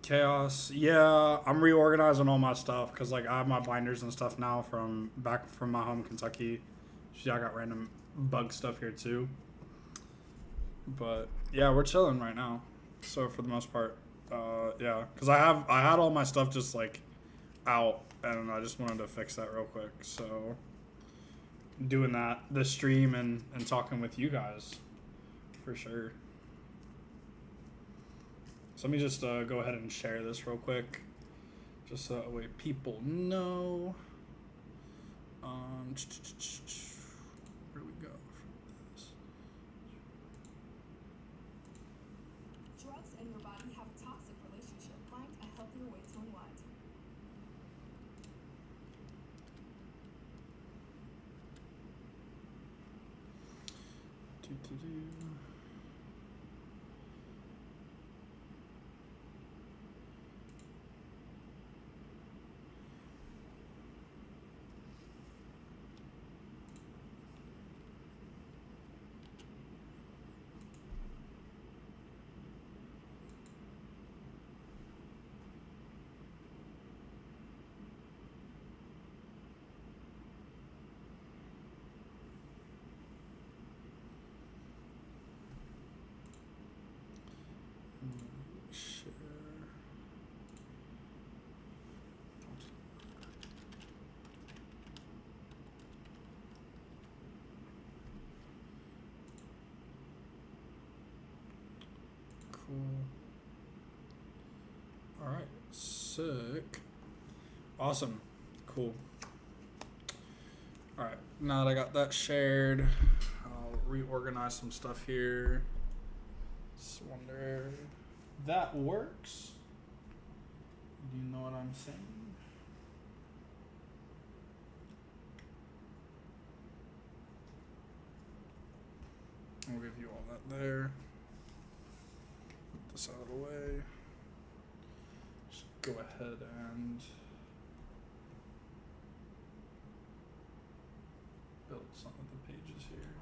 Chaos. Yeah, I'm reorganizing all my stuff because like I have my binders and stuff now from back from my home Kentucky. So, yeah, I got random bug stuff here too. But yeah, we're chilling right now. So for the most part, yeah, because I had all my stuff just like out, and I just wanted to fix that real quick. So doing that, the stream and talking with you guys, for sure. So let me just go ahead and share this real quick, just so that way people know. Where do we go from this? Drugs and your body have a toxic relationship. Find a healthier way to unwind. Share. Cool. All right. Sick. Awesome. Cool. All right. Now that I got that shared, I'll reorganize some stuff here. Just wonder if that works. Do you know what I'm saying? I'll give you all that there. Put this out of the way. Just go ahead and build some of the pages here.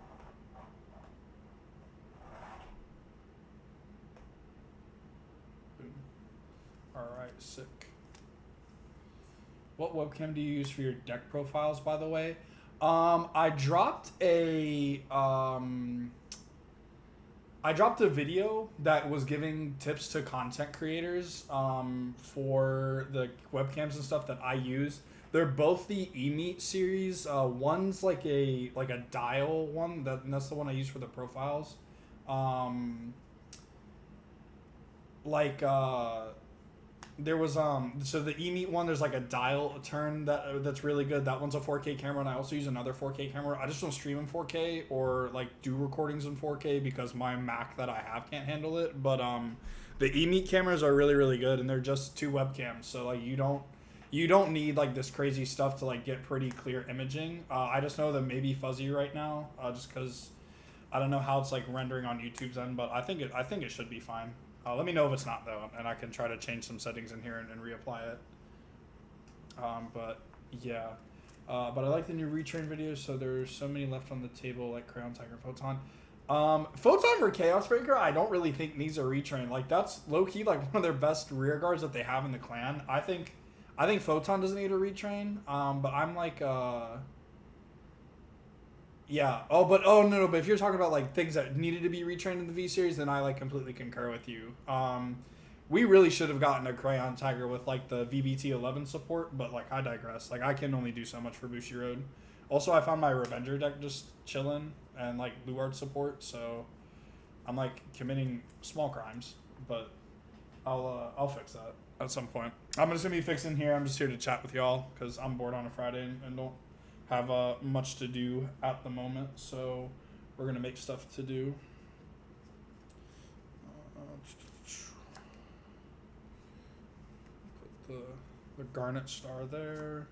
Boom. Alright, sick. What webcam do you use for your deck profiles, by the way? I dropped a video that was giving tips to content creators for the webcams and stuff that I use. They're both the eMeet series. One's like a dial one, and that's the one I use for the profiles. There was so the eMeet one, there's like a dial turn that's really good. That one's a 4K camera, and I also use another 4K camera. I just don't stream in 4K or like do recordings in 4K because my Mac that I have can't handle it. But the eMeet cameras are really, really good, and they're just 2 webcams, so like you don't need like this crazy stuff to like get pretty clear imaging. I just know that may be fuzzy right now, just because I don't know how it's like rendering on YouTube's end, but I think it should be fine. Let me know if it's not though, and I can try to change some settings in here and reapply it. But yeah, but I like the new retrain videos. So there's so many left on the table, like Crayon Tiger, Photon. Photon for Chaos Breaker, I don't really think needs a retrain. Like that's low key like one of their best rear guards that they have in the clan. I think Photon doesn't need a retrain. But I'm like yeah. But if you're talking about like things that needed to be retrained in the V series, then I like completely concur with you. We really should have gotten a Crayon Tiger with like the VBT 11 support, but like I digress. Like I can only do so much for Bushiroad. Also, I found my Revenger deck just chilling and like Luard support, so I'm like committing small crimes, but I'll fix that at some point. I'm just gonna be fixing here. I'm just here to chat with y'all because I'm bored on a Friday and don't have much to do at the moment, so we're gonna make stuff to do. Put the Garnet Star there.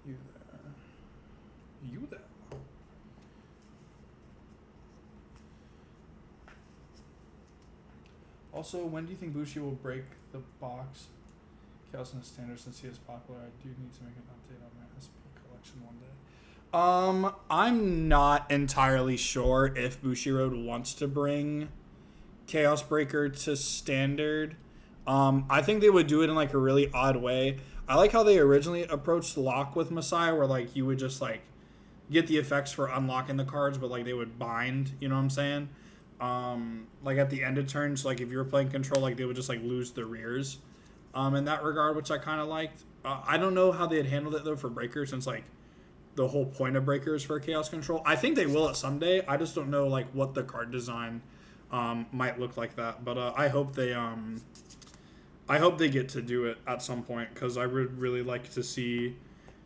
You there. You there. Also, when do you think Bushi will break the box? Chaos and Standard, since he is popular, I do need to make an update on my SP collection one day. I'm not entirely sure if Bushiroad wants to bring Chaos Breaker to standard. I think they would do it in like a really odd way. I like how they originally approached lock with Messiah, where like you would just like get the effects for unlocking the cards, but like they would bind. You know what I'm saying? Like at the end of turns, like if you were playing control, like they would just like lose the rears. In that regard, which I kind of liked. I don't know how they had handled it though for Breaker, since like the whole point of Breaker is for chaos control. I think they will at someday. I just don't know like what the card design might look like that. But I hope they get to do it at some point, because I would really like to see,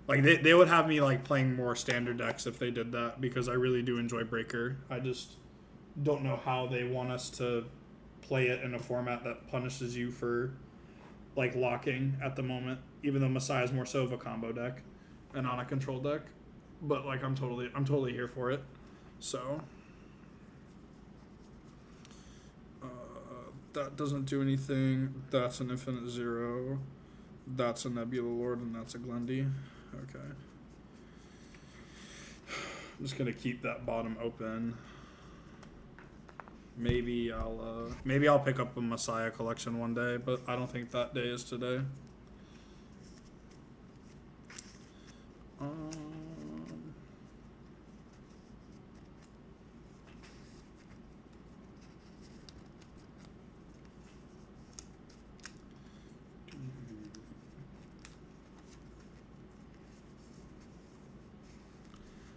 like they would have me like playing more standard decks if they did that, because I really do enjoy Breaker. I just don't know how they want us to play it in a format that punishes you for like locking at the moment, even though Messiah is more so of a combo deck and not a control deck. But like I'm totally here for it. So that doesn't do anything. That's an Infinite Zero. That's a Nebula Lord, and that's a Glendy. Okay. I'm just gonna keep that bottom open. Maybe I'll pick up a Messiah collection one day, but I don't think that day is today.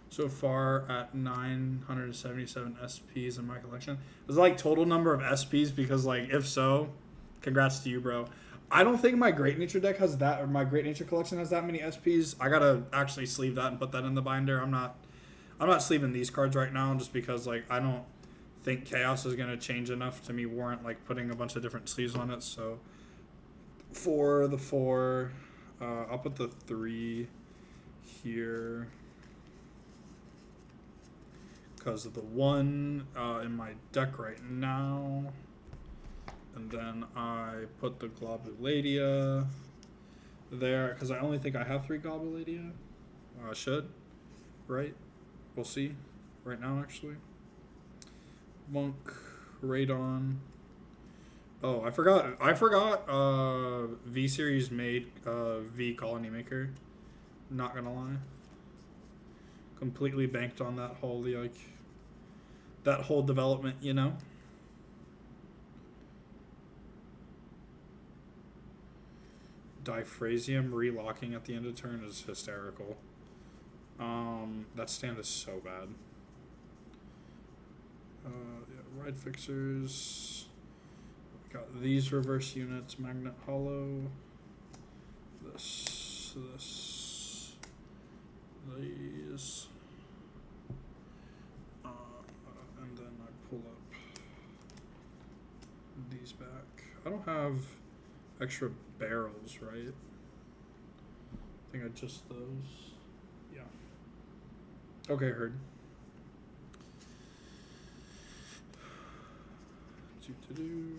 So far at 977 SPs in my collection. Is it like total number of SPs? Because like if so, congrats to you, bro. I don't think my Great Nature deck has that, or my Great Nature collection has that many SPs. I gotta actually sleeve that and put that in the binder. I'm not sleeving these cards right now, just because like I don't think Chaos is gonna change enough to me warrant like putting a bunch of different sleeves on it. So for the 4, I'll put the 3 here. Because of the 1 in my deck right now. And then I put the Globuladia there, because I only think I have 3 Globuladia. I should, right? We'll see. Right now, actually. Monk, Radon. Oh, I forgot. V Series made V Colony Maker. Not gonna lie. Completely banked on that whole development, you know. Diphrasium relocking at the end of turn is hysterical. That stand is so bad. Yeah, Ride Fixers. We got these reverse units, Magnet Hollow. This. These. And then I pull up these back. I don't have extra barrels, right? I think I just those. Yeah. Okay, heard. Do.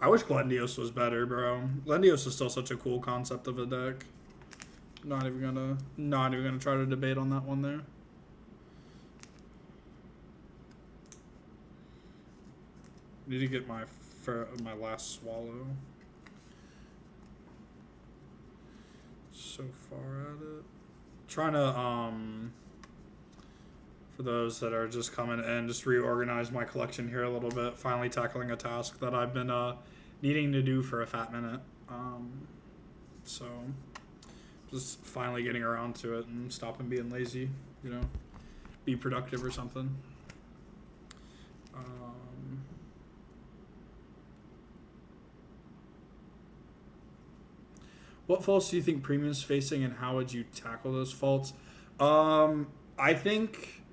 I wish Glendios was better, bro. Glendios is still such a cool concept of a deck. Not even gonna try to debate on that one there. Need to get my last swallow. So far at it. Trying to for those that are just coming in, just reorganize my collection here a little bit. Finally tackling a task that I've been needing to do for a fat minute. So just finally getting around to it and stopping being lazy, you know, be productive or something. What faults do you think Premium's facing, and how would you tackle those faults? I think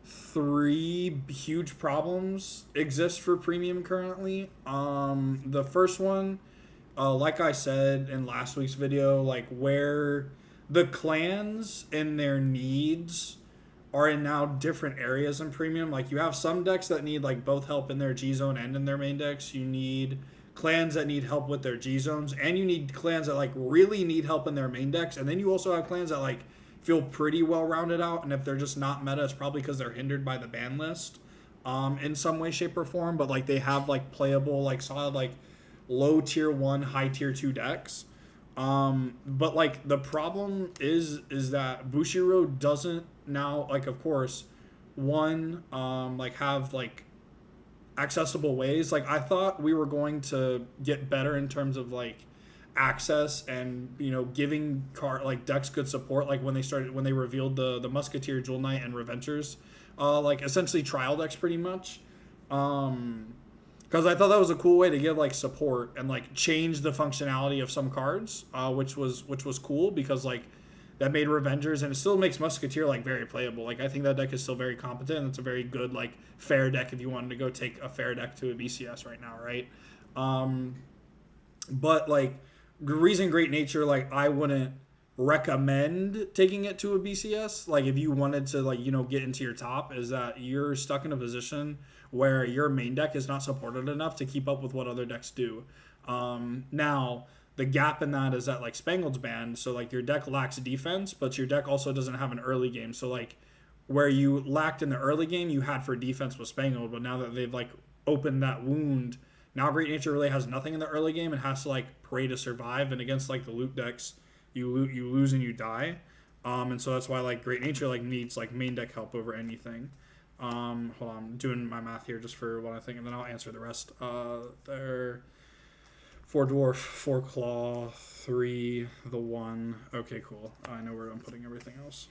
three huge problems exist for premium currently. The first one, like I said in last week's video, like where the clans and their needs are in now different areas in premium. Like you have some decks that need like both help in their G zone and in their main decks. You need clans that need help with their G zones, and you need clans that like really need help in their main decks. And then you also have clans that like feel pretty well rounded out, and if they're just not meta, it's probably because they're hindered by the ban list, in some way, shape, or form. But like they have like playable, like solid, like low tier 1, high tier 2 decks. But like the problem is that Bushiroad doesn't now, like, of course, one, like have like accessible ways. Like I thought we were going to get better in terms of like access and, you know, giving like decks good support, like when they revealed the Musketeer, Jewel Knight, and Revengers, like essentially trial decks pretty much. Because I thought that was a cool way to give like support and like change the functionality of some cards, which was cool, because like that made Revengers, and it still makes Musketeer like very playable. Like I think that deck is still very competent, and it's a very good like fair deck if you wanted to go take a fair deck to a BCS right now, right? But like the reason Great Nature, like I wouldn't recommend taking it to a BCS, like if you wanted to like, you know, get into your top, is that you're stuck in a position where your main deck is not supported enough to keep up with what other decks do. Now the gap in that is that like Spangled's banned, so like your deck lacks defense, but your deck also doesn't have an early game. So like where you lacked in the early game, you had for defense with Spangled, but now that they've like opened that wound, now Great Nature really has nothing in the early game and has to like pray to survive. And against like the loot decks, you lose and you die. And so that's why like Great Nature like needs like main deck help over anything. Hold on, I'm doing my math here just for what I think, and then I'll answer the rest. There, 4 dwarf, 4 claw, 3 the 1. Okay, cool. I know where I'm putting everything else.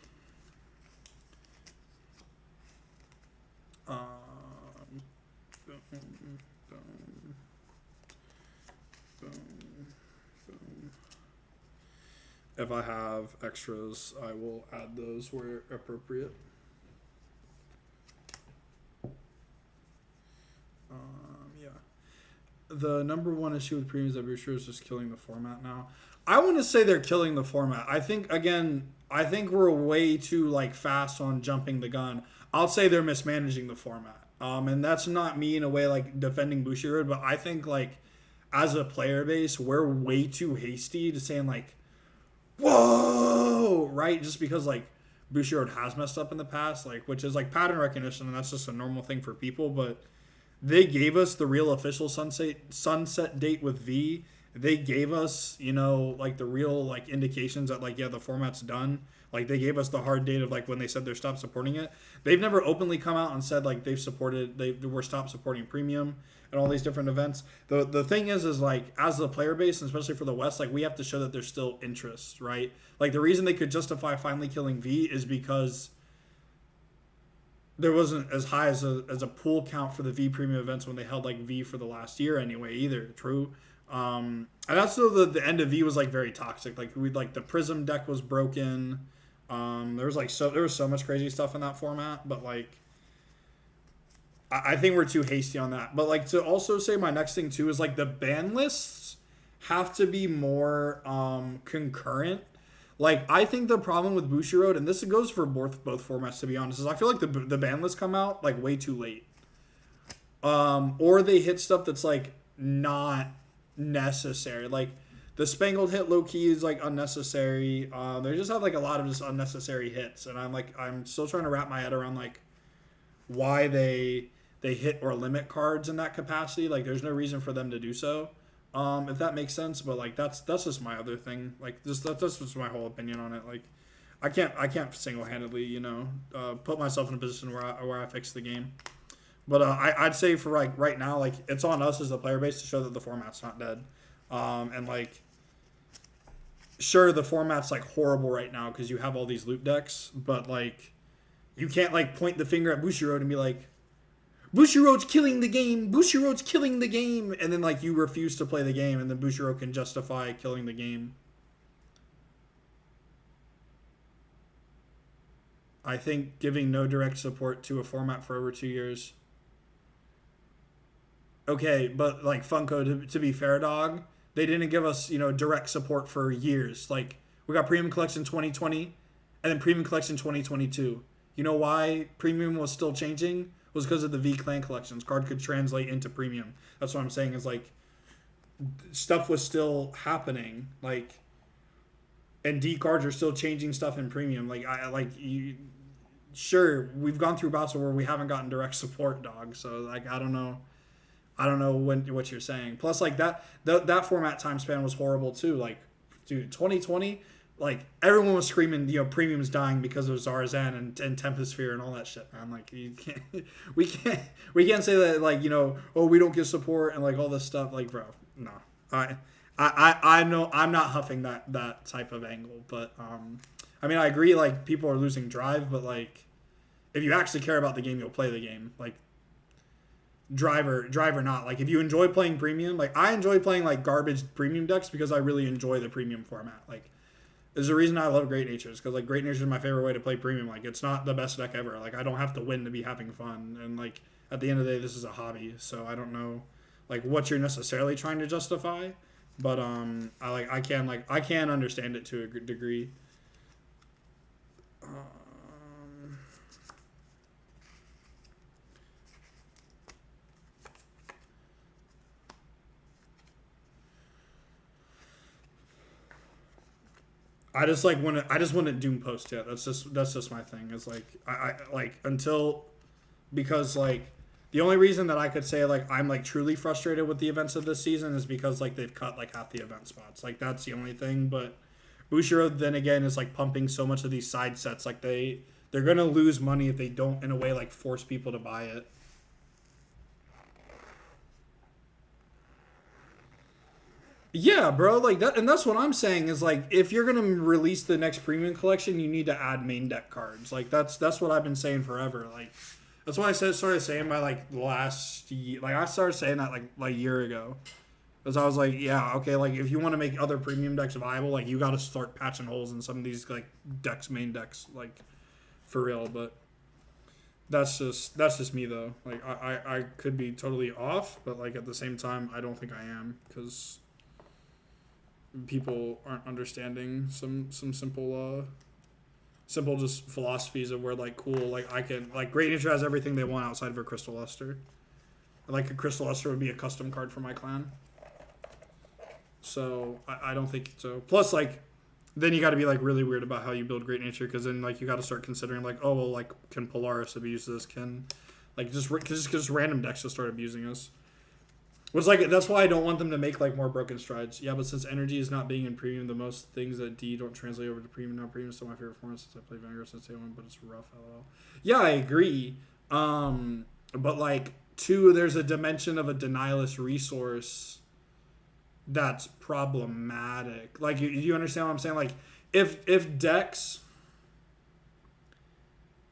If I have extras, I will add those where appropriate. Yeah. The number one issue with premiums that Booster is just killing the format now. I want to say they're killing the format. I think we're way too like fast on jumping the gun. I'll say they're mismanaging the format. And that's not me in a way like defending Bushiroad, but I think like as a player base, we're way too hasty to saying like, whoa, right? Just because like Bushiroad has messed up in the past, like, which is like pattern recognition, and that's just a normal thing for people. But they gave us the real official sunset date with V. They gave us, you know, like the real like indications that like, yeah, the format's done. Like they gave us the hard date of like when they said they're stopped supporting it. They've never openly come out and said like they were stopped supporting premium and all these different events. The thing is like as the player base, and especially for the West, like we have to show that there's still interest, right? Like the reason they could justify finally killing V is because there wasn't as high as a pool count for the V premium events when they held like V for the last year anyway either. True. And also the end of V was like very toxic. Like the Prism deck was broken. There was so much crazy stuff in that format, but like I think we're too hasty on that. But like to also say my next thing too is like the ban lists have to be more concurrent. Like I think the problem with Bushiroad, and this goes for both formats to be honest, is I feel like the ban lists come out like way too late. Or they hit stuff that's like not necessary. Like the Spangled hit low key is like unnecessary. They just have like a lot of just unnecessary hits, and I'm still trying to wrap my head around like why they hit or limit cards in that capacity. Like there's no reason for them to do so, if that makes sense. But like that's just my other thing. Like that's just my whole opinion on it. Like I can't single-handedly, you know, put myself in a position where I fix the game. But I'd say for like right now, like it's on us as the player base to show that the format's not dead. And like, sure, the format's like horrible right now because you have all these loot decks, but like, you can't like point the finger at Bushiroad and be like, Bushiroad's killing the game, Bushiroad's killing the game, and then like you refuse to play the game, and then Bushiroad can justify killing the game. I think giving no direct support to a format for over 2 years. Okay, but like Funko, to be fair, dog, they didn't give us direct support for years. Like we got Premium Collection 2020, and then Premium Collection 2022. You know why Premium was still changing? Was because of the V Clan collections. Card could translate into Premium. That's what I'm saying. Is like stuff was still happening. Like, and D cards are still changing stuff in Premium. Like sure, we've gone through bouts where we haven't gotten direct support, dog. So like I don't know what you're saying. Plus, like that format time span was horrible too. Like, dude, 2020, like everyone was screaming, Premium's dying because of Zarzan and Tempest Sphere and all that shit, man. Like, you can't, we can't say that, like, oh, we don't get support and like all this stuff. Like, bro, no, I know I'm not huffing that type of angle, but I mean, I agree. Like, people are losing drive, but like, if you actually care about the game, you'll play the game. Like. Drive or not, like if you enjoy playing Premium, like I enjoy playing like garbage Premium decks because I really enjoy the Premium format. Like there's a reason I love Great Natures, because like Great Natures is my favorite way to play Premium. Like it's not the best deck ever. Like I don't have to win to be having fun, and like at the end of the day, this is a hobby. So I don't know like what you're necessarily trying to justify, but I can understand it to a degree. I just want Doom post yet. That's just my thing. It's like I like until, because like the only reason that I could say like I'm like truly frustrated with the events of this season is because like they've cut like half the event spots. Like that's the only thing. But Bushiroad then again is like pumping so much of these side sets. Like they're gonna lose money if they don't in a way like force people to buy it. Yeah, bro, like that, and that's what I'm saying is like if you're gonna release the next Premium collection, you need to add main deck cards. Like that's what I've been saying forever. Like that's what I started saying by like last year. Like I started saying that like a year ago, because I was like, yeah, okay, like if you want to make other Premium decks viable, like you got to start patching holes in some of these like main decks, like for real. But that's just me though. Like I could be totally off, but like at the same time, I don't think I am, because people aren't understanding some simple just philosophies of where like cool, like I can like Great Nature has everything they want outside of a Crystal Luster. Like a Crystal Luster would be a custom card for my clan. So I don't think so. Plus like then you got to be like really weird about how you build Great Nature, because then like you got to start considering like, oh well, like can Polaris abuse this? Can like just random decks just start abusing us? Was like that's why I don't want them to make like more Broken Strides. Yeah, but since energy is not being in Premium, the most things that D don't translate over to Premium. Now Premium is still my favorite form since I played Vanguard since day one, but it's rough. LOL. Yeah, I agree. But like two, there's a dimension of a denialist resource that's problematic. Like you understand what I'm saying? Like if decks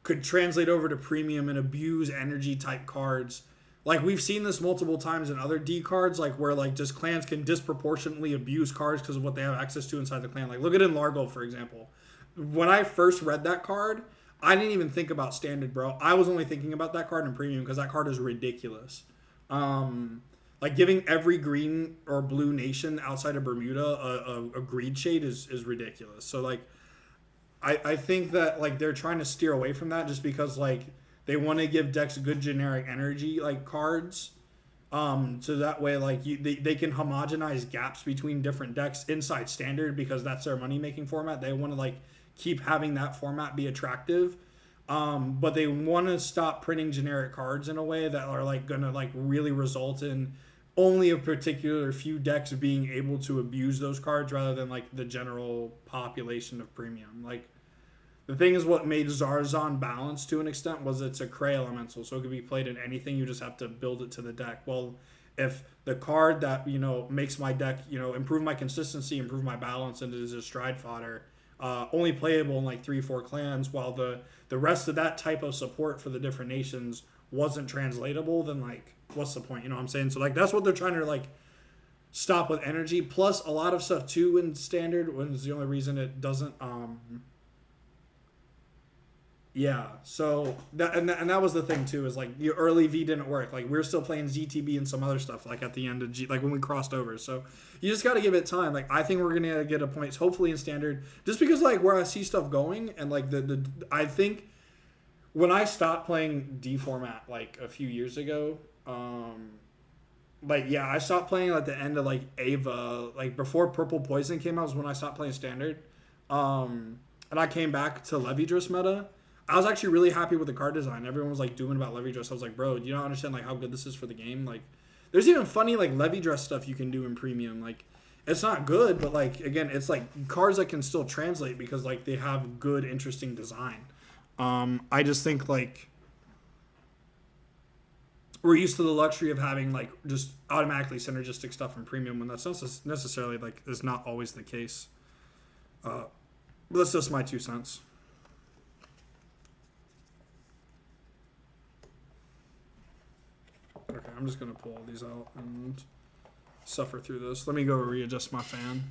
could translate over to Premium and abuse energy type cards. Like, we've seen this multiple times in other D cards, like, where, like, just clans can disproportionately abuse cards because of what they have access to inside the clan. Like, look at Enlargo, for example. When I first read that card, I didn't even think about Standard, bro. I was only thinking about that card in Premium because that card is ridiculous. Like, giving every green or blue nation outside of Bermuda a greed shade is ridiculous. So, like, I think that, like, they're trying to steer away from that just because, like, they want to give decks good generic energy like cards, so that way like they can homogenize gaps between different decks inside Standard, because that's their money making format. They want to like keep having that format be attractive, but they want to stop printing generic cards in a way that are like gonna like really result in only a particular few decks being able to abuse those cards rather than like the general population of Premium. Like. The thing is, what made Zarzan balanced to an extent was it's a Cray elemental, so it could be played in anything. You just have to build it to the deck. Well, if the card that makes my deck improve my consistency, improve my balance, and is a stride fodder, only playable in like 3-4 clans, while the rest of that type of support for the different nations wasn't translatable, then like what's the point? You know what I'm saying? So like that's what they're trying to like stop with energy. Plus a lot of stuff too in Standard, when it's the only reason it doesn't Yeah, so that was the thing too, is like the early V didn't work. Like we are still playing ZTB and some other stuff like at the end of G, like when we crossed over. So you just got to give it time. Like I think we're gonna get a point, hopefully in standard, just because like where I see stuff going and like the I think when I stopped playing D format like a few years ago, like yeah, I stopped playing at the end of like Ava, like before Purple Poison came out was when I stopped playing standard, and I came back to Levidrus meta. I was actually really happy with the card design. Everyone was like doing about Levidrus. I was like, bro, do you not understand like how good this is for the game? Like, there's even funny like Levidrus stuff you can do in premium. Like, it's not good, but like again, it's like cards that can still translate because like they have good, interesting design. I just think like we're used to the luxury of having like just automatically synergistic stuff in premium when that's not necessarily like is not always the case. But that's just my 2 cents. Okay, I'm just gonna pull all these out and suffer through this. Let me go readjust my fan.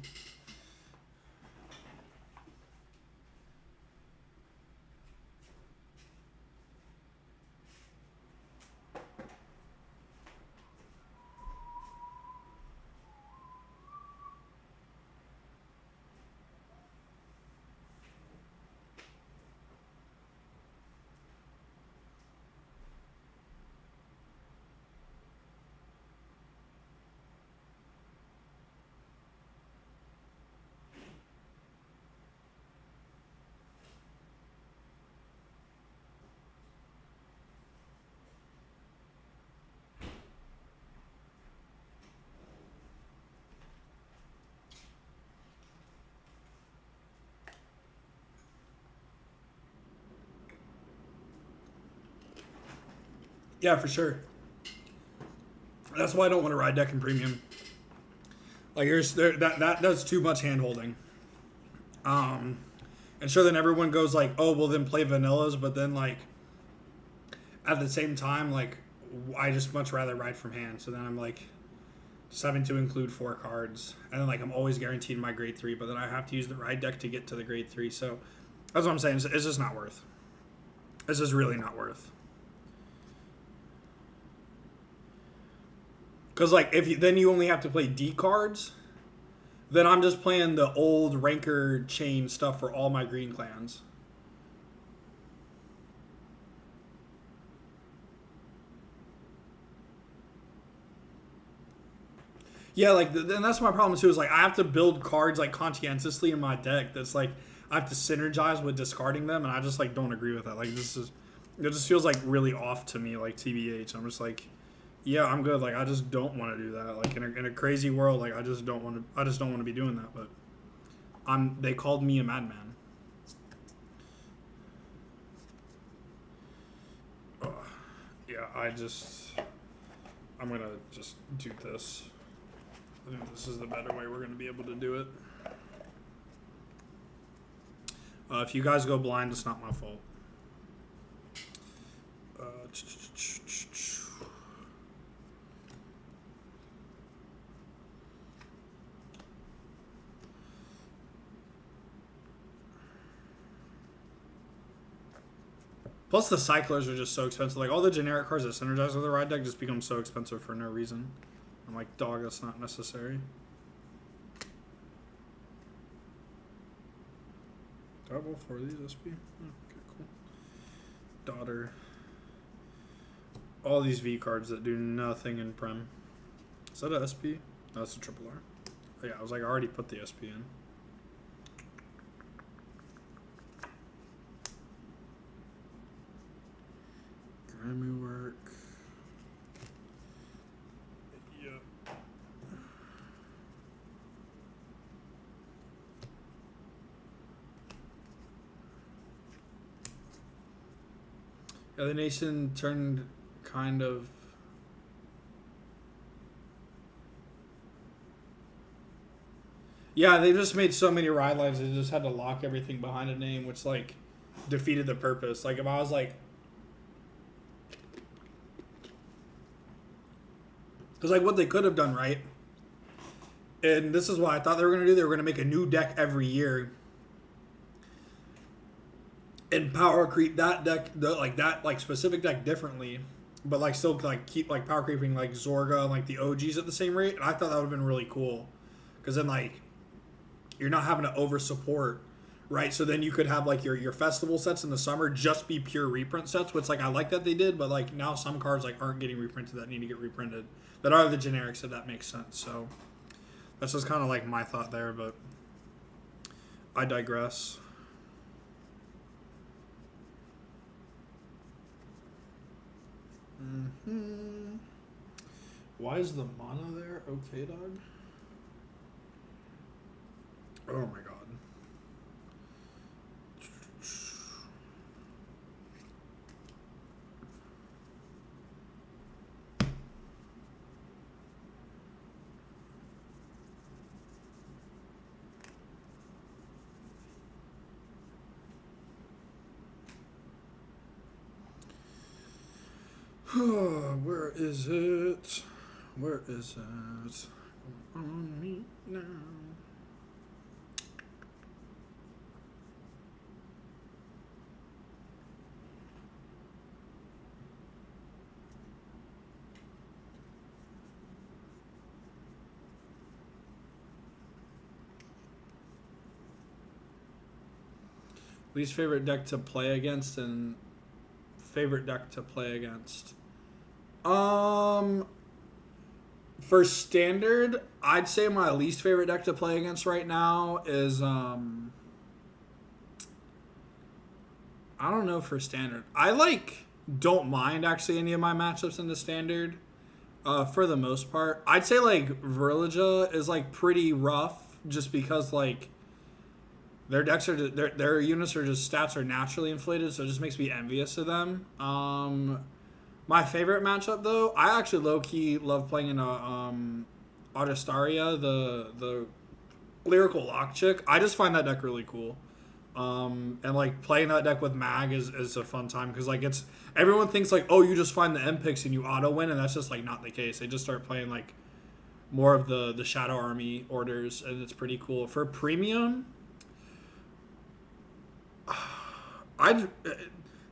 Yeah, for sure. That's why I don't want to ride deck in premium. Like, that does too much hand holding. And sure, then everyone goes like, oh, well, then play vanillas, but then like at the same time, like I just much rather ride from hand. So then I'm like just having to include 4 cards, and then like I'm always guaranteed my grade 3, but then I have to use the ride deck to get to the grade 3. So that's what I'm saying. It's just not worth. It's just really not worth. Because like if you, then you only have to play D cards, then I'm just playing the old ranker chain stuff for all my green clans. Yeah, like and that's my problem too. Is like I have to build cards like conscientiously in my deck. That's like I have to synergize with discarding them, and I just like don't agree with that. Like this is, it just feels like really off to me. Like TBH, I'm just like, yeah, I'm good. Like I just don't want to do that. Like in a crazy world, like I just don't want to. I just don't want to be doing that. But they called me a madman. Yeah, I'm gonna just do this. I think this is the better way we're gonna be able to do it. If you guys go blind, it's not my fault. Plus, the cyclers are just so expensive. Like, all the generic cards that synergize with the ride deck just become so expensive for no reason. I'm like, dog, that's not necessary. Double for these SP? Oh, okay, cool. Daughter. All these V cards that do nothing in Prem. Is that a SP? No, that's a triple R. Oh, yeah, I was like, I already put the SP in. Grammy work. Yep. Yeah, the nation turned kind of. Yeah, they just made so many ride lines, they just had to lock everything behind a name, which like defeated the purpose. Like if I was like, because like what they could have done, right? And this is what I thought they were gonna do. They were gonna make a new deck every year. and power creep that deck, that specific deck differently, but like still like keep like power creeping like Zorga and like the OGs at the same rate. And I thought that would have been really cool, because then like you're not having to over support, right? So then you could have like your festival sets in the summer just be pure reprint sets, which like I like that they did, but like now some cards like aren't getting reprinted that need to get reprinted, that are the generics, if that makes sense. So that's just kind of like my thought there, but I digress. Why is the mana there? Okay, dog. Oh my god. Where is it? Where is it? On me now. Least favorite deck to play against and favorite deck to play against. For standard, I'd say my least favorite deck to play against right now is I don't know for standard. I don't mind actually any of my matchups in the standard. For the most part, I'd say like Verlaja is like pretty rough just because like their decks are their units are just stats are naturally inflated, so it just makes me envious of them. My favorite matchup though, I actually low key love playing in a Artistaria, the lyrical lock chick. I just find that deck really cool. And like playing that deck with Mag is a fun time because like it's everyone thinks like, oh, you just find the M picks and you auto win, and that's just like not the case. They just start playing like more of the Shadow Army orders, and it's pretty cool. For premium, this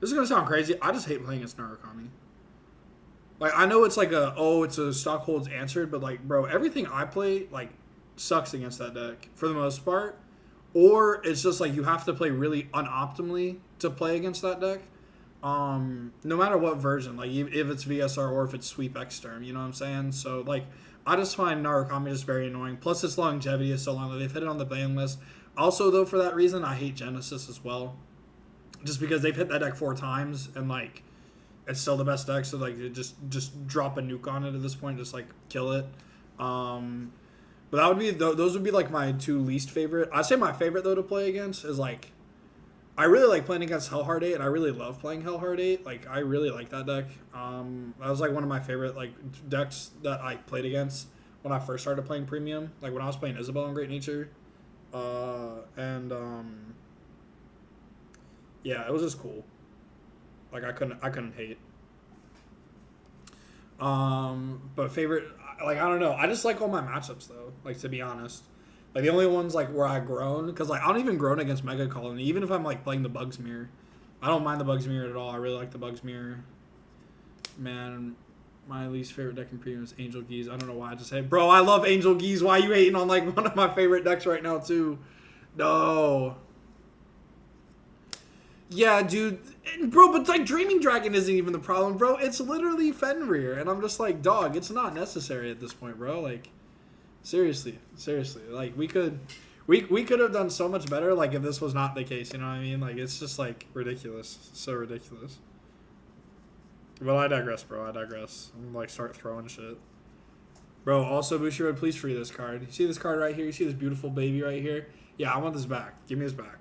is gonna sound crazy. I just hate playing against Narukami. Like I know it's like it's a stock holds answered, but like bro, everything I play like sucks against that deck for the most part. Or it's just like you have to play really unoptimally to play against that deck. No matter what version, like if it's VSR or if it's Sweep Exterm, you know what I'm saying? So like I just find Narukami just very annoying. Plus its longevity is so long that they've hit it on the ban list. Also though, for that reason, I hate Genesis as well. Just because they've hit that deck 4 times and like it's still the best deck, so like just drop a nuke on it at this point, just like kill it. But that would be those would be like my 2 least favorite. I'd say my favorite though to play against is like I really like playing against Hellheart 8, and I really love playing Hellheart 8. Like I really like that deck. That was like one of my favorite like decks that I played against when I first started playing Premium. Like when I was playing Isabel and Great Nature, yeah, it was just cool. Like I couldn't hate. But favorite, like I don't know. I just like all my matchups though. Like to be honest, like the only ones like where I groan, because like I don't even groan against Mega Colony. Even if I'm like playing the Bugs Mirror, I don't mind the Bugs Mirror at all. I really like the Bugs Mirror. Man, my least favorite deck in Premium is Angel Geese. I don't know why I just said, bro, I love Angel Geese. Why are you hating on like one of my favorite decks right now too? No. Yeah, dude. Bro, but like Dreaming Dragon isn't even the problem, bro. It's literally Fenrir. And I'm just like, dog, it's not necessary at this point, bro. Like, seriously. Like, we could have done so much better, like, if this was not the case, you know what I mean? Like, it's just, like, ridiculous. So ridiculous. Well, I digress, bro. I'm gonna, like, start throwing shit. Bro, also, Bushiroad, please free this card. You see this card right here? You see this beautiful baby right here? Yeah, I want this back. Give me this back.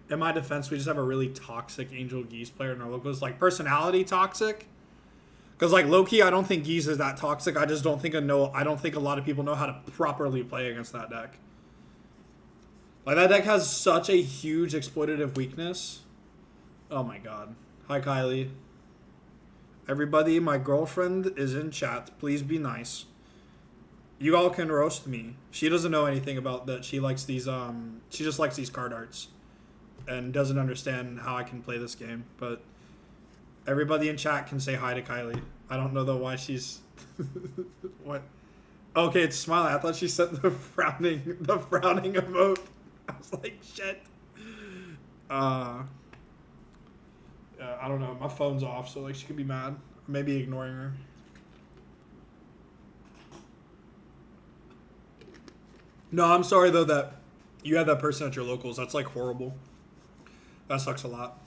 In my defense, we just have a really toxic Angel Geese player in our locals. Like, personality toxic. Because, like, low-key, I don't think Geese is that toxic. I just don't think I don't think a lot of people know how to properly play against that deck. Like, that deck has such a huge exploitative weakness. Oh, my God. Hi, Kylie. Everybody, my girlfriend is in chat. Please be nice. You all can roast me. She doesn't know anything about that. She likes these, she just likes these card arts. And doesn't understand how I can play this game. But everybody in chat can say hi to Kylie. I don't know, though, why she's... What? Okay, it's smiling. I thought she sent the frowning emote. I was like, shit. Yeah, I don't know. My phone's off, so like she could be mad. Maybe ignoring her. No, I'm sorry though that you had that person at your locals. That's like horrible. That sucks a lot.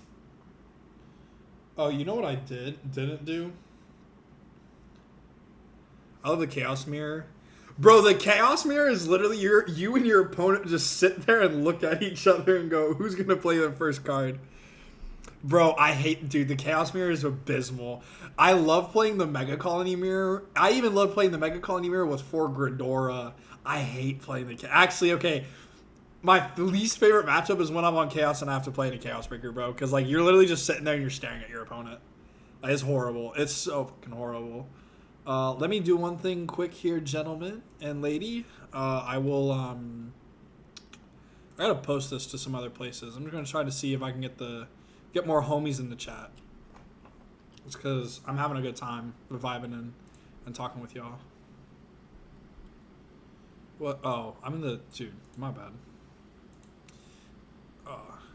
Oh, you know what I didn't do? I love the Chaos Mirror. Bro, the Chaos Mirror is literally you and your opponent just sit there and look at each other and go, who's gonna play the first card? Bro, I hate... Dude, the Chaos Mirror is abysmal. I love playing the Mega Colony Mirror. I even love playing the Mega Colony Mirror with 4 Gridora. I hate playing the... Actually, okay. My least favorite matchup is when I'm on Chaos and I have to play in a Chaos Breaker, bro. Because, like, you're literally just sitting there and you're staring at your opponent. It's horrible. It's so fucking horrible. Let me do one thing quick here, gentlemen and lady. I will... I gotta post this to some other places. I'm just gonna try to see if I can get more homies in the chat. It's because I'm having a good time vibing and talking with y'all. What? Oh, I'm in the... Dude, my bad.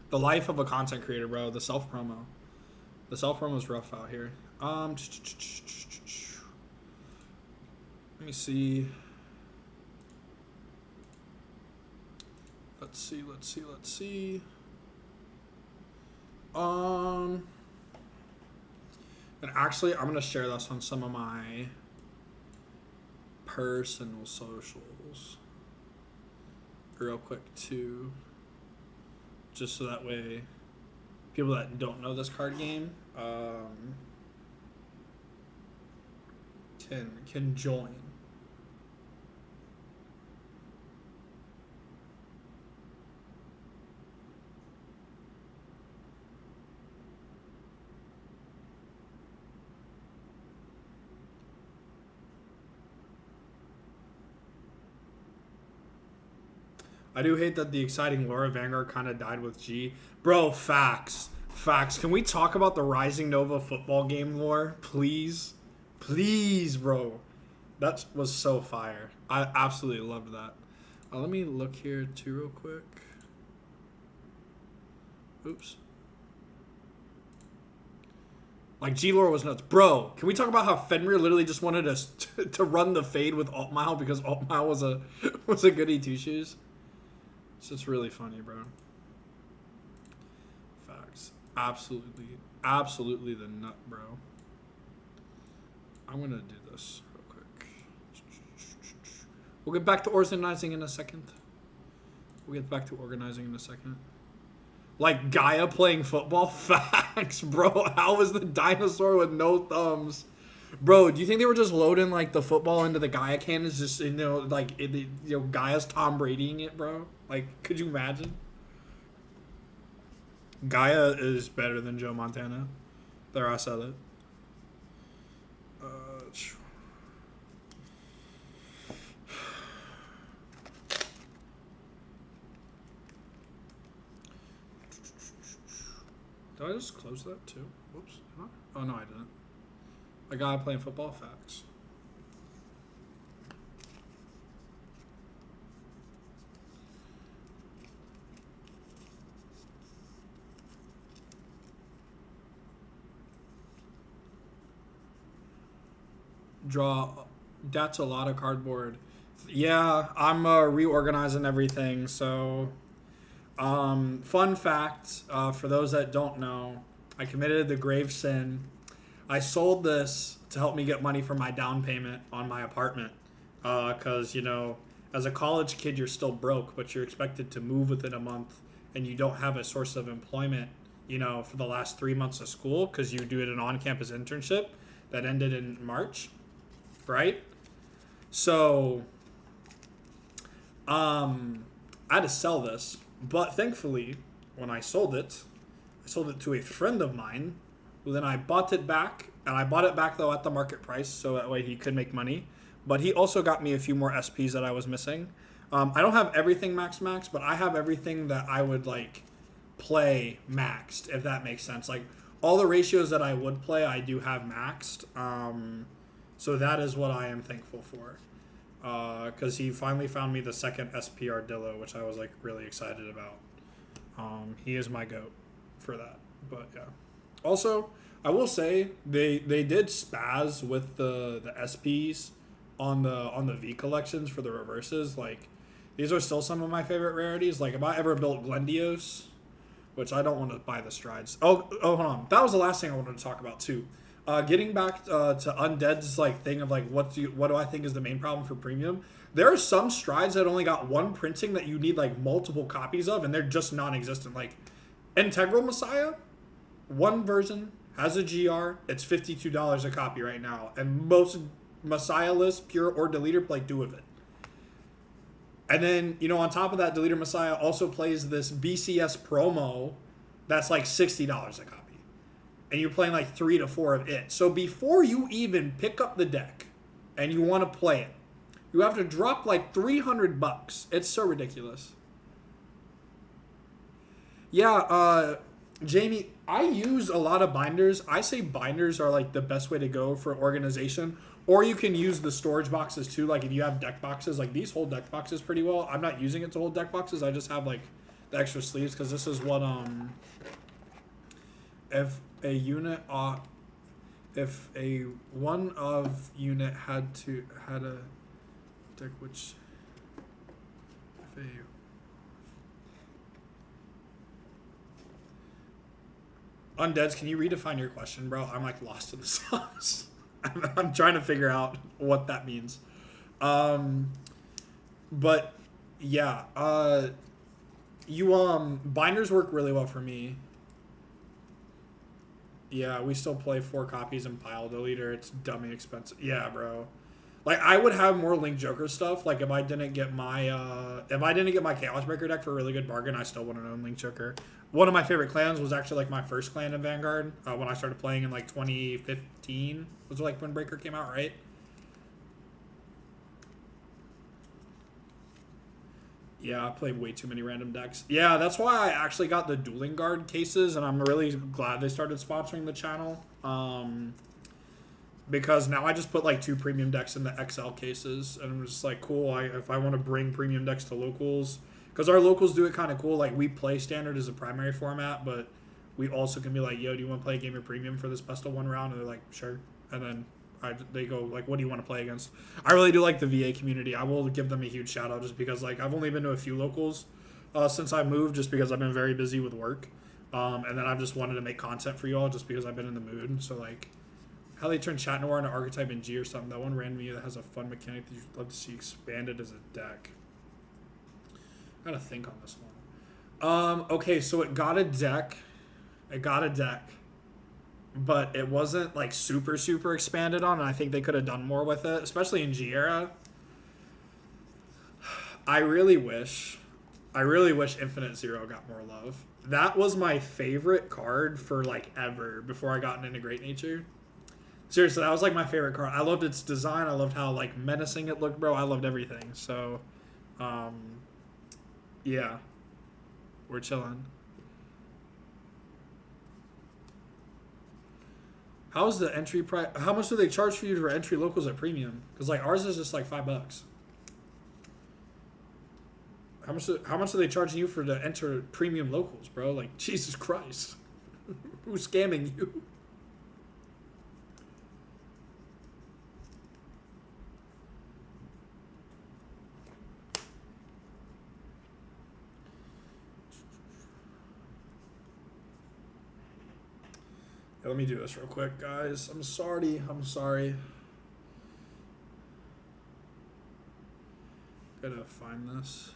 The life of a content creator, bro. The self-promo. The self-promo is rough out here. Let me see. Let's see. And actually, I'm gonna share this on some of my personal socials real quick too, just so that way people that don't know this card game can join. I do hate that the exciting lore of Vanguard kind of died with G. Bro, facts. Facts. Can we talk about the Rising Nova football game lore? Please? Please, bro. That was so fire. I absolutely loved that. Let me look here too real quick. Oops. Like, G-Lore was nuts. Bro, can we talk about how Fenrir literally just wanted us to run the fade with Altmile because Altmile was a goody two-shoes? It's just really funny, bro. Facts. Absolutely the nut, bro. I'm going to do this real quick. We'll get back to organizing in a second. Like Gaia playing football? Facts, bro. How is the dinosaur with no thumbs? Bro, do you think they were just loading like the football into the Gaia cannons, just Gaia's Tom Bradying it, bro? Like, could you imagine? Gaia is better than Joe Montana. There, I said it. Did I just close that too? Whoops. Oh, no, I didn't. A guy playing football, facts. Draw. That's a lot of cardboard. Yeah, I'm reorganizing everything, so... fun fact, for those that don't know, I committed the grave sin. I sold this to help me get money for my down payment on my apartment. Because, as a college kid, you're still broke, but you're expected to move within a month, and you don't have a source of employment, for the last 3 months of school, because you do it an on-campus internship that ended in March, right? So, I had to sell this. But thankfully, when I sold it to a friend of mine Well, then I bought it back, and I bought it back though at the market price, so that way he could make money. But he also got me a few more SPs that I was missing. I don't have everything max, but I have everything that I would like play maxed, if that makes sense. Like all the ratios that I would play, I do have maxed. So that is what I am thankful for. Because he finally found me the second SP Ardillo, which I was like really excited about. He is my goat for that. But yeah. Also, I will say they did spaz with the SPs on the V collections for the reverses. Like these are still some of my favorite rarities. Like if I ever built Glendios, which I don't want to buy the strides. Oh, hold on. That was the last thing I wanted to talk about too. Getting back to Undead's like thing of like what do I think is the main problem for premium? There are some strides that only got one printing that you need like multiple copies of, and they're just non-existent. Like Integral Messiah, one version has a GR. It's $52 a copy right now, and most Messiah lists, pure or deleter, play two of it. And then on top of that, Deleter Messiah also plays this BCS promo that's like $60 a copy. And you're playing like 3 to 4 of it. So before you even pick up the deck and you want to play it, you have to drop like $300. It's so ridiculous. Yeah, Jamie, I use a lot of binders. I say binders are like the best way to go for organization. Or you can use the storage boxes too. Like if you have deck boxes, like these hold deck boxes pretty well. I'm not using it to hold deck boxes. I just have like the extra sleeves because this is what if a unit if a one of unit had a deck which if a Undeads, can you redefine your question, bro? I'm like lost in the sauce. I'm trying to figure out what that means. But yeah, binders work really well for me. Yeah, we still play 4 copies and pile deleter. It's dummy expensive. Yeah, bro. Like I would have more Link Joker stuff. Like if I didn't get my Chaos Breaker deck for a really good bargain, I still wouldn't own Link Joker. One of my favorite clans was actually like my first clan in Vanguard when I started playing in like 2015. Was like when Breaker came out, right? Yeah, I played way too many random decks. Yeah, that's why I actually got the Dueling Guard cases, and I'm really glad they started sponsoring the channel. Because now I just put like 2 premium decks in the XL cases, and I'm just like, cool, if I want to bring premium decks to locals, because our locals do it kind of cool. Like we play standard as a primary format, but we also can be like, yo, do you want to play a game of premium for this best of 1 round? And they're like, sure. And then they go like, what do you want to play against? I really do like the VA community. I will give them a huge shout out just because like I've only been to a few locals since I moved, just because I've been very busy with work, and then I've just wanted to make content for y'all just because I've been in the mood. So like how they turn Chat Noir into Archetype in G or something. That one random that has a fun mechanic that you'd love to see expanded as a deck. I gotta think on this one. Okay, so it got a deck. But it wasn't like super expanded on, and I think they could have done more with it, especially in G era. I really wish Infinite Zero got more love. That was my favorite card for like ever before I got into Great Nature. Seriously, that was like my favorite card. I loved its design. I loved how like menacing it looked, bro. I loved everything. So, yeah, we're chilling. How's the entry price? How much do they charge for you for entry locals at premium? Because like ours is just like $5. How much are they charging you for to enter premium locals, bro? Like Jesus Christ, who's scamming you? Let me do this real quick, guys. I'm sorry. Gotta find this.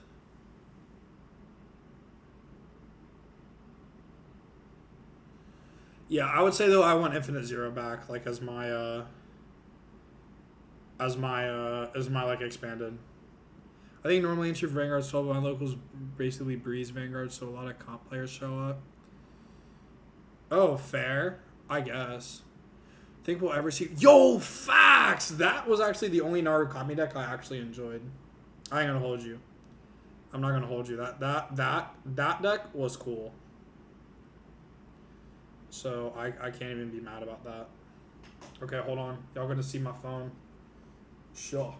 Yeah, I would say though I want Infinite Zero back, like as my like expanded. I think normally entry for Vanguard 12 on locals basically breeze Vanguard, so a lot of comp players show up. Oh, fair. I guess. Think we'll ever see... Yo, facts! That was actually the only Narukami deck I actually enjoyed. I ain't gonna hold you. I'm not gonna hold you. That deck was cool. So I can't even be mad about that. Okay, hold on. Y'all gonna see my phone. Sure.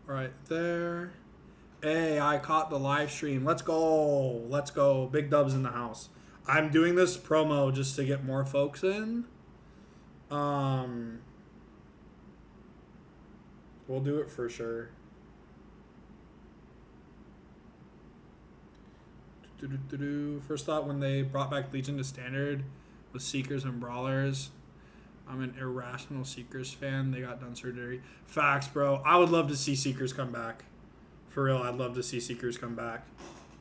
Right there. Hey, I caught the live stream. Let's go. Let's go. Big dubs in the house. I'm doing this promo just to get more folks in. We'll do it for sure. First thought when they brought back Legion to Standard with Seekers and Brawlers. I'm an irrational Seekers fan. They got done surgery. Facts, bro. I would love to see Seekers come back. For real, I'd love to see Seekers come back.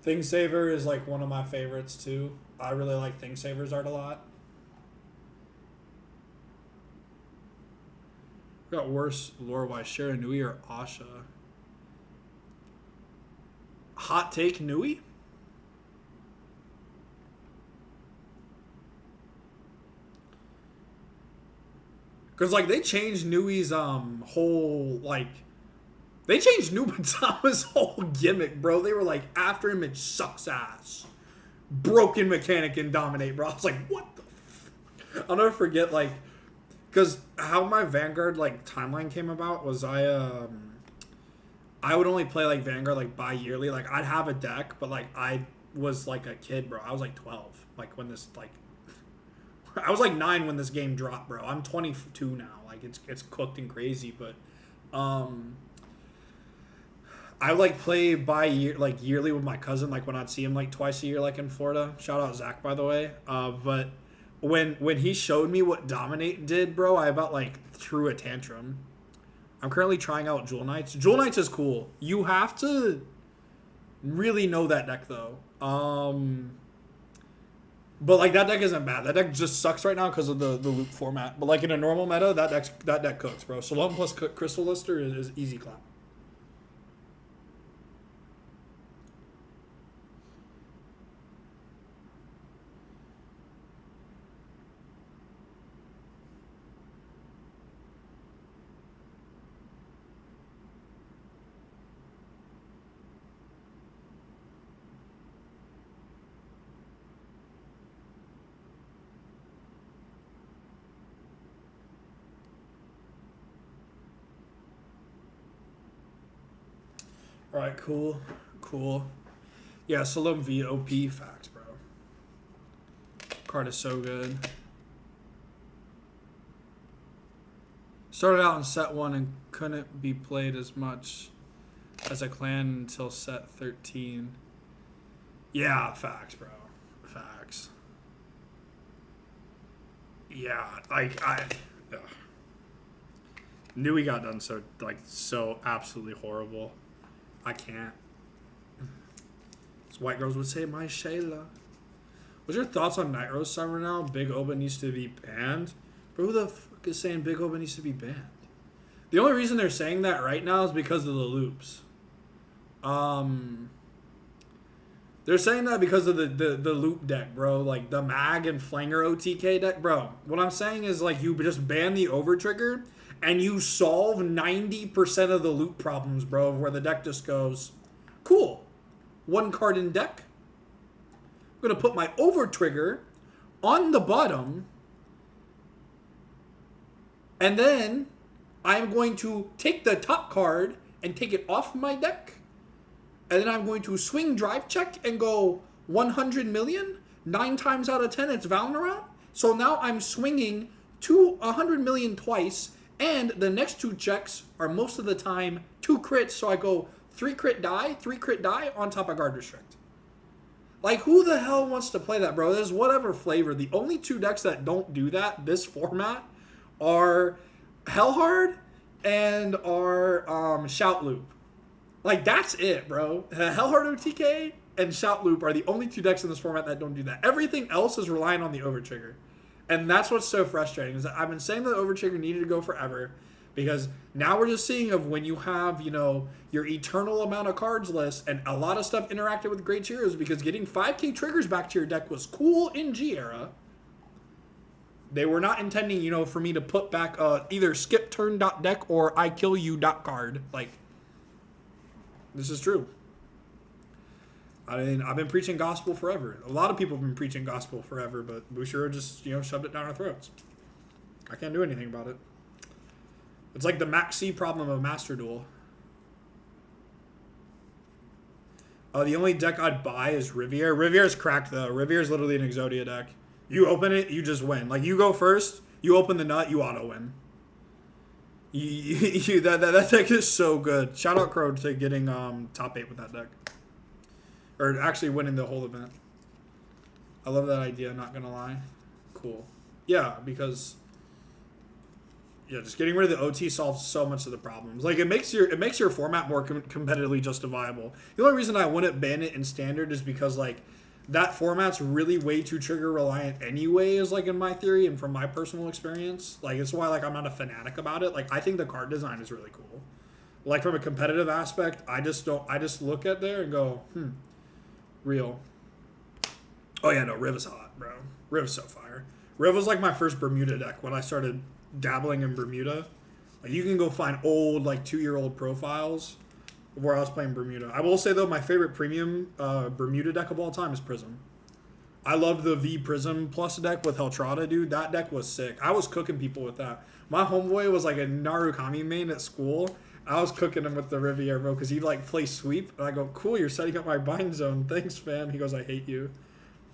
Thingsaver is like one of my favorites too. I really like Thingsaver's art a lot. Got worse lore-wise, Shiranui or Asha? Hot take, Nui? Because, like, they changed Nui's whole, like... They changed Nubatama's whole gimmick, bro. They were like, after him, it sucks ass. Broken mechanic and dominate, bro. I was like, what the f... I'll never forget, like... Because how my Vanguard, like, timeline came about was I would only play, like, Vanguard, like, bi-yearly. Like, I'd have a deck, but, like, I was, like, a kid, bro. I was, like, 12. Like, when this, like... I was like 9 when this game dropped, bro. I'm 22 now. Like it's cooked and crazy, but I like play by year, like yearly with my cousin. Like when I'd see him like twice a year, like in Florida. Shout out Zach, by the way. But when he showed me what Dominate did, bro, I about like threw a tantrum. I'm currently trying out Jewel Knights. Jewel Knights is cool. You have to really know that deck though. But, like, that deck isn't bad. That deck just sucks right now because of the loop format. But, like, in a normal meta, that deck cooks, bro. Salome plus Crystal Lister is easy clap. Alright, cool. Cool. Yeah, Salome VOP facts, bro. Card is so good. Started out in set 1 and couldn't be played as much as a clan until set 13. Yeah, facts, bro. Facts. Yeah, like, knew he got done so absolutely horrible. I can't. As white girls would say, my Shayla. What's your thoughts on Night Rose Summer now? Big Oba needs to be banned? Bro, who the fuck is saying Big Oba needs to be banned? The only reason they're saying that right now is because of the loops. They're saying that because of the loop deck, bro. Like, the Mag and Flanger OTK deck. Bro, what I'm saying is, like, you just ban the Overtrigger... And you solve 90% of the loop problems, bro, where the deck just goes, cool, 1 card in deck. I'm going to put my Overtrigger on the bottom. And then I'm going to take the top card and take it off my deck. And then I'm going to swing drive check and go 100 million. 9 times out of 10, it's Valorant. So now I'm swinging 100 million twice. And the next 2 checks are most of the time 2 crits, so I go 3 crit die on top of guard restrict. Like, who the hell wants to play that, bro? There's whatever flavor. The only 2 decks that don't do that, this format, are Hellhard and our Shout Loop. Like, that's it, bro. Hellhard OTK and Shout Loop are the only 2 decks in this format that don't do that. Everything else is relying on the Overtrigger. And that's what's so frustrating, is that I've been saying that the Overtrigger needed to go forever, because now we're just seeing of when you have, you know, your eternal amount of cards list, and a lot of stuff interacted with Great Heroes, because getting 5k triggers back to your deck was cool in G-Era. They were not intending, you know, for me to put back either skip turn deck or I kill you card. Like, this is true. I mean, I've been preaching gospel forever. A lot of people have been preaching gospel forever, but Bushiroad just, you know, shoved it down our throats. I can't do anything about it. It's like the Max C problem of Master Duel. The only deck I'd buy is Riviere. Riviere's cracked, though. Riviere's literally an Exodia deck. You open it, you just win. Like, you go first, you open the nut, you auto-win. That deck is so good. Shout out Crow to getting top 8 with that deck. Or actually winning the whole event. I love that idea, not gonna lie. Cool. Yeah, because... yeah, just getting rid of the OT solves so much of the problems. Like, it makes your format more competitively justifiable. The only reason I wouldn't ban it in standard is because, like, that format's really way too trigger reliant anyway, is like in my theory and from my personal experience. Like, it's why, like, I'm not a fanatic about it. Like, I think the card design is really cool. Like, from a competitive aspect, I just look at there and go, real. Oh yeah, no, Riv is hot, bro. Riv's so fire. Riv was like my first Bermuda deck when I started dabbling in Bermuda. Like, you can go find old, like, 2-year-old profiles of where I was playing Bermuda. I will say, though, my favorite premium Bermuda deck of all time is Prism. I loved the V Prism Plus deck with Heltrada, dude. That deck was sick. I was cooking people with that. My homeboy was like a Narukami main at school. I was cooking him with the Riviere, bro, because he'd, like, play sweep. And I go, cool, you're setting up my bind zone. Thanks, fam. He goes, I hate you.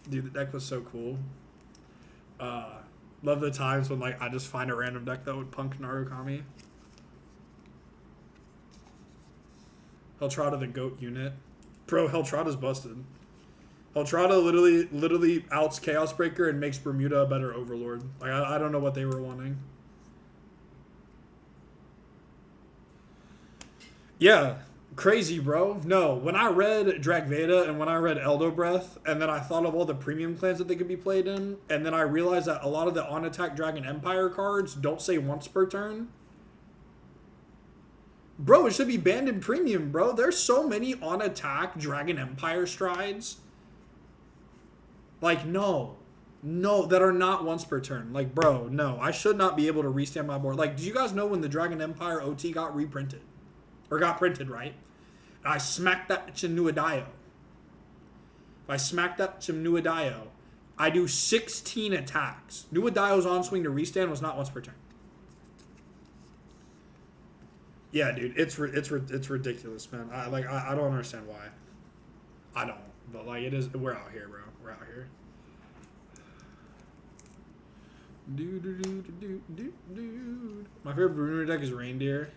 Dude, the deck was so cool. Love the times when, like, I just find a random deck that would punk Narukami. Heltrada, the GOAT unit. Bro, Heltrada's busted. Heltrada literally outs Chaos Breaker and makes Bermuda a better Overlord. Like, I don't know what they were wanting. Yeah, crazy, bro. No, when I read Dragveda and when I read Eldo Breath, and then I thought of all the premium clans that they could be played in, and then I realized that a lot of the on-attack Dragon Empire cards don't say once per turn. Bro, it should be banned in premium, bro. There's so many on-attack Dragon Empire strides. Like, no, that are not once per turn. Like, bro, no. I should not be able to restand my board. Like, do you guys know when the Dragon Empire OT got reprinted? Or got printed, right? And I smacked that to Nuadayo. If I smack that to Nuadayo, I do 16 attacks. Nuadayo's on-swing to restand was not once per turn. Yeah, dude, it's ridiculous, man. I don't understand why. I don't, but like it is. We're out here, bro. We're out here. Dude. My favorite Bruner deck is Reindeer.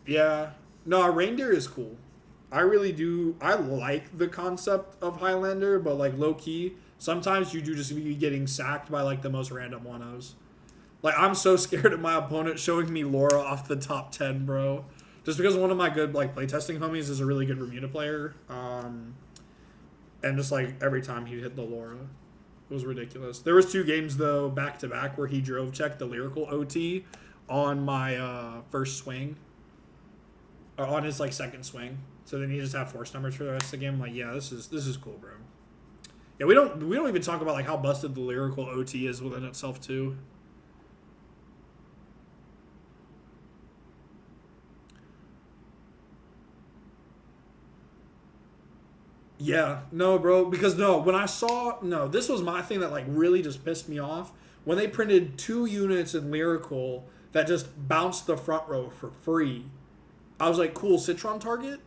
Yeah, no, Reindeer is cool. I really do. I like the concept of Highlander, but like low key, sometimes you do just be getting sacked by like the most random one-ohs. Like, I'm so scared of my opponent showing me Laura off the top 10, bro. Just because one of my good, like, playtesting homies is a really good Bermuda player. And just, like, every time he hit the Laura, it was ridiculous. There was 2 games, though, back-to-back where he drove checked the Lyrical OT on my first swing. Or on his, like, second swing. So then he just have force numbers for the rest of the game. I'm like, yeah, this is cool, bro. Yeah, we don't even talk about, like, how busted the Lyrical OT is within itself, too. Yeah, no, bro, because when I saw, this was my thing that, like, really just pissed me off. When they printed 2 units in Lyrical that just bounced the front row for free, I was like, cool, Citron target?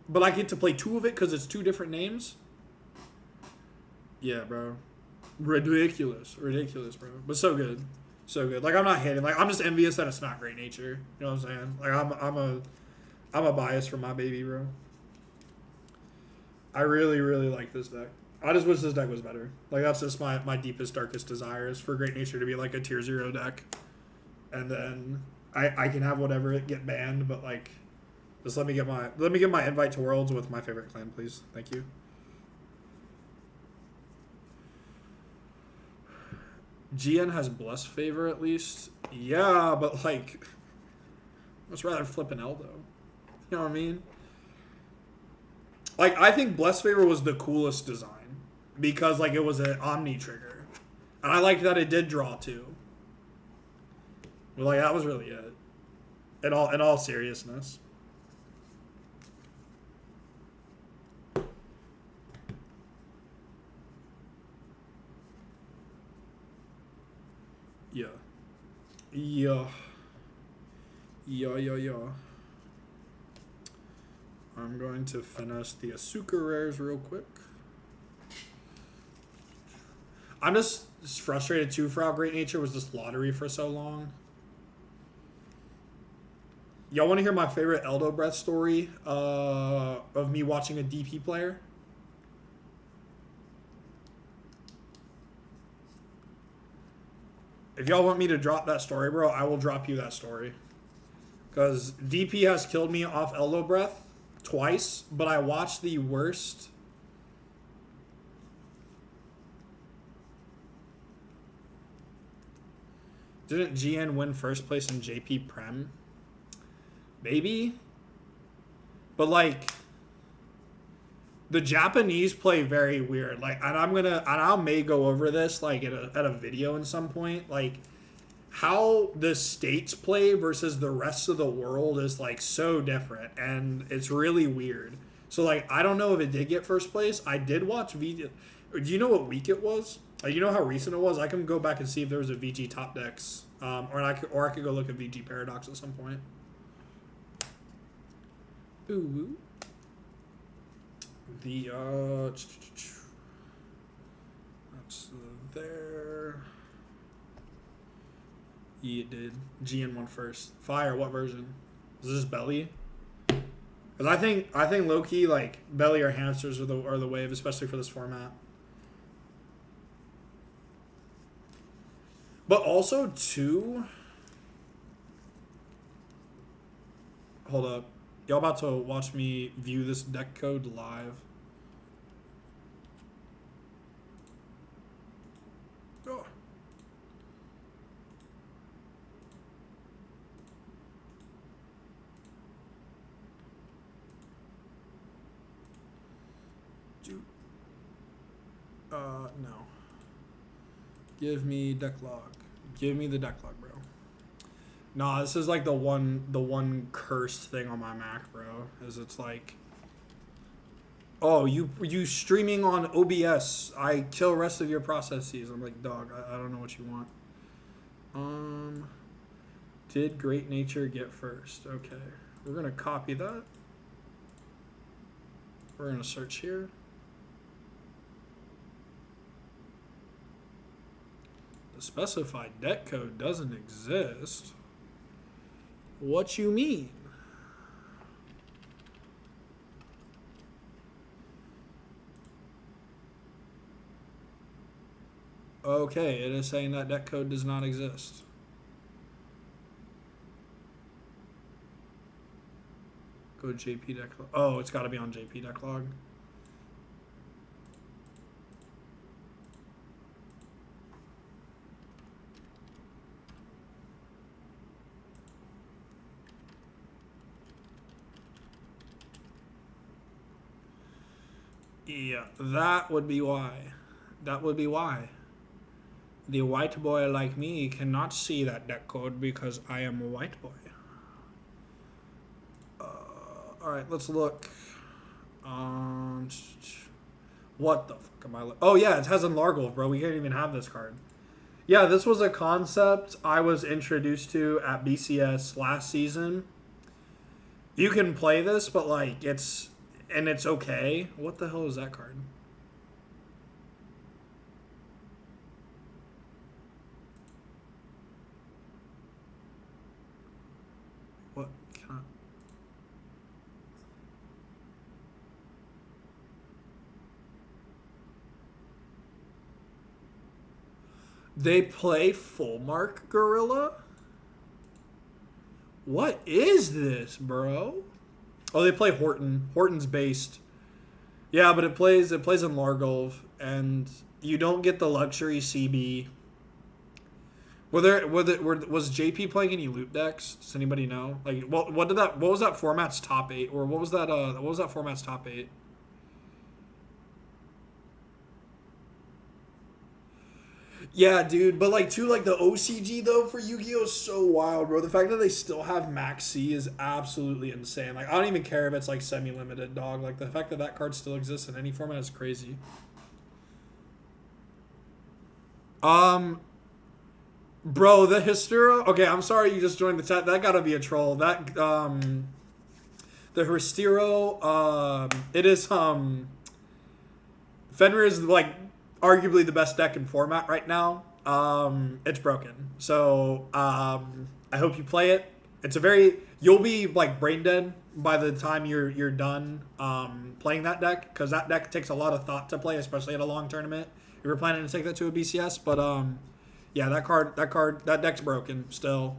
But I get to play 2 of it because it's 2 different names? Yeah, bro. Ridiculous, bro. But so good. So good. Like, I'm not hating. Like, I'm just envious that it's not Great Nature. You know what I'm saying? Like, I'm a bias for my baby, bro. I really, really like this deck. I just wish this deck was better. Like, that's just my deepest, darkest desire is for Great Nature to be like a tier 0 deck. And then I can have whatever it get banned, but like, just let me get my invite to Worlds with my favorite clan, please. Thank you. GN has Blessed Favor at least. Yeah, but like, I'd much rather flip an Eldo. You know what I mean? Like, I think Blessed Favor was the coolest design because like it was an Omni trigger, and I liked that it did draw too. But like that was really it. In all seriousness. Yeah. Yeah. Yeah. I'm going to finish the Asuka rares real quick. I'm just frustrated too for how Great Nature was this lottery for so long. Y'all want to hear my favorite Eldo Breath story of me watching a DP player? If y'all want me to drop that story, bro, I will drop you that story. Because DP has killed me off Eldo Breath twice, but I watched the worst. Didn't GN win first place in JP Prem? Maybe. But like, the Japanese play very weird. Like, and I may go over this like at a video in some point. Like, how the States play versus the rest of the world is like so different, and it's really weird. So like, I don't know if it did get first place. I did watch VG. Do you know what week it was? You know how recent it was? I can go back and see if there was a VG top decks, or I could go look at VG Paradox at some point. Ooh. The that's there. Yeah, it did. GN won first. Fire. What version? Is this Belly? Because I think low key like Belly or hamsters are the wave, especially for this format. But also too. Hold up. Y'all about to watch me view this deck code live. Oh. No. Give me deck log. Give me the deck log, bro. Nah, this is like the one cursed thing on my Mac, bro. Is it's like, oh, you streaming on OBS? I kill rest of your processes. I'm like, dog, I don't know what you want. Did Great Nature get first? Okay, we're gonna copy that. We're gonna search here. The specified deck code doesn't exist. What you mean? Okay, it is saying that deck code does not exist. Go JP deck log. Oh, it's got to be on JP deck log. Yeah, that would be why. That would be why. The white boy like me cannot see that deck code because I am a white boy. Alright, let's look. What the fuck am I Oh yeah, it has in Largolf, bro. We can't even have this card. Yeah, this was a concept I was introduced to at BCS last season. You can play this, but like it's okay. What the hell is that card? What can They play Full Mark Gorilla? What is this, bro? Oh, they play Horton. Horton's based. Yeah, but it plays in Largolv, and you don't get the luxury CB. Was JP playing any loot decks? Does anybody know? Like, what was that format's top 8, or what was that format's top 8? Yeah, dude, but like too, like the OCG though for Yu-Gi-Oh is so wild, bro. The fact that they still have Max C is absolutely insane. Like, I don't even care if it's like semi-limited, dog. Like, the fact that that card still exists in any format is crazy. Bro, the Hystero. Okay, I'm sorry you just joined the chat. That gotta be a troll. That the Hystero. It is Fenrir is like arguably the best deck in format right now. It's broken. So I hope you play it. It's a very you'll be like brain dead by the time you're done playing that deck, because that deck takes a lot of thought to play, especially at a long tournament. If you're planning to take that to a BCS, but yeah, that deck's broken still.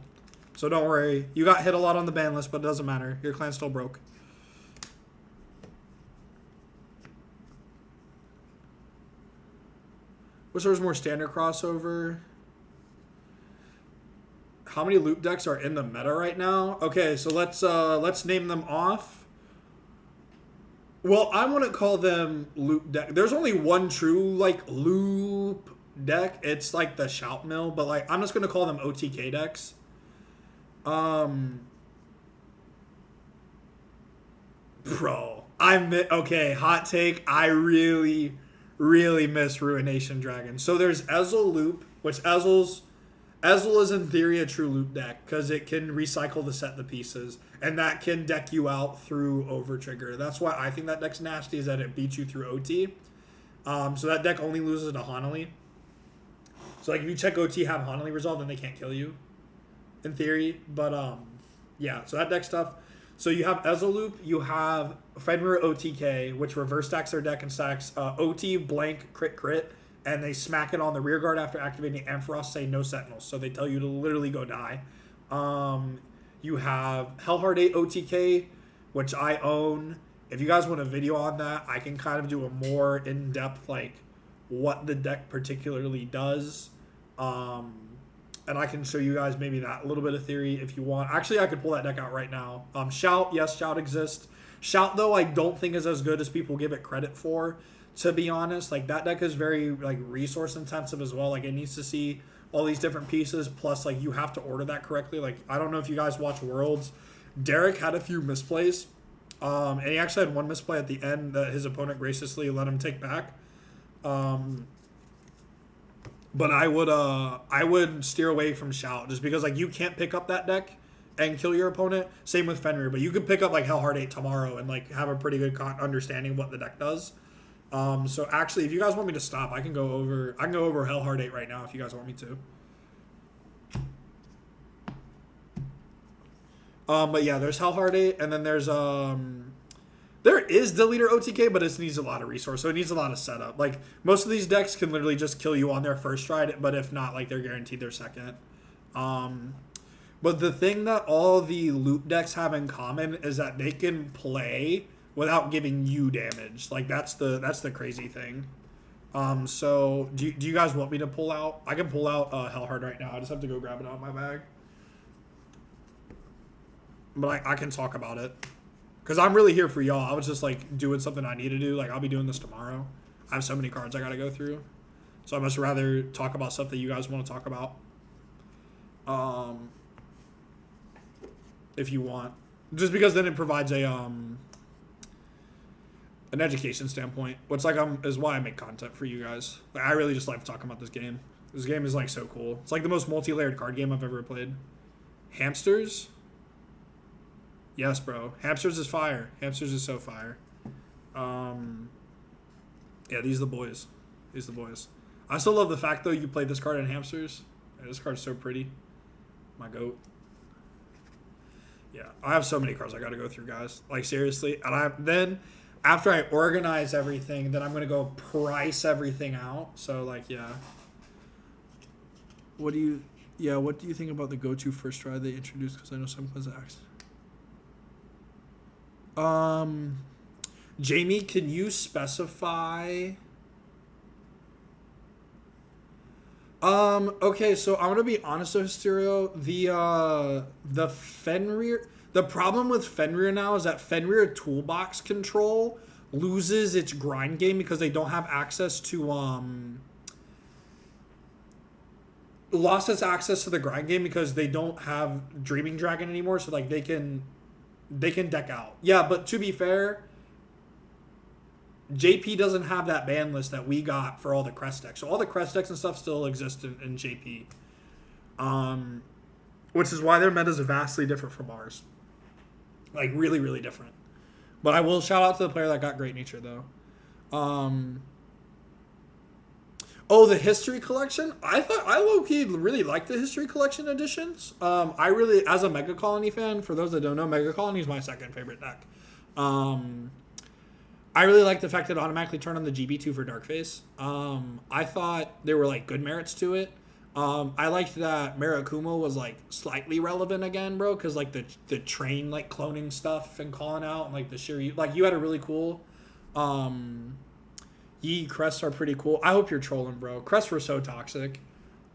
So don't worry. You got hit a lot on the ban list, but it doesn't matter. Your clan still broke. Wish there was more standard crossover. How many loop decks are in the meta right now? Okay, so let's name them off. Well, I wouldn't call them loop deck. There's only one true like loop deck. It's like the Shout Mill, but like I'm just gonna call them OTK decks. Bro, okay. Hot take. I really miss Ruination Dragon. So there's Ezel Loop, which Ezel is in theory a true loop deck because it can recycle the set the pieces, and that can deck you out through Overtrigger. That's why I think that deck's nasty, is that it beats you through OT. So that deck only loses to Hanali. So like if you check OT, have Hanali resolved, then they can't kill you, in theory. But yeah, so that deck stuff. So you have Ezel Loop, you have Fenrir OTK, which reverse stacks their deck and stacks OT blank crit, and they smack it on the rear guard after activating Ampharos, say no sentinels. So they tell you to literally go die. You have Hellheart 8 OTK, which I own. If you guys want a video on that, I can kind of do a more in-depth, like, what the deck particularly does. And I can show you guys maybe that little bit of theory if you want. Actually, I could pull that deck out right now. Shout, yes, Shout exists. Shout, though, I don't think is as good as people give it credit for, to be honest. Like, that deck is very, like, resource intensive as well. Like, it needs to see all these different pieces, plus, like, you have to order that correctly. Like, I don't know if you guys watch Worlds. Derek had a few misplays, and he actually had one misplay at the end that his opponent graciously let him take back. But I would steer away from Shout, just because, like, you can't pick up that deck and kill your opponent. Same with Fenrir, but you could pick up, like, Hellheart 8 tomorrow and, like, have a pretty good understanding of what the deck does. So actually, if you guys want me to stop, I can go over Hellheart 8 right now if you guys want me to. But yeah, there's Hellheart 8, and then there's there is Deleter OTK, but it needs a lot of resource, so it needs a lot of setup. Like, most of these decks can literally just kill you on their first stride, but if not, like, they're guaranteed their second. But the thing that all the loop decks have in common is that they can play without giving you damage. Like, that's the crazy thing. So do you guys want me to pull out? I can pull out Hellheart right now. I just have to go grab it out of my bag. But I can talk about it. Because I'm really here for y'all. I was just, like, doing something I need to do. Like, I'll be doing this tomorrow. I have so many cards I got to go through. So I must rather talk about stuff that you guys want to talk about. If you want. Just because then it provides a an education standpoint. Which, like, is why I make content for you guys. Like, I really just like talking about this game. This game is, like, so cool. It's, like, the most multi-layered card game I've ever played. Hamsters? Yes, bro. Hamsters is fire. Hamsters is so fire. Yeah, these are the boys. These are the boys. I still love the fact, though, you played this card in Hamsters. Yeah, this card's so pretty. My goat. Yeah, I have so many cards I got to go through, guys. Like, seriously. And then, after I organize everything, then I'm going to go price everything out. So, like, yeah. What do you? Yeah, what do you think about the go-to first try they introduced? Because I know some plays X. Jamie, can you specify? Okay, so I'm gonna be honest with Hysterio. The Fenrir. The problem with Fenrir now is that Fenrir toolbox control loses its grind game because they don't have access to lost its access to the grind game because they don't have Dreaming Dragon anymore. So like they can deck out. Yeah, but to be fair, JP doesn't have that ban list that we got for all the crest decks. So all the crest decks and stuff still exist in JP. Which is why their meta is vastly different from ours. Like really, really different. But I will shout out to the player that got Great Nature though. Oh, the History Collection? I low-key really liked the History Collection editions. I really, as a Mega Colony fan, for those that don't know, Mega Colony is my second favorite deck. I really like the fact that it automatically turned on the GB2 for Darkface. I thought there were like good merits to it. I liked that Mirakumo was like slightly relevant again, bro, because like the train like cloning stuff and calling out and like the Shiryu, like you had a really cool. Yi crests are pretty cool. I hope you're trolling, bro. Crests were so toxic.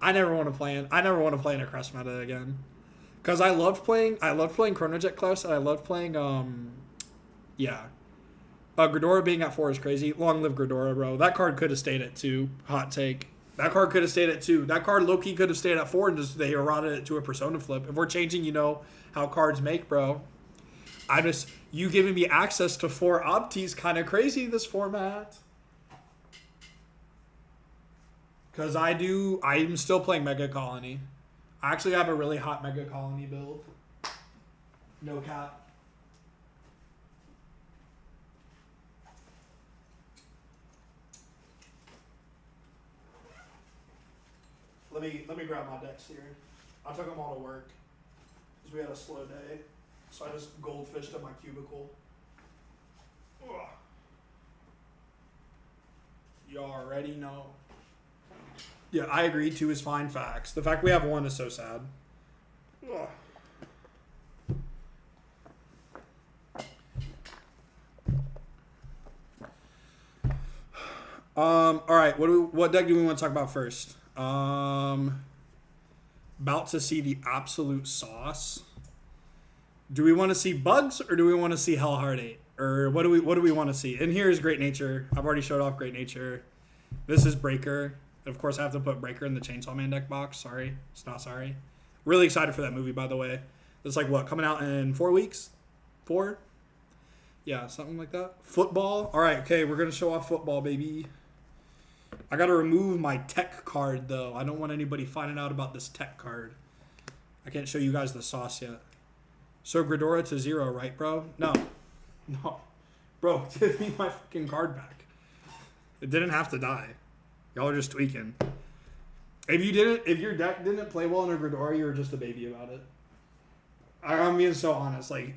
I never want to play in a crest meta again. Cause I loved playing Chronojet Klaus and I loved playing Gridora being at 4 is crazy. Long live Gridora, bro. That card could have stayed at 2. Hot take. That card could have stayed at 2. That card low-key could have stayed at 4 and just they eroded it to a Persona flip. If we're changing, how cards make, bro. You giving me access to 4 Optis kind of crazy this format. Because I'm still playing Mega Colony. I actually have a really hot Mega Colony build. No cap. Let me grab my decks here. I took them all to work because we had a slow day. So I just goldfished in my cubicle. Ugh. You already know. Yeah, I agree. 2 is fine. Facts. The fact we have 1 is so sad. Ugh. All right. What deck do we want to talk about first? About to see the absolute sauce. Do we want to see bugs or do we want to see Hellheart 8? Or what do we want to see? And here is Great Nature. I've already showed off Great Nature. This is Breaker. Of course, I have to put Breaker in the Chainsaw Man deck box. Sorry. It's not sorry. Really excited for that movie, by the way. It's like, what, coming out in 4 weeks? 4? Yeah, something like that. Football. All right, okay, we're going to show off football, baby. I got to remove my tech card, though. I don't want anybody finding out about this tech card. I can't show you guys the sauce yet. So, Gridora to 0, right, bro? No. Bro, give me my fucking card back. It didn't have to die. Y'all are just tweaking. If your deck didn't play well in a Gridora, you were just a baby about it. I'm being so honest. Like,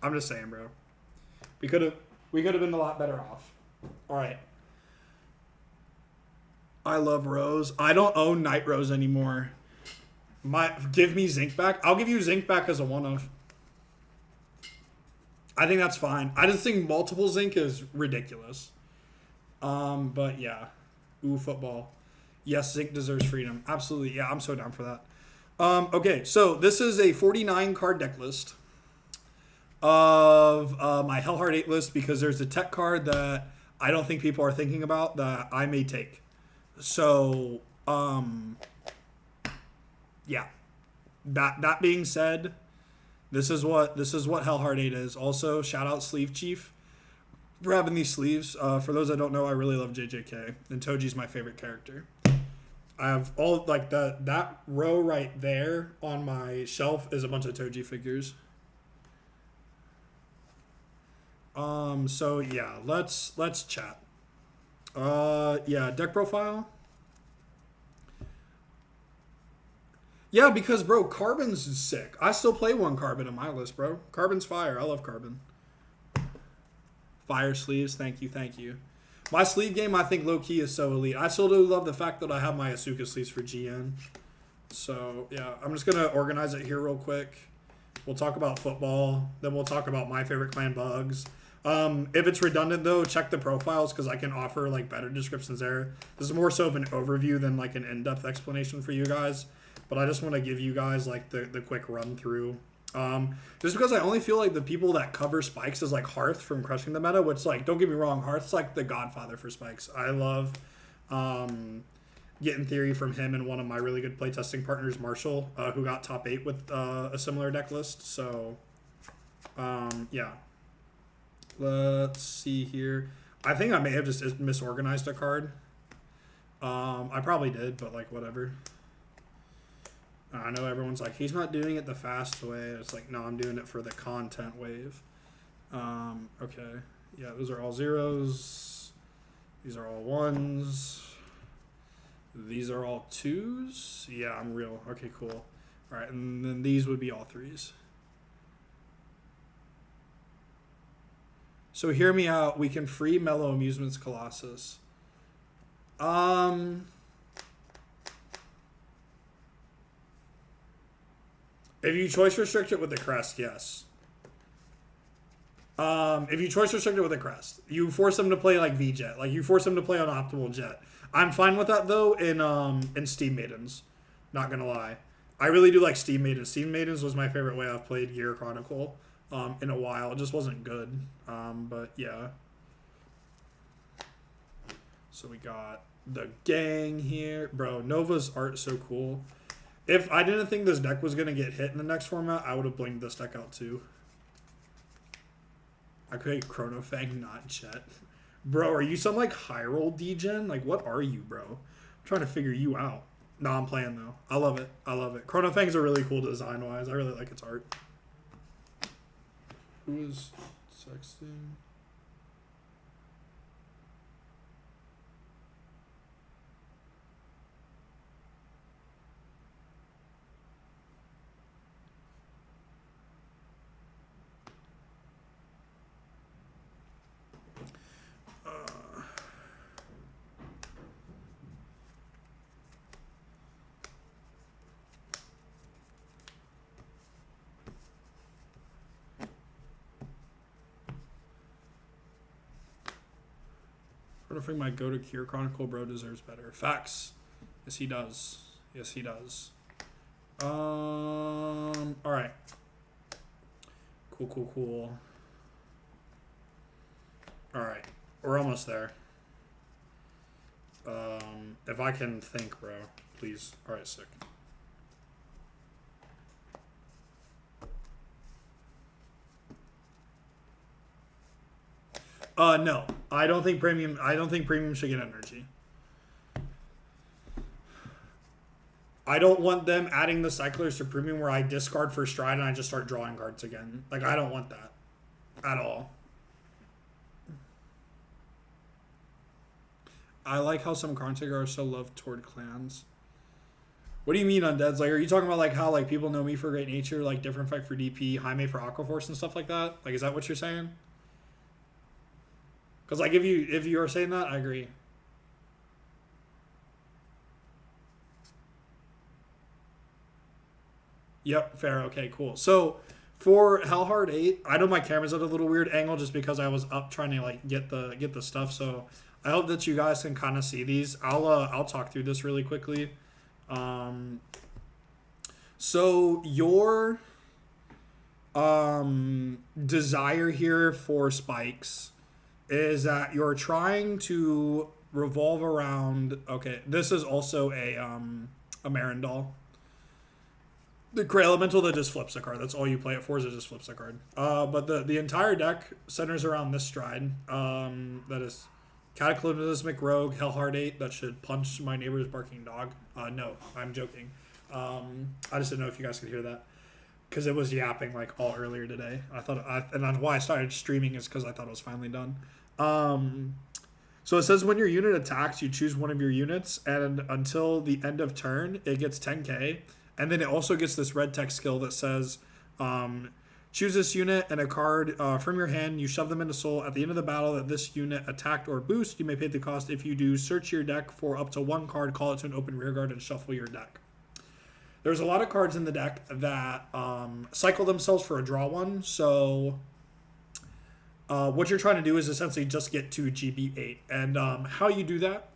I'm just saying, bro. We could have been a lot better off. All right. I love Rose. I don't own Night Rose anymore. Give me Zinc back. I'll give you Zinc back as a one-off. I think that's fine. I just think multiple Zinc is ridiculous. But yeah. Ooh, football. Yes, Zinc deserves freedom. Absolutely. Yeah, I'm so down for that. Okay, so this is a 49 card deck list of my Hellheart 8 list because there's a tech card that I don't think people are thinking about that I may take. So, yeah. That being said, this is what Hellheart 8 is. Also, shout out Sleeve Chief for having these sleeves. For those that don't know, I really love JJK, and Toji's my favorite character. I have all like that row right there on my shelf is a bunch of Toji figures. So yeah, let's chat. Yeah, deck profile. Yeah, because bro, Carbon's sick. I still play one Carbon in my list, bro. Carbon's fire. I love Carbon. Fire sleeves, thank you. My sleeve game, I think low-key is so elite. I still do love the fact that I have my Asuka sleeves for GN. So, yeah, I'm just going to organize it here real quick. We'll talk about football. Then we'll talk about my favorite clan bugs. If it's redundant, though, check the profiles because I can offer, like, better descriptions there. This is more so of an overview than, like, an in-depth explanation for you guys. But I just want to give you guys, like, the quick run-through. Just because I only feel like the people that cover Spikes is, like, Hearth from Crushing the Meta, which, like, don't get me wrong, Hearth's, like, the godfather for Spikes. I love getting theory from him and one of my really good playtesting partners, Marshall, who got top 8 with a similar deck list. So, yeah. Let's see here. I think I may have just misorganized a card. I probably did, but like whatever. I know everyone's like, he's not doing it the fast way. It's like, no, I'm doing it for the content wave. Okay. Yeah, those are all zeros. These are all ones. These are all twos. Yeah, I'm real. Okay, cool. All right, and then these would be all threes. So hear me out. We can free Mellow Amusements Colossus. If you choice restrict it with the crest, yes. If you choice restrict it with a crest, you force them to play like V-Jet. Like you force them to play on Optimal Jet. I'm fine with that though in Steam Maidens. Not gonna lie. I really do like Steam Maidens. Steam Maidens was my favorite way I've played Gear Chronicle in a while. It just wasn't good. But yeah. So we got the gang here. Bro, Nova's art so cool. If I didn't think this deck was going to get hit in the next format, I would have blinged this deck out too. I create Chrono Fang, not Jet. Bro, are you some like high roll degen? Like what are you, bro? I'm trying to figure you out. No, I'm playing though. I love it. I love it. Chrono Fang's a really cool design wise. I really like its art. Who is sexting? I think my go to Cure Chronicle bro deserves better. Facts. Yes, he does. Yes, he does. All right. Cool. All right, we're almost there. If I can think, bro, please. All right, sick. No, I don't think premium should get energy. I don't want them adding the cyclers to premium where I discard for stride and I just start drawing cards again. Like I don't want that at all. I like how some content are so loved toward clans. What do you mean undeads? Like, are you talking about like how like people know me for great nature, like different effect for DP, Jaime for Aquaforce and stuff like that? Like, is that what you're saying? Because like if you are saying that, I agree. Yep, fair. Okay, cool. So for Hellheart 8, I know my camera's at a little weird angle just because I was up trying to like get the stuff. So I hope that you guys can kind of see these. I'll talk through this really quickly. So your desire here for spikes is that you're trying to revolve around. Okay, this is also a Marindal. The Gray Elemental that just flips a card. That's all you play it for is it just flips a card. But the entire deck centers around this stride. That is Cataclysmic Rogue, Hellheart 8, that should punch my neighbor's barking dog. No, I'm joking. I just didn't know if you guys could hear that. Because it was yapping like all earlier today. And why I started streaming is because I thought it was finally done. So it says when your unit attacks, you choose one of your units, and until the end of turn, it gets 10k. And then it also gets this red text skill that says, Choose this unit and a card from your hand. You shove them into soul. At the end of the battle that this unit attacked or boost, you may pay the cost. If you do, search your deck for up to one card, call it to an open rearguard, and shuffle your deck. There's a lot of cards in the deck that cycle themselves for a draw one. So what you're trying to do is essentially just get to GB8. And how you do that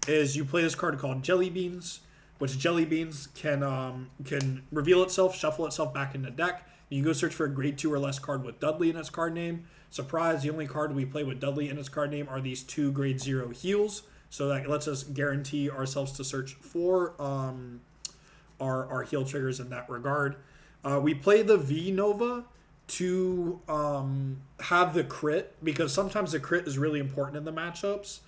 is you play this card called Jelly Beans, which Jelly Beans can reveal itself, shuffle itself back into deck. You can go search for a grade 2 or less card with Dudley in its card name. Surprise, the only card we play with Dudley in its card name are these 2 grade 0 heals. So that lets us guarantee ourselves to search for our heal triggers in that regard. We play the V Nova to have the crit, because sometimes the crit is really important in the matchups.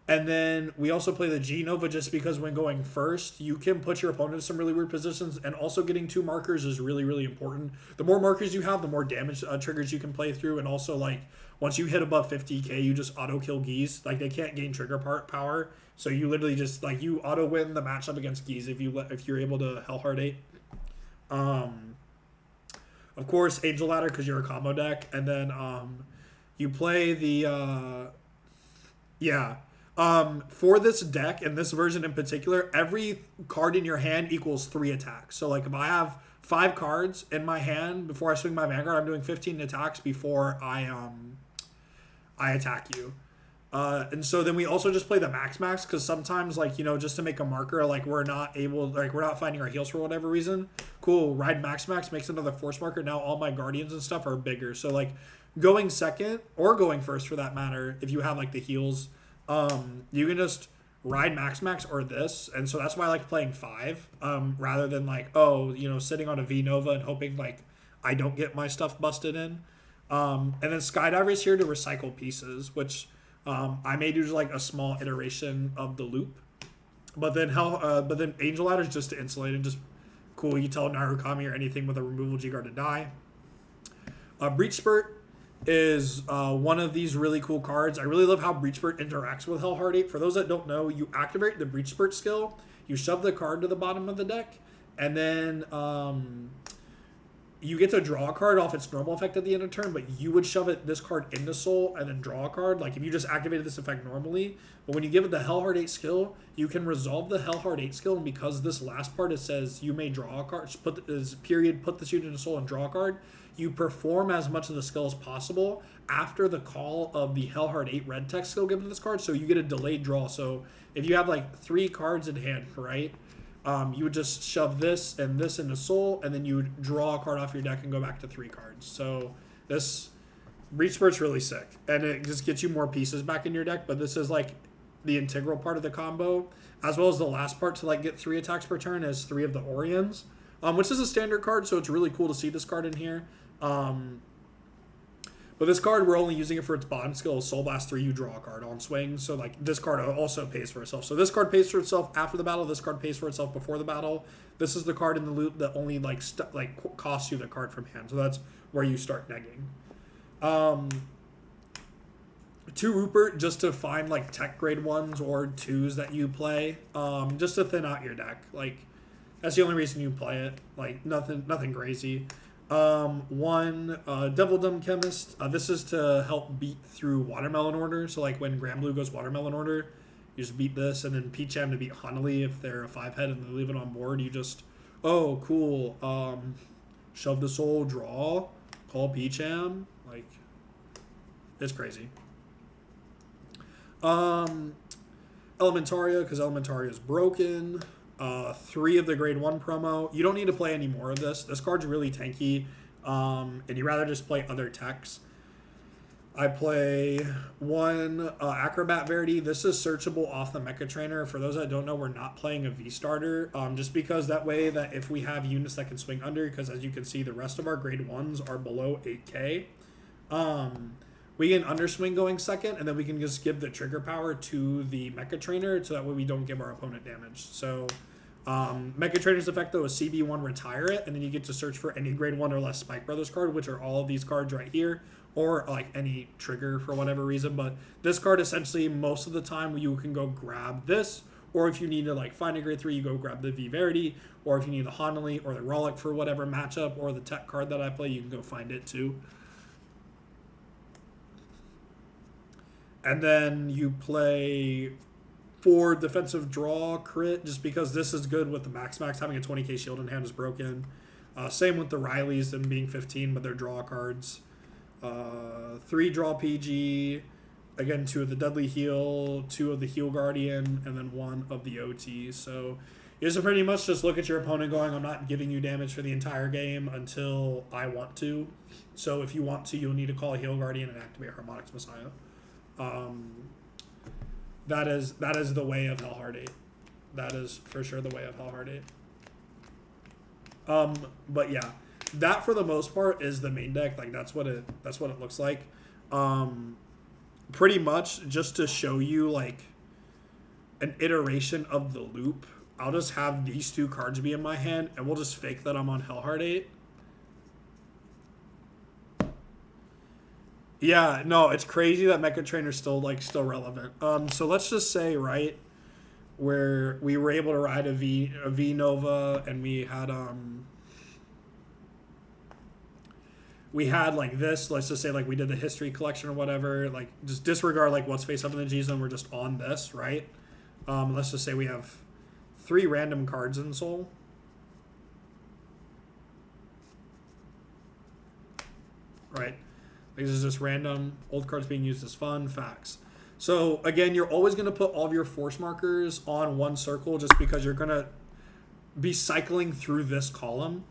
And then we also play the G Nova just because when going first, you can put your opponent in some really weird positions, and also getting 2 markers is really, really important. The more markers you have, the more damage triggers you can play through, and also, like, once you hit above 50k, you just auto-kill Geese. Like, they can't gain trigger power, so you literally just, like, you auto-win the matchup against Geese if you're able to Hellheart 8. Of course, Angel Ladder because you're a combo deck, and then you play the... for this deck and this version in particular, every card in your hand equals 3 attacks. So, like, if I have 5 cards in my hand before I swing my Vanguard, I'm doing 15 attacks before I attack you. And so then we also just play the max because sometimes, like, you know, just to make a marker, like, we're not finding our heals for whatever reason. Cool, ride max makes another force marker. Now all my guardians and stuff are bigger. So, like, going second or going first for that matter, if you have, like, the heals, you can just ride max or this, and so that's why I like playing 5 rather than, like, sitting on a V Nova and hoping, like, I don't get my stuff busted in. And then Skydiver is here to recycle pieces, which I may do like a small iteration of the loop, but then Angel Ladder is just to insulate and just cool. You tell Narukami or anything with a removal G-Guard to die. Breach Spurt is one of these really cool cards. I really love how Breach Spurt interacts with Hellheart 8. For those that don't know, you activate the Breach Spurt skill, you shove the card to the bottom of the deck, and then you get to draw a card off its normal effect at the end of turn, but you would shove this card into Soul and then draw a card, like if you just activated this effect normally. But when you give it the Hellheart 8 skill, you can resolve the Hellheart 8 skill, and because this last part, it says you may draw a card, put this unit into Soul and draw a card, you perform as much of the skill as possible after the call of the Hellheart 8 red text skill given to this card, so you get a delayed draw. So if you have like 3 cards in hand, right, you would just shove this and this into Soul, and then you would draw a card off your deck and go back to 3 cards. So this Breach Spurt's really sick, and it just gets you more pieces back in your deck, but this is like the integral part of the combo, as well as the last part to like get 3 attacks per turn is 3 of the Orions, which is a standard card, so it's really cool to see this card in here. But this card, we're only using it for its bottom skill. Soul Blast 3, you draw a card on swing. So, like, this card also pays for itself. So this card pays for itself after the battle. This card pays for itself before the battle. This is the card in the loop that only, like, costs you the card from hand. So that's where you start negging. 2 Rupert, just to find, like, tech grade 1s or 2s that you play. Just to thin out your deck. Like, that's the only reason you play it. Like, nothing crazy. 1 Devildom Chemist. This is to help beat through Watermelon Order. So like when Granblue goes Watermelon Order, you just beat this, and then Peacham to beat Hanali if they're a 5-head and they leave it on board. You just, oh cool, shove the Soul, draw, call Peacham. Like, it's crazy. Elementaria, because Elementaria is broken. 3 of the grade 1 promo. You don't need to play any more of this. This card's really tanky, and you'd rather just play other techs. I play 1 Acrobat Verity. This is searchable off the Mecha Trainer. For those that don't know, we're not playing a V-Starter, just because that way that if we have units that can swing under, because as you can see, the rest of our grade 1s are below 8k, we can underswing going second, and then we can just give the trigger power to the Mecha Trainer, so that way we don't give our opponent damage. So Mecha Trainer's effect, though, is CB1, retire it, and then you get to search for any grade 1 or less Spike Brothers card, which are all of these cards right here, or like any trigger for whatever reason. But this card, essentially, most of the time you can go grab this, Or if you need to like find a grade 3, you go grab the Viverity. Or if you need the Honolly or the Rollick for whatever matchup, or the tech card that I play, you can go find it too. And then you play 4 defensive draw crit, just because this is good with the Max. Having a 20k shield in hand is broken. Same with the Rileys, them being 15, but they're draw cards. 3 draw PG. Again, 2 of the Deadly Heal, 2 of the Heal Guardian, and then 1 of the OT. So you just pretty much just look at your opponent going, I'm not giving you damage for the entire game until I want to. So if you want to, you'll need to call a Heal Guardian and activate Harmonics Messiah. That is the way of Hellheart 8. That is for sure the way of Hellheart 8. But yeah, that for the most part is the main deck. Like that's what it looks like. Pretty much just to show you like an iteration of the loop, I'll just have these 2 cards be in my hand and we'll just fake that I'm on Hellheart 8. Yeah, no, it's crazy that Mecha Trainer's still relevant. So let's just say, right, where we were able to ride a V Nova and we had like this, let's just say like we did the history collection or whatever, like just disregard like what's face up in the G zone, we're just on this, right? Let's just say we have 3 random cards in Soul. Right. This is just random. Old cards being used as fun. Facts. So again, you're always going to put all of your force markers on one circle just because you're going to be cycling through this column.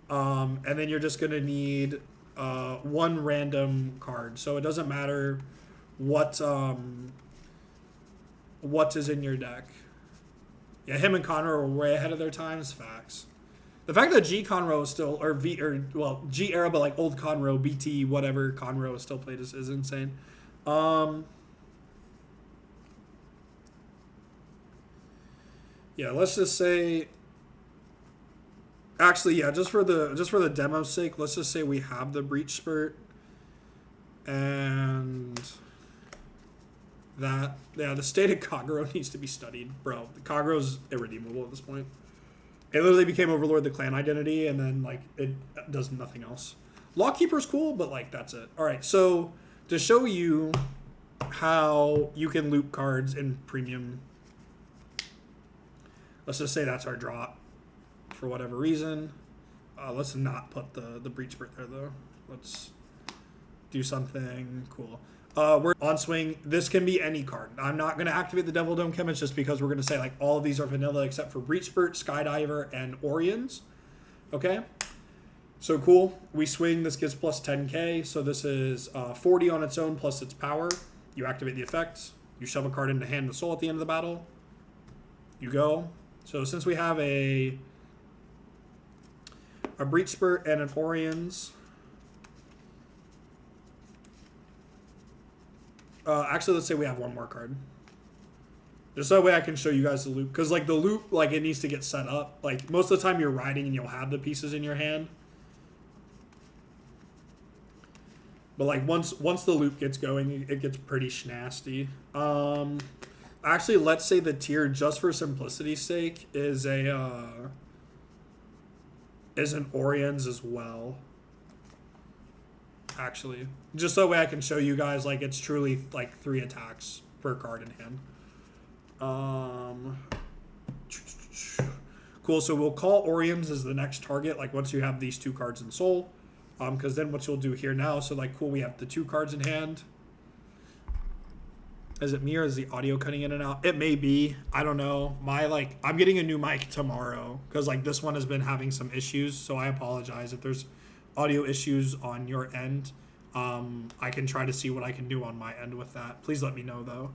And then you're just going to need 1 random card. So it doesn't matter what is in your deck. Yeah, him and Conroe are way ahead of their times. Facts. The fact that G Conroe is still, G era, but like old Conroe, BT, whatever, Conroe is still played is insane. Yeah, let's just say. Actually, yeah, just for the demo's sake, let's just say we have the Breach Spurt, and that the state of Kagero needs to be studied, bro. Kagero's irredeemable at this point. It literally became Overlord the clan identity, and then like it does nothing else. Lawkeeper's cool, but like that's it. All right, so to show you how you can loop cards in premium, let's just say that's our drop for whatever reason. Let's not put the Breach Spurt there though. Let's do something cool. We're on swing. This can be any card. I'm not going to activate the Devil Dome Chemist just because we're going to say like all of these are vanilla except for Breach Spurt, Skydiver, and Orions. Okay. So cool. We swing. This gives plus 10k. So this is 40 on its own plus its power. You activate the effects. You shove a card into hand and soul at the end of the battle. You go. So since we have a Breach Spurt and an Orions. Actually, let's say we have 1 more card. Just that way I can show you guys the loop. Because, like, the loop, like, it needs to get set up. Like, most of the time you're riding and you'll have the pieces in your hand. But, like, once the loop gets going, it gets pretty snasty. Actually, let's say the tier, just for simplicity's sake, is an Orions as well. Actually, just so that way I can show you guys like it's truly like 3 attacks per card in hand. Cool. So we'll call Orions as the next target. Like once you have these 2 cards in soul, because then what you'll do here now. So like cool, we have the 2 cards in hand. Is it me or is the audio cutting in and out? It may be. I don't know. I'm getting a new mic tomorrow because like this one has been having some issues. So I apologize if there's audio issues on your end. I can try to see what I can do on my end with that. Please let me know though.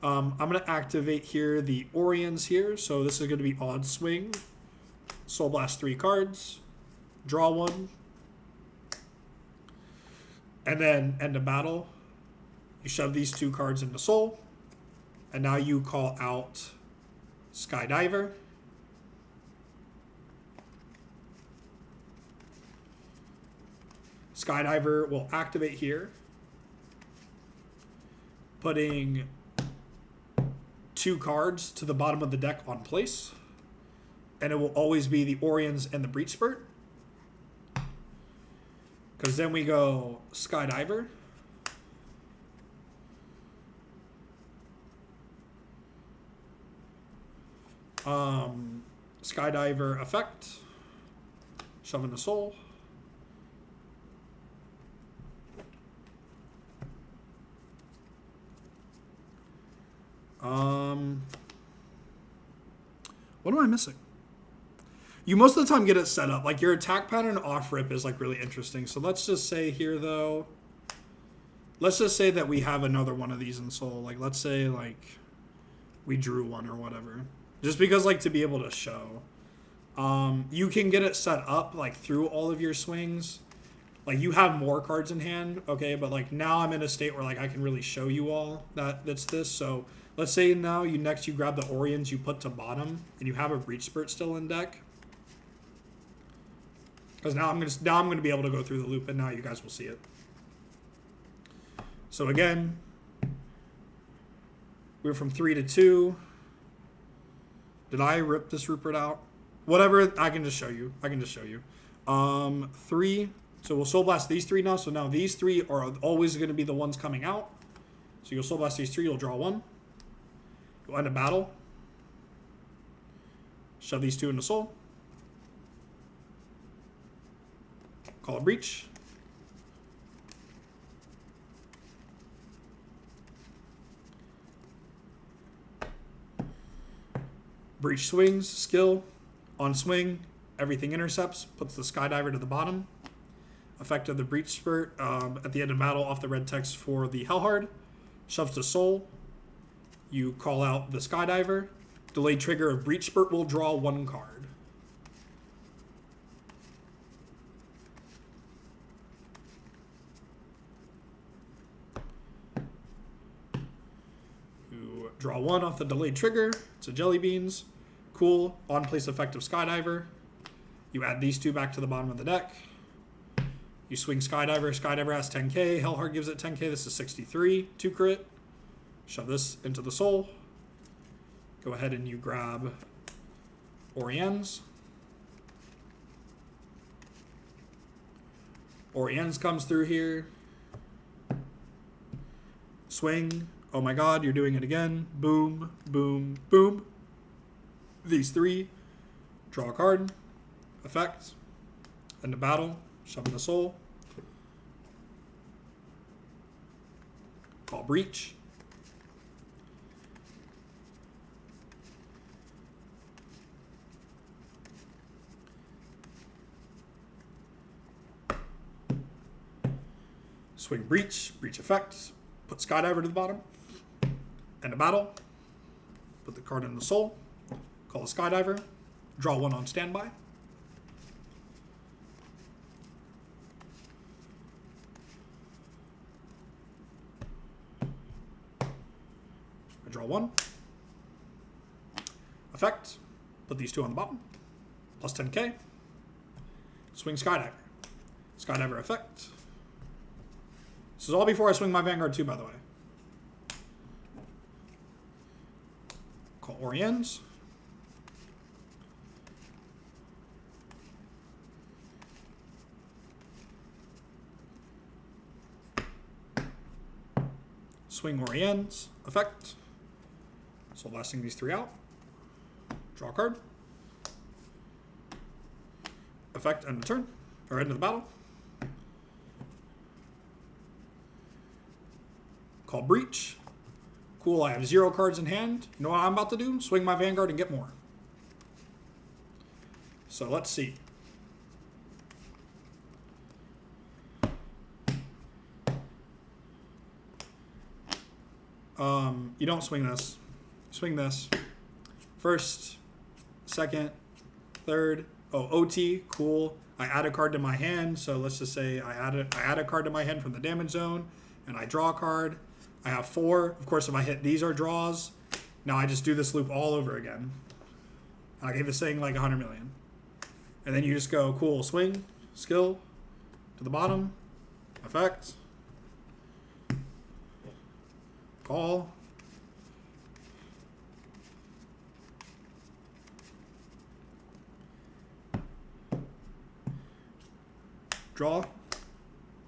I'm going to activate here the Orions here. So this is going to be odd swing. Soul Blast 3 cards. Draw 1. And then end of battle. You shove these 2 cards into soul. And now you call out Skydiver. Skydiver will activate here, putting 2 cards to the bottom of the deck on place. And it will always be the Oriens and the Breach Spurt. Because then we go Skydiver. Skydiver effect. Shoving the Soul. What am I missing? You most of the time get it set up. Like your attack pattern off rip is like really interesting. So let's just say here though, let's just say that we have another one of these in Soul. Like let's say like we drew one or whatever. Just because like to be able to show. You can get it set up like through all of your swings. Like you have more cards in hand, okay, but like now I'm in a state where like I can really show you all that's this. So let's say now you grab the Oriens you put to bottom and you have a Breach Spurt still in deck. Because now I'm gonna be able to go through the loop and now you guys will see it. So again, we're from 3 to 2. Did I rip this Rupert out? Whatever, I can just show you. 3. So we'll Soul Blast these 3 now. So now these 3 are always going to be the ones coming out. So you'll Soul Blast these 3. You'll draw 1. You'll end a battle. Shove these 2 into Soul. Call a Breach. Breach swings, skill. On swing, everything intercepts, puts the Skydiver to the bottom. Effect of the Breach Spurt at the end of battle off the red text for the Hellhard. Shoves to Soul. You call out the Skydiver. Delayed trigger of Breach Spurt will draw 1 card. You draw 1 off the delayed trigger. It's a Jelly Beans. Cool. On place effect of Skydiver. You add these 2 back to the bottom of the deck. You swing Skydiver. Skydiver has 10k. Hellhard gives it 10k. This is 63. 2 crit. Shove this into the Soul. Go ahead and you grab Oriens. Oriens comes through here. Swing. Oh my god, you're doing it again. Boom, boom, boom. These 3. Draw a card. Effect. End of battle. Shove in the Soul. Call Breach. Swing Breach. Breach effect. Put Skydiver to the bottom. End of battle. Put the card in the Soul. Call a Skydiver. Draw 1 on standby. I draw 1. Effect. Put these 2 on the bottom. Plus 10k. Swing Skydiver. Skydiver effect. This is all before I swing my Vanguard 2, by the way. Call Oriens. Swing Oriens. Effect. Soul Blasting these 3 out. Draw a card. Effect, end of turn. Or end of the battle. Call Breach. Cool, I have 0 cards in hand. You know what I'm about to do? Swing my Vanguard and get more. So let's see. You don't swing this. Swing this. First, second, third. Oh, OT, cool. I add a card to my hand. So let's just say I add a card to my hand from the damage zone, and I draw a card. I have 4. Of course, if I hit these are draws. Now I just do this loop all over again. I gave this thing like 100 million. And then you just go, cool, swing, skill, to the bottom, effect, call, Draw.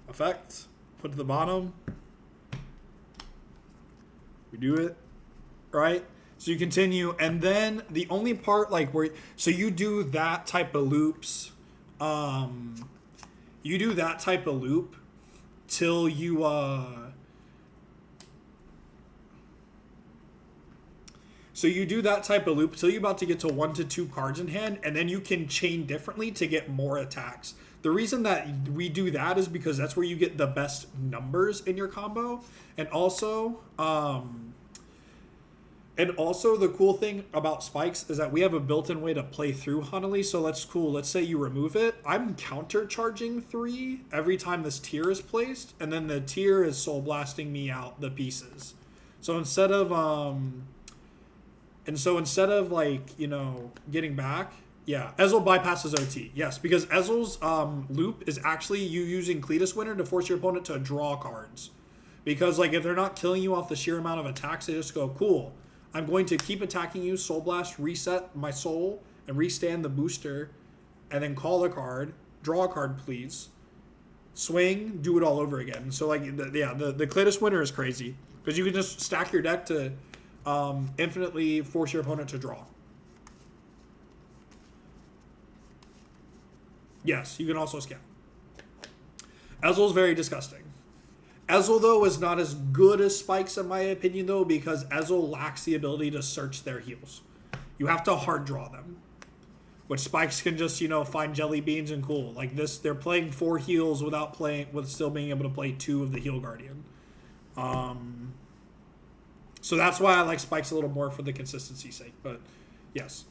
Effect. Put to the bottom. We do it. Right? So you continue, and then the only part like where so you do that type of loops, you do that type of loop till you so you do that type of loop till you're about to get to 1 to 2 cards in hand, and then you can chain differently to get more attacks. The reason that we do that is because that's where you get the best numbers in your combo, and also the cool thing about spikes is that we have a built-in way to play through Huntley. So let's say you remove it. I'm counter-charging 3 every time this tier is placed, and then the tier is soul blasting me out the pieces. So instead of like, you know, getting back, yeah, Ezel bypasses OT. Yes, because Ezel's loop is actually you using Cletus Winter to force your opponent to draw cards. Because like if they're not killing you off the sheer amount of attacks, they just go, cool, I'm going to keep attacking you, Soul Blast, reset my soul, and restand the booster, and then call a card, draw a card, please, swing, do it all over again. So like, the Cletus Winter is crazy because you can just stack your deck to infinitely force your opponent to draw. Yes, you can also scout. Ezel's very disgusting. Ezel, though, is not as good as Spikes, in my opinion, though, because Ezel lacks the ability to search their heals. You have to hard draw them. Which Spikes can just, you know, find jelly beans and cool. Like this, they're playing 4 heals with still being able to play 2 of the Heal Guardian. So that's why I like Spikes a little more for the consistency's sake. But, yes.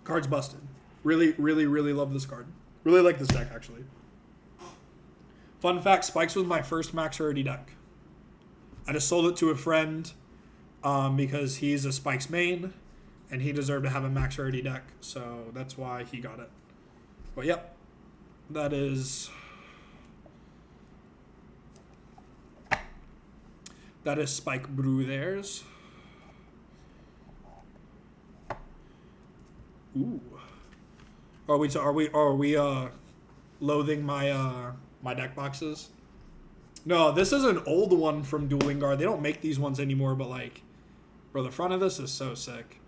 Card's busted. Really, really, really love this card. Really like this deck, actually. Fun fact, Spikes was my first max rarity deck. I just sold it to a friend because he's a Spikes main, and he deserved to have a max rarity deck, so that's why he got it. But yep, that is Spike Brew theirs. Ooh. Are we loathing my deck boxes? No, this is an old one from Dueling Guard. They don't make these ones anymore, but like, bro, the front of this is so sick.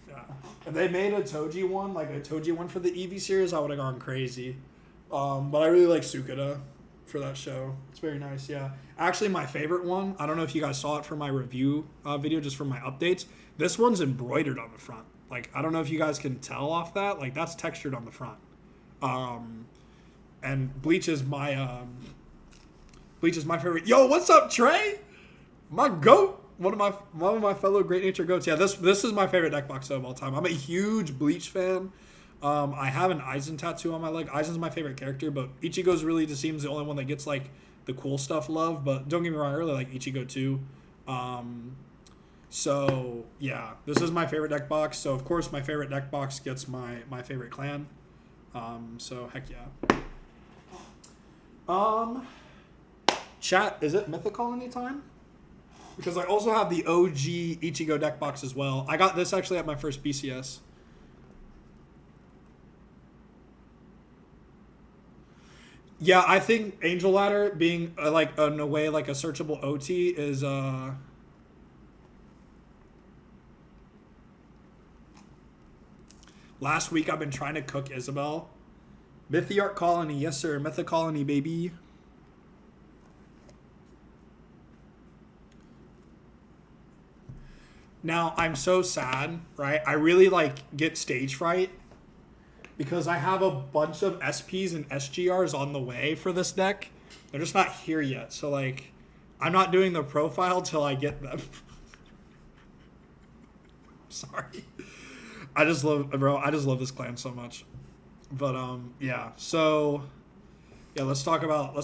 Yeah. If they made a Toji one for the Eevee series, I would have gone crazy. But I really like Sukada for that show. It's very nice, yeah. Actually, my favorite one, I don't know if you guys saw it from my review video, just from my updates. This one's embroidered on the front. Like, I don't know if you guys can tell off that. Like, that's textured on the front. And Bleach is my favorite. Yo, what's up, Trey? My goat. One of my fellow Great Nature goats. Yeah, this is my favorite deck box of all time. I'm a huge Bleach fan. I have an Aizen tattoo on my leg. Aizen's my favorite character, but Ichigo's really just seems the only one that gets like the cool stuff love. But don't get me wrong, I really like Ichigo too. So yeah, this is my favorite deck box. So of course my favorite deck box gets my favorite clan. So heck yeah. Chat, is it Mythic Colony time? Because I also have the OG Ichigo deck box as well. I got this actually at my first BCS. Yeah, I think Angel Ladder being like in a way like a searchable OT is Last week I've been trying to cook Isabel. Mythiarch Colony, yes sir, Mythic Colony baby. Now I'm so sad, right? I really like get stage fright because I have a bunch of SPs and SGRs on the way for this deck. They're just not here yet. So like I'm not doing the profile till I get them. Sorry. I just love this clan so much. But yeah. So yeah, let's talk about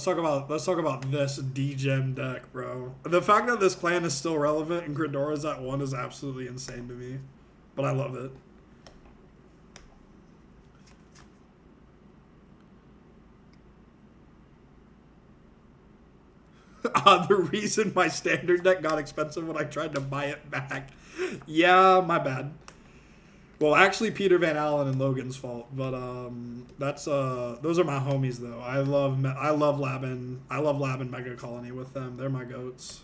this D-Gen deck, bro. The fact that this clan is still relevant and Gridora's at 1 is absolutely insane to me. But I love it. The reason my standard deck got expensive when I tried to buy it back. Yeah, my bad. Well, actually, Peter Van Allen and Logan's fault, but that's those are my homies though. I love Labin. I love Labin Mega Colony with them. They're my goats.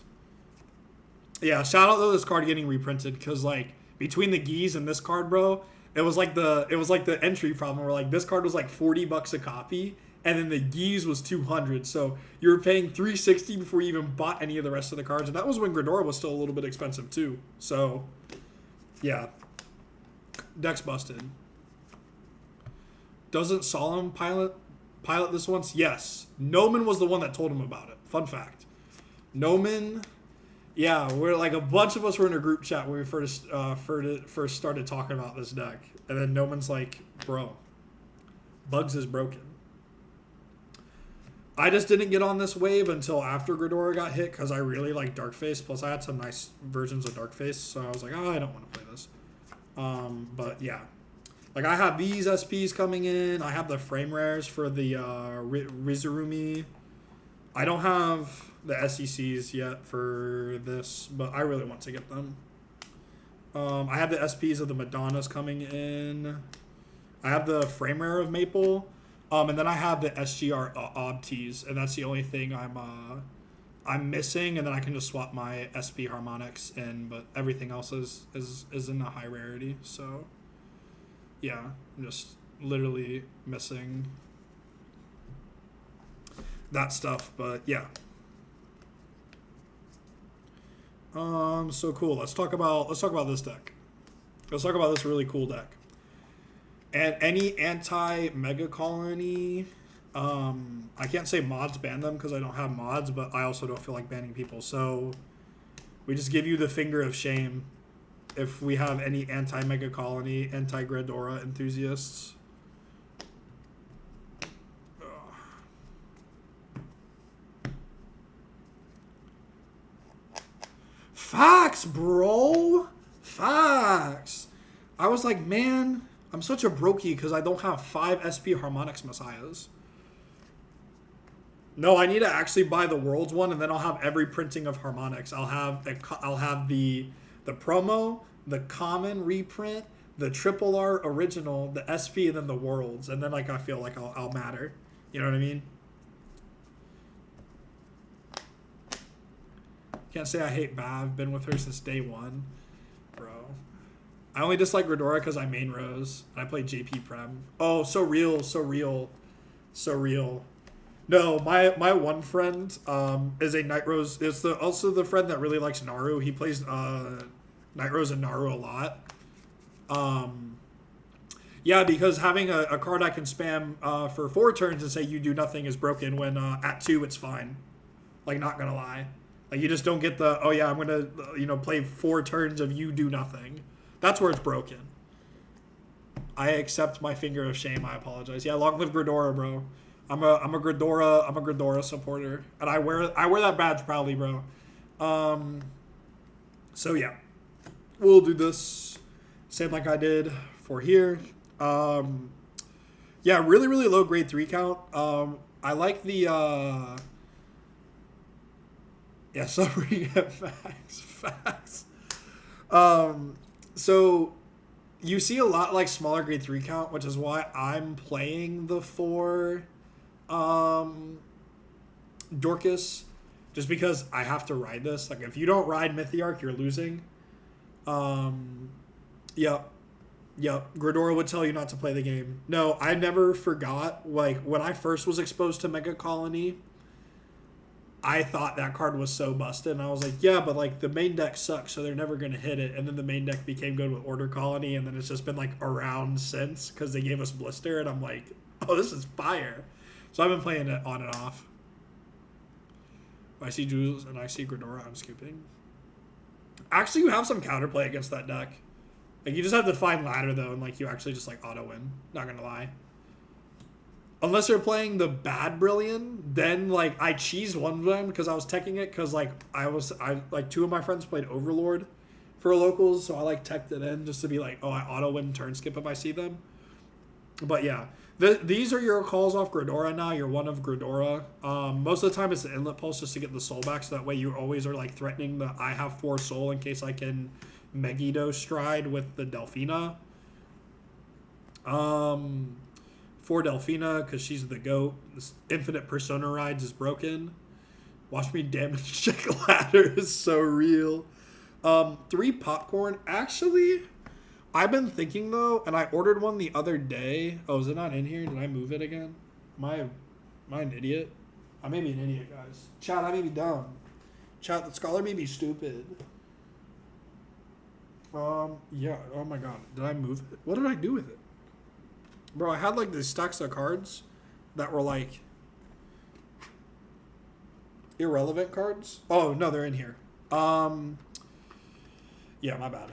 Yeah, shout out to this card getting reprinted because like between the Geese and this card, bro, it was like the entry problem where like this card was like $40 a copy, and then the Geese was 200. So you were paying $360 before you even bought any of the rest of the cards, and that was when Gridora was still a little bit expensive too. So, yeah. Deck's busted. Doesn't Solemn pilot this once? Yes. Noman was the one that told him about it. Fun fact. Noman, yeah, we're like a bunch of us were in a group chat when we first started talking about this deck. And then Noman's like, bro, Bugs is broken. I just didn't get on this wave until after Gridora got hit because I really like Darkface. Plus I had some nice versions of Darkface. So I was like, oh, I don't want to play this. But yeah, like I have these SPs coming in. I have the frame rares for the Rizurumi. I don't have the SECs yet for this, but I really want to get them. I have the SPs of the Madonnas coming in. I have the frame rare of Maple, and then I have the SGR Obtees, and that's the only thing I'm missing, and then I can just swap my SP Harmonix in, but everything else is in a high rarity. So, yeah, I'm just literally missing that stuff. But yeah, so cool. Let's talk about this deck. Let's talk about this really cool deck. And any anti-Mega Colony. I can't say mods ban them because I don't have mods, but I also don't feel like banning people. So we just give you the finger of shame if we have any anti-Mega Colony, anti-Gridora enthusiasts. Facts, bro. Facts. I was like, man, I'm such a brokey because I don't have 5 SP Harmonix Messiahs. No, I need to actually buy the Worlds one, and then I'll have every printing of Harmonix. I'll have the promo, the common reprint, the triple R original, the SP, and then the Worlds, and then like I feel like I'll matter. You know what I mean? Can't say I hate Bav. Been with her since day one, bro. I only dislike Gridora because I main Rose and I play JP Prem. Oh, so real, so real, so real. No, my one friend is a Night Rose. It's also the friend that really likes Naru. He plays Night Rose and Naru a lot. Yeah, because having a card I can spam for 4 turns and say you do nothing is broken when at 2 it's fine. Like, not gonna lie. Like, you just don't get the, oh yeah, I'm gonna play 4 turns of you do nothing. That's where it's broken. I accept my finger of shame. I apologize. Yeah, long live Gridora, bro. I'm a Gridora supporter, and I wear that badge proudly, bro. So yeah, we'll do this same like I did for here. Yeah, really low grade 3 count. I like the yeah, suffering at facts. So you see a lot like smaller grade 3 count, which is why I'm playing the 4 Dorcas, just because I have to ride this. Like, if you don't ride Mythiarch, you're losing. Yep. Gridora would tell you not to play the game. No, I never forgot. Like, when I first was exposed to Mega Colony, I thought that card was so busted, and I was like, yeah, but like the main deck sucks, so they're never gonna hit it. And then the main deck became good with Order Colony, and then it's just been like around since because they gave us Blister, and I'm like, oh, this is fire. So I've been playing it on and off. I see Jules and I see Gridora. I'm scooping. Actually, you have some counterplay against that deck. Like, you just have to find ladder though, and like you actually just like auto win. Not gonna lie. Unless you're playing the bad Brilliant, then like I cheesed one time because I was teching it because like I like 2 of my friends played Overlord for locals, so I like teched it in just to be like, oh, I auto win turn skip if I see them. But yeah, these are your calls off Gridora now. You're one of Gridora. Most of the time it's the Inlet Pulse just to get the soul back, so that way you always are like threatening the I have 4 soul in case I can Megiddo stride with the Delphina. For Delphina, because she's the GOAT. This infinite persona rides is broken. Watch me damage check ladder is so real. 3 popcorn. Actually, I've been thinking though, and I ordered one the other day. Oh, is it not in here? Did I move it again? Am I an idiot? I may be an idiot, guys. Chat, I may be dumb. Chat, the scholar may be stupid. Yeah. Oh my god. Did I move it? What did I do with it? Bro, I had like these stacks of cards that were like irrelevant cards. Oh no, they're in here. Yeah, my bad.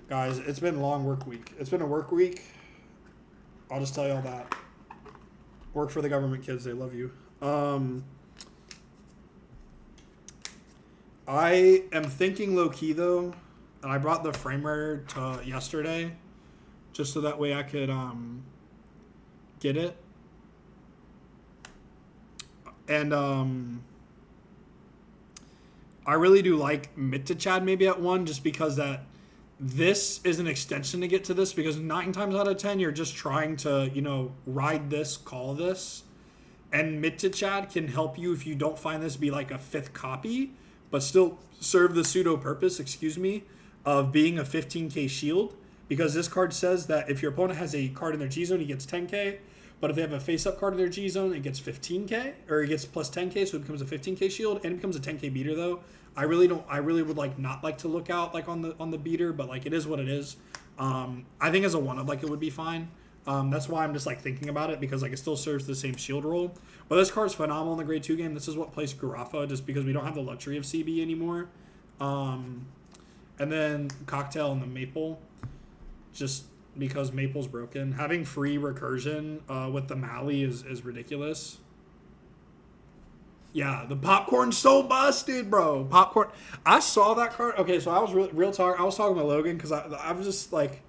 Guys, it's been a long work week. It's been a work week. I'll just tell you all that. Work for the government, kids. They love you. I am thinking low key though, and I brought the FrameRare to yesterday, just so that way I could get it. And I really do like Mid-to-Chad maybe at 1, just because that this is an extension to get to this, because 9 times out of 10 you're just trying to, you know, ride this, call this. And Mid-to-Chad can help you if you don't find this be like a 5th copy, but still serve the pseudo purpose, of being a 15k shield. Because this card says that if your opponent has a card in their G zone, he gets 10k. But if they have a face-up card in their G zone, it gets 15k, or it gets plus 10k, so it becomes a 15k shield, and it becomes a 10k beater though. I really would like not like to look out like on the beater, but like it is what it is. I think as a 1-up, like it would be fine. That's why I'm just like thinking about it, because like it still serves the same shield role. But this card's phenomenal in the grade 2 game. This is what plays Garafa, just because we don't have the luxury of CB anymore. And then Cocktail and the Maple, just because Maple's broken. Having free recursion with the Mali is ridiculous. Yeah, the popcorn's so busted, bro. Popcorn. I saw that card. Okay, so I was real talk. I was talking to Logan because I was just like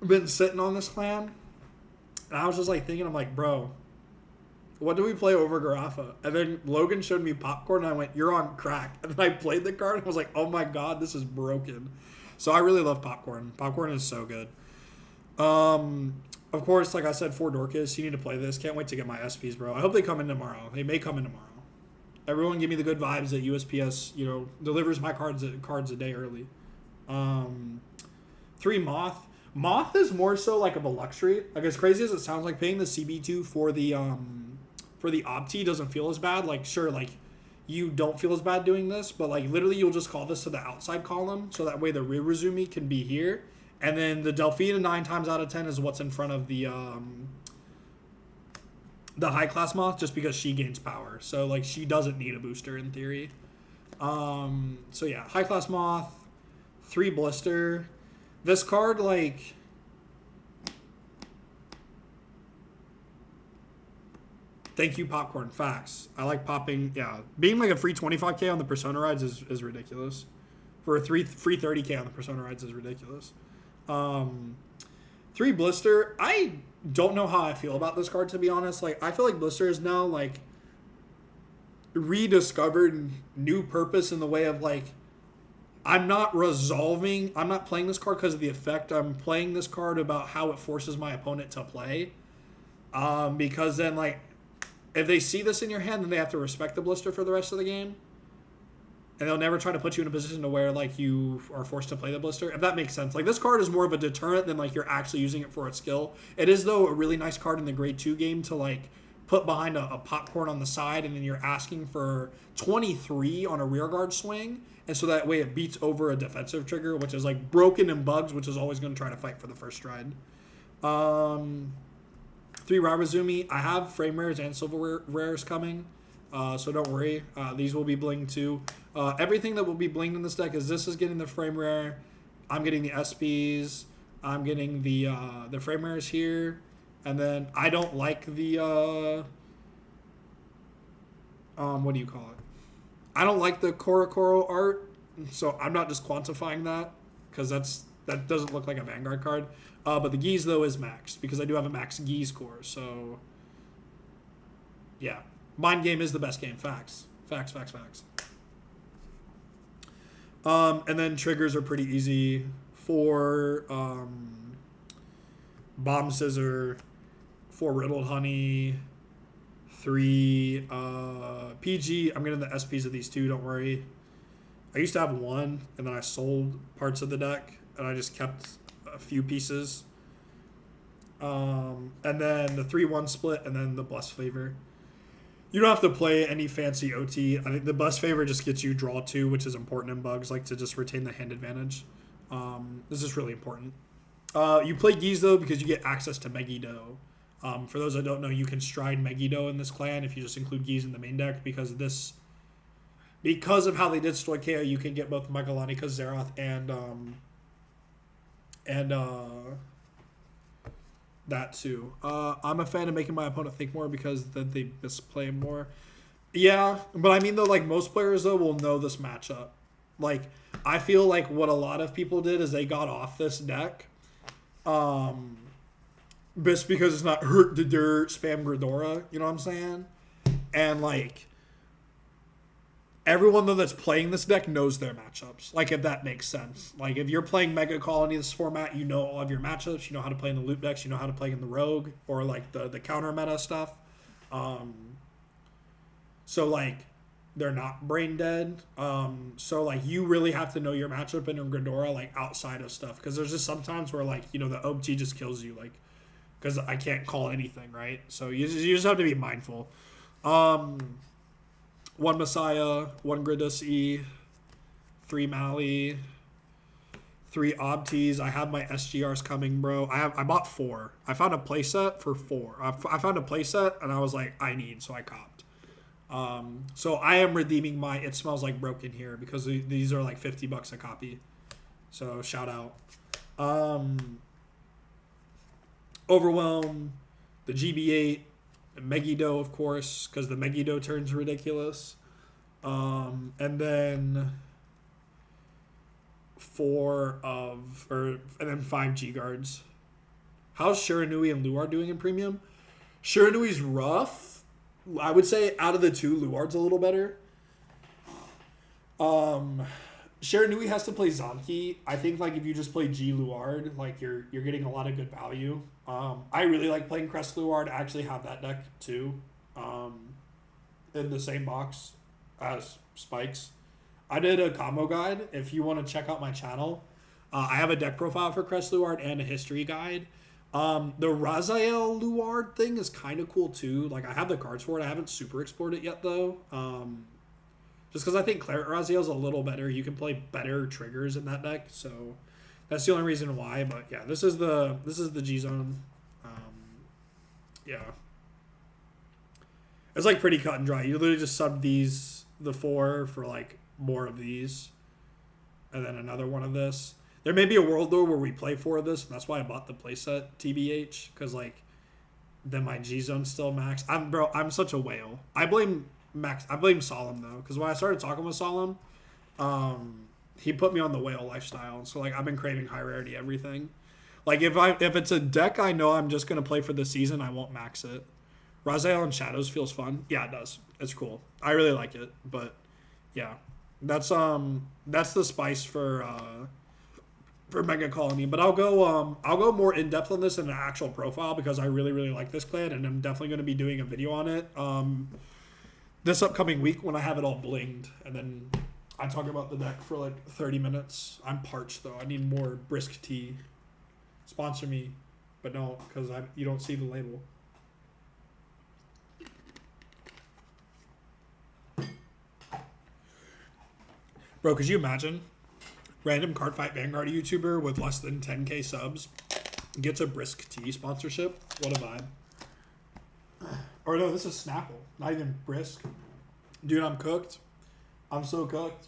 been sitting on this clan, and I was just like thinking, I'm like, bro, what do we play over Garafa? And then Logan showed me popcorn, and I went, you're on crack. And then I played the card, and I was like, oh my god, this is broken. So I really love popcorn. Popcorn is so good. Of course, like I said, for Dorcas, you need to play this. Can't wait to get my SPs, bro. I hope they come in tomorrow. They may come in tomorrow. Everyone give me the good vibes that USPS, you know, delivers my cards a day early. 3 Moth. Moth is more so like of a luxury. Like as crazy as it sounds, like paying the CB2 for the Opti doesn't feel as bad. Like sure, like you don't feel as bad doing this, but like literally you'll just call this to the outside column, so that way the Riruzumi can be here. And then the Delphina 9 times out of 10 is what's in front of the high class Moth, just because she gains power. So like she doesn't need a booster in theory. So yeah, high class Moth, 3 Blister. This card, like, thank you Popcorn. Facts. I like popping. Yeah, being like a free 25k on the Persona rides is ridiculous. For a free 30k on the Persona rides is ridiculous. 3 Blister. I don't know how I feel about this card, to be honest. Like, I feel like Blister is now like rediscovered new purpose in the way of like, I'm not playing this card because of the effect. I'm playing this card about how it forces my opponent to play. Because then like, if they see this in your hand, then they have to respect the Blister for the rest of the game. And they'll never try to put you in a position to where like you are forced to play the Blister, if that makes sense. Like this card is more of a deterrent than like you're actually using it for its skill. It is though a really nice card in the grade 2 game to like put behind a popcorn on the side, and then you're asking for 23 on a rear guard swing, and so that way it beats over a defensive trigger, which is like broken and bugs, which is always going to try to fight for the first stride. 3 Rarazumi. I have frame rares and silver rares coming. So don't worry, these will be blinged too. Everything that will be blinged in this deck this is getting the frame rare. I'm getting the SPs. I'm getting the frame rares here. And then I don't like the, what do you call it? I don't like the Korokoro art, so I'm not just quantifying that, because that doesn't look like a Vanguard card. But the Geese, though, is maxed, because I do have a max Geese core, so yeah. Mind game is the best game. Facts. Facts. And then triggers are pretty easy. For Bomb Scissor, 4 Riddled Honey, 3 PG. I'm getting the SPs of these 2, don't worry. I used to have 1, and then I sold parts of the deck, and I just kept a few pieces. And then the 3-1 split, and then the Blessed Favor. You don't have to play any fancy OT. I think the Blessed Favor just gets you draw 2, which is important in bugs, like to just retain the hand advantage. This is really important. You play Geese, though, because you get access to Megiddo. For those that don't know, you can stride Megiddo in this clan if you just include Geese in the main deck, because of how they did Stoicheia, you can get both Megalonica, Zeroth, and that too. I'm a fan of making my opponent think more because then they misplay more. Yeah, but I mean, though, like, most players, though, will know this matchup. Like, I feel like what a lot of people did is they got off this deck just because it's not hurt the dirt, spam Gridora, you know what I'm saying? And, like, everyone, though, that's playing this deck knows their matchups. Like, if that makes sense. Like, if you're playing Mega Colony this format, you know all of your matchups. You know how to play in the loot decks. You know how to play in the Rogue or, like, the counter meta stuff. So, like, they're not brain dead. So, like, you really have to know your matchup in Gridora, like, outside of stuff. Because there's just sometimes where, like, you know, the OT just kills you. Like, because I can't call anything, right? So, you just have to be mindful. 1 Messiah, 1 Gridus E, 3 Mali, 3 Obtees. I have my SGRs coming, bro. I bought 4. I found a playset for 4. I found a playset and I was like, I need, so I copped. So I am redeeming my It Smells Like Broken here because these are like $50 a copy. So shout out. Overwhelm, the GB8, Megiddo, of course, because the Megiddo turns ridiculous. And then 5 G guards. How's Shiranui and Luard doing in premium? Shiranui's rough. I would say out of the 2, Luard's a little better. Shiranui has to play Zanki. I think, like, if you just play G Luard, like, you're getting a lot of good value. I really like playing Crest Luard. I actually have that deck too, in the same box as Spikes. I did a combo guide. If you want to check out my channel, I have a deck profile for Crest Luard and a history guide. The Raziel Luard thing is kind of cool too. Like, I have the cards for it. I haven't super explored it yet though. Just because I think Claret Raziel is a little better. You can play better triggers in that deck, so that's the only reason why. But yeah, this is the G Zone. Yeah, it's like pretty cut and dry. You literally just sub the 4 for like more of these, and then another one of this. There may be a world though where we play 4 of this, and that's why I bought the playset TBH, because like then my G Zone's still max. I'm such a whale. I blame Solemn though, because when I started talking with Solemn, he put me on the whale lifestyle. So like I've been craving high rarity everything. Like if it's a deck I know I'm just gonna play for the season, I won't max it. Raziel and Shadows feels fun. Yeah, it does. It's cool. I really like it. But yeah, that's the spice for Mega Colony. But I'll go more in depth on this in an actual profile because I really really like this clan and I'm definitely gonna be doing a video on it. This upcoming week when I have it all blinged, and then I talk about the deck for like 30 minutes. I'm parched though. I need more brisk tea. Sponsor me, but no, because you don't see the label. Bro, could you imagine? Random Cardfight Vanguard YouTuber with less than 10k subs gets a brisk tea sponsorship. What a vibe. Or no, this is Snapple. Not even brisk. Dude, I'm cooked. I'm so cooked.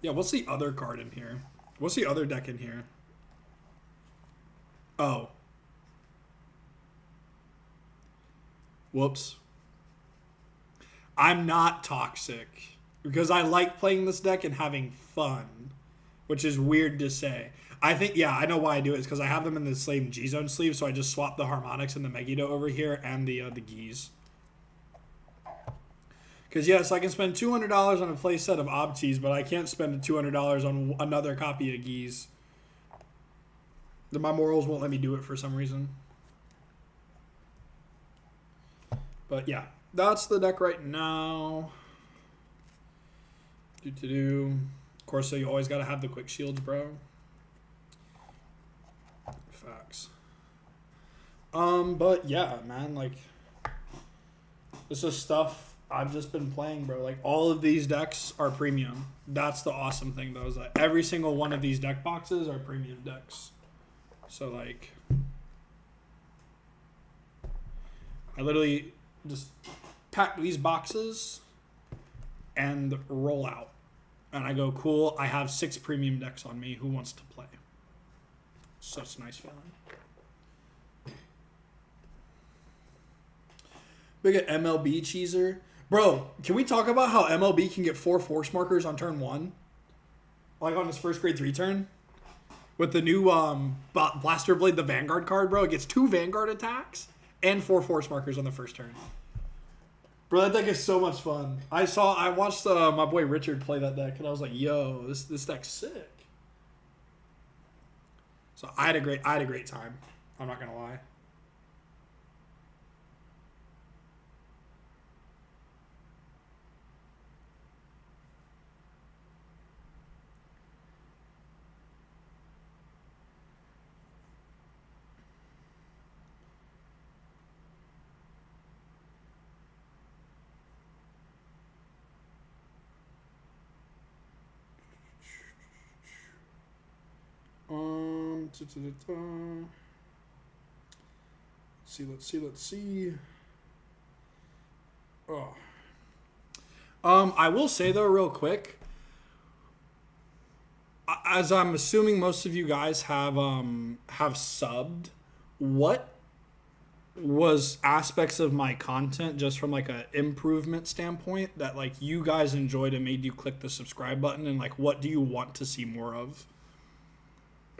Yeah, what's the other card in here? What's the other deck in here? Oh. Whoops. I'm not toxic. Because I like playing this deck and having fun. Which is weird to say. I think, yeah, I know why I do it. It's because I have them in the same G-Zone sleeve, so I just swap the Harmonics and the Megiddo over here and the Geese. Because, yes, I can spend $200 on a playset of Obtees, but I can't spend $200 on another copy of Geese. My morals won't let me do it for some reason. But yeah, that's the deck right now. Of course, so you always gotta have the quick shields, bro. Facts. But yeah, man, like, this is stuff I've just been playing, bro. Like, all of these decks are premium. That's the awesome thing, though, is that every single one of these deck boxes are premium decks. So, like, I literally just pack these boxes and roll out. And I go, cool, I have 6 premium decks on me. Who wants to play? Such a nice feeling. Big at MLB cheeser. Bro, can we talk about how MLB can get 4 force markers on turn 1? Like on his first grade 3 turn? With the new Blaster Blade, the Vanguard card, bro. It gets 2 Vanguard attacks and 4 force markers on the first turn. Bro, that deck is so much fun. I watched my boy Richard play that deck, and I was like, yo, this deck's sick. So I had a great time. I'm not gonna lie. Let's see. Oh. I will say though, real quick, as I'm assuming most of you guys have subbed, what was aspects of my content just from like a improvement standpoint that like you guys enjoyed and made you click the subscribe button, and like what do you want to see more of?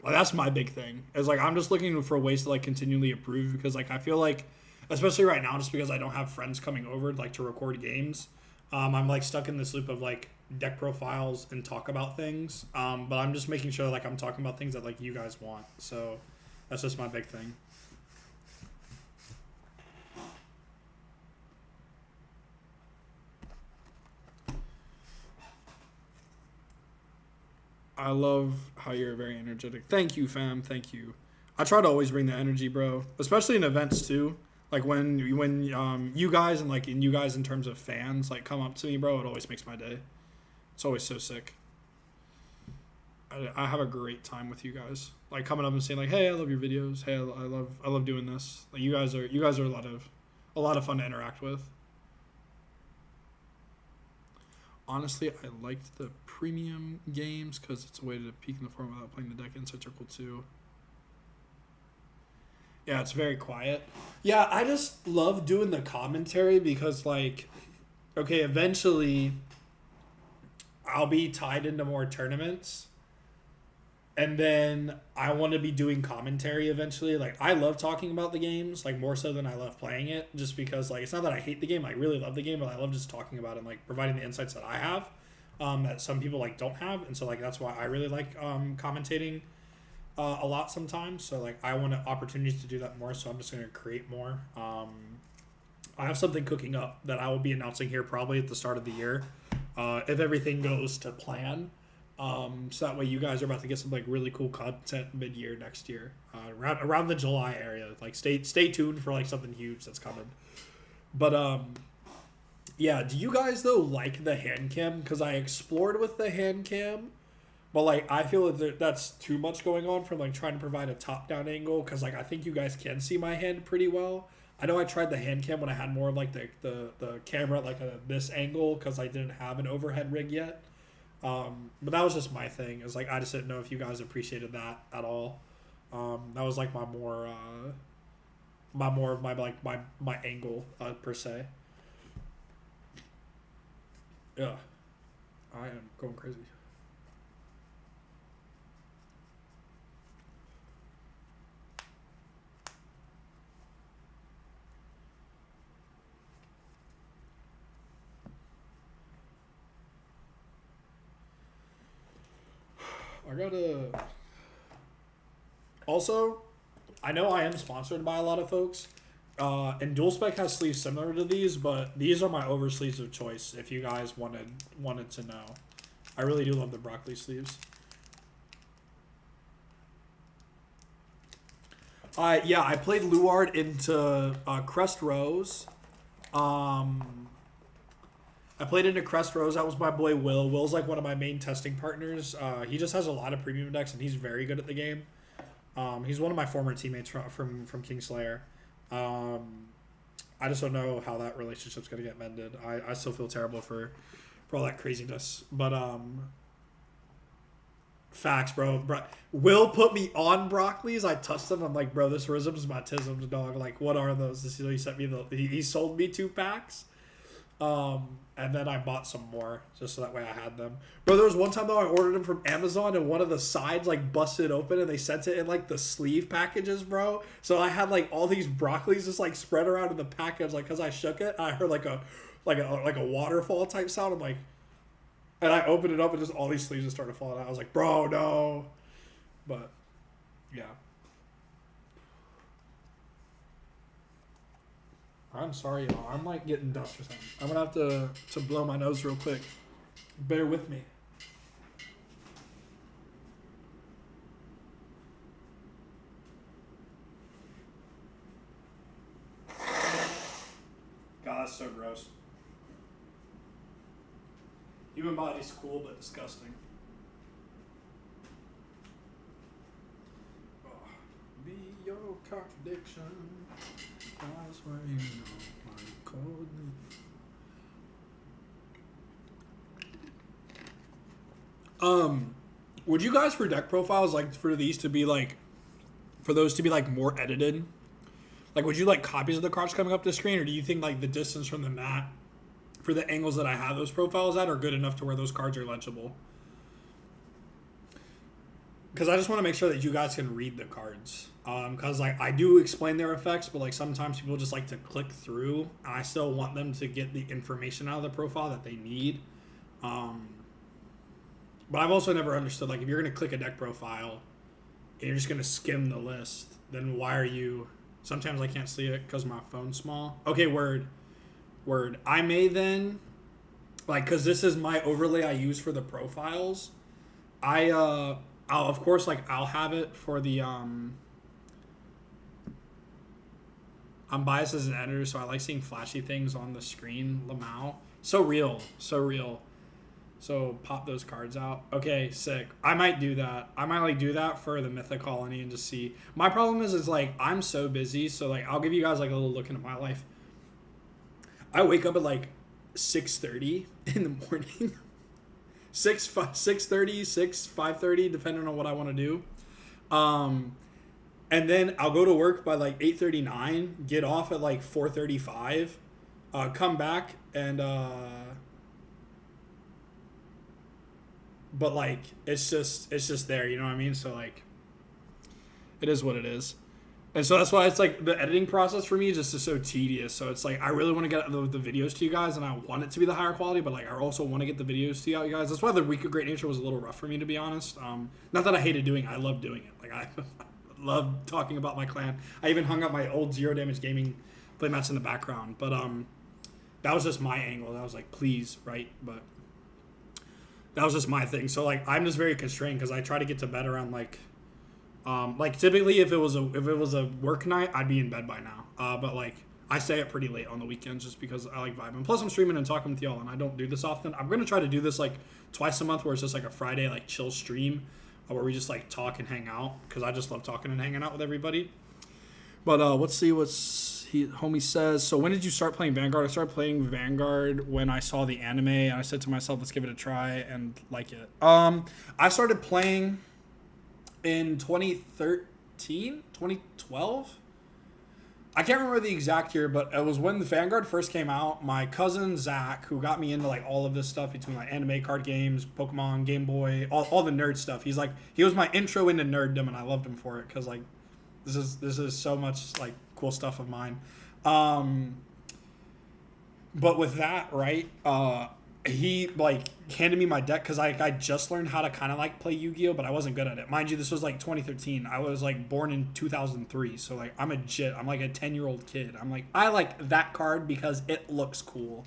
Well, that's my big thing. Is like I'm just looking for ways to like continually improve, because like I feel like, especially right now, just because I don't have friends coming over like to record games, I'm like stuck in this loop of like deck profiles and talk about things. But I'm just making sure like I'm talking about things that like you guys want. So that's just my big thing. I love how you're very energetic. Thank you, fam. Thank you. I try to always bring the energy, bro. Especially in events too. Like when you guys and you guys in terms of fans like come up to me, bro, it always makes my day. It's always so sick. I have a great time with you guys. Like coming up and saying like, "Hey, I love your videos. Hey, I love doing this." Like you guys are a lot of fun to interact with. Honestly, I liked the premium games because it's a way to peek in the form without playing the deck inside circle too. Yeah, it's very quiet. Yeah, I just love doing the commentary because, like, okay, eventually I'll be tied into more tournaments. And then I want to be doing commentary eventually. Like, I love talking about the games, like, more so than I love playing it. Just because, like, it's not that I hate the game. I really love the game, but I love just talking about it and, like, providing the insights that I have that some people, like, don't have. And so, like, that's why I really like commentating a lot sometimes. So, like, I want opportunities to do that more, so I'm just going to create more. I have something cooking up that I will be announcing here probably at the start of the year if everything goes to plan. So that way you guys are about to get some like really cool content mid-year next year, around the July area. Like stay tuned for like something huge that's coming. But yeah, do you guys though like the hand cam? Because I explored with the hand cam, but like I feel that that's too much going on from like trying to provide a top-down angle. Because like I think you guys can see my hand pretty well. I know I tried the hand cam when I had more of like the camera at like this angle because I didn't have an overhead rig yet. But that was just my thing. It's like I just didn't know if you guys appreciated that at all. That was like my more of my angle per se. Yeah, I am going crazy. I gotta. Also, I know I am sponsored by a lot of folks, and Dual Spec has sleeves similar to these, but these are my over sleeves of choice. If you guys wanted to know, I really do love the broccoli sleeves. Yeah, I played Luard into Crest Rose. I played into Crest Rose. That was my boy Will. Will's like one of my main testing partners. He just has a lot of premium decks, and he's very good at the game. He's one of my former teammates from Kingslayer. I just don't know how that relationship's gonna get mended. I still feel terrible for all that craziness. But facts, bro. Will put me on Broccoli's. I touched them. I'm like, bro, this Rhythm's my Tisms, dog. Like, what are those? He sent me he sold me 2 packs. And then I bought some more just so that way I had them. Bro, there was one time though I ordered them from Amazon and one of the sides like busted open and they sent it in like the sleeve packages, bro. So I had like all these Broccoli's just like spread around in the package, like because I shook it. I heard like a waterfall type sound. I'm like, and I opened it up and just all these sleeves just started falling out. I was like, bro, no. But yeah. I'm sorry, y'all. I'm like getting dust or something. I'm gonna have to blow my nose real quick. Bear with me. God, that's so gross. Human body's cool but disgusting. Oh, be your contradiction. That's where you know my coldness. Would you guys for deck profiles like for these to be like, for those to be like more edited? Like, would you like copies of the cards coming up the screen, or do you think like the distance from the mat for the angles that I have those profiles at are good enough to where those cards are legible? Because I just want to make sure that you guys can read the cards. Because like I do explain their effects, but like sometimes people just like to click through. And I still want them to get the information out of the profile that they need. But I've also never understood, like, if you're going to click a deck profile and you're just going to skim the list, then why are you... Sometimes I can't see it because my phone's small. Okay, word. I may then, like, because this is my overlay I use for the profiles. I'll, of course, like, I'll have it for the... I'm biased as an editor, so I like seeing flashy things on the screen. Lamau. So real. So pop those cards out. Okay, sick. I might do that. I might like do that for the Mythic Colony and just see. My problem is like I'm so busy, so like I'll give you guys like a little look into my life. I wake up at like 6:30 in the morning. 6:30, 5:30, depending on what I want to do. And then I'll go to work by like 8:39, get off at like 4:35, come back and but like it's just there, you know what I mean? So like it is what it is. And so that's why it's like the editing process for me just is so tedious. So it's like I really want to get the videos to you guys and I want it to be the higher quality, but like I also want to get the videos to you guys. That's why the Week of Great Nature was a little rough for me, to be honest. Not that I hated doing it, I love doing it. Like I love talking about my clan. I even hung up my old Zero Damage Gaming playmats in the background. But that was just my angle. That was like, please, right? But that was just my thing. So like I'm just very constrained because I try to get to bed around like typically if it was a work night, I'd be in bed by now. But like I stay up pretty late on the weekends just because I like vibing. Plus I'm streaming and talking with y'all, and I don't do this often. I'm gonna try to do this like twice a month, where it's just like a Friday like chill stream, where we just like talk and hang out because I just love talking and hanging out with everybody. But let's see homie says. So when did you start playing Vanguard? I started playing Vanguard when I saw the anime, and I said to myself, let's give it a try and like it. I started playing in 2013, 2012. I can't remember the exact year, but it was when the Vanguard first came out. My cousin Zach, who got me into like all of this stuff between like anime, card games, Pokemon, Game Boy, all the nerd stuff. He was my intro into nerddom, and I loved him for it because like this is so much like cool stuff of mine. But with that, right, he like handed me my deck because I just learned how to kind of like play Yu-Gi-Oh, but I wasn't good at it. Mind you, this was like 2013. I was like born in 2003, so like I'm a jit. I'm like a 10-year-old kid. I'm like I like that card because it looks cool.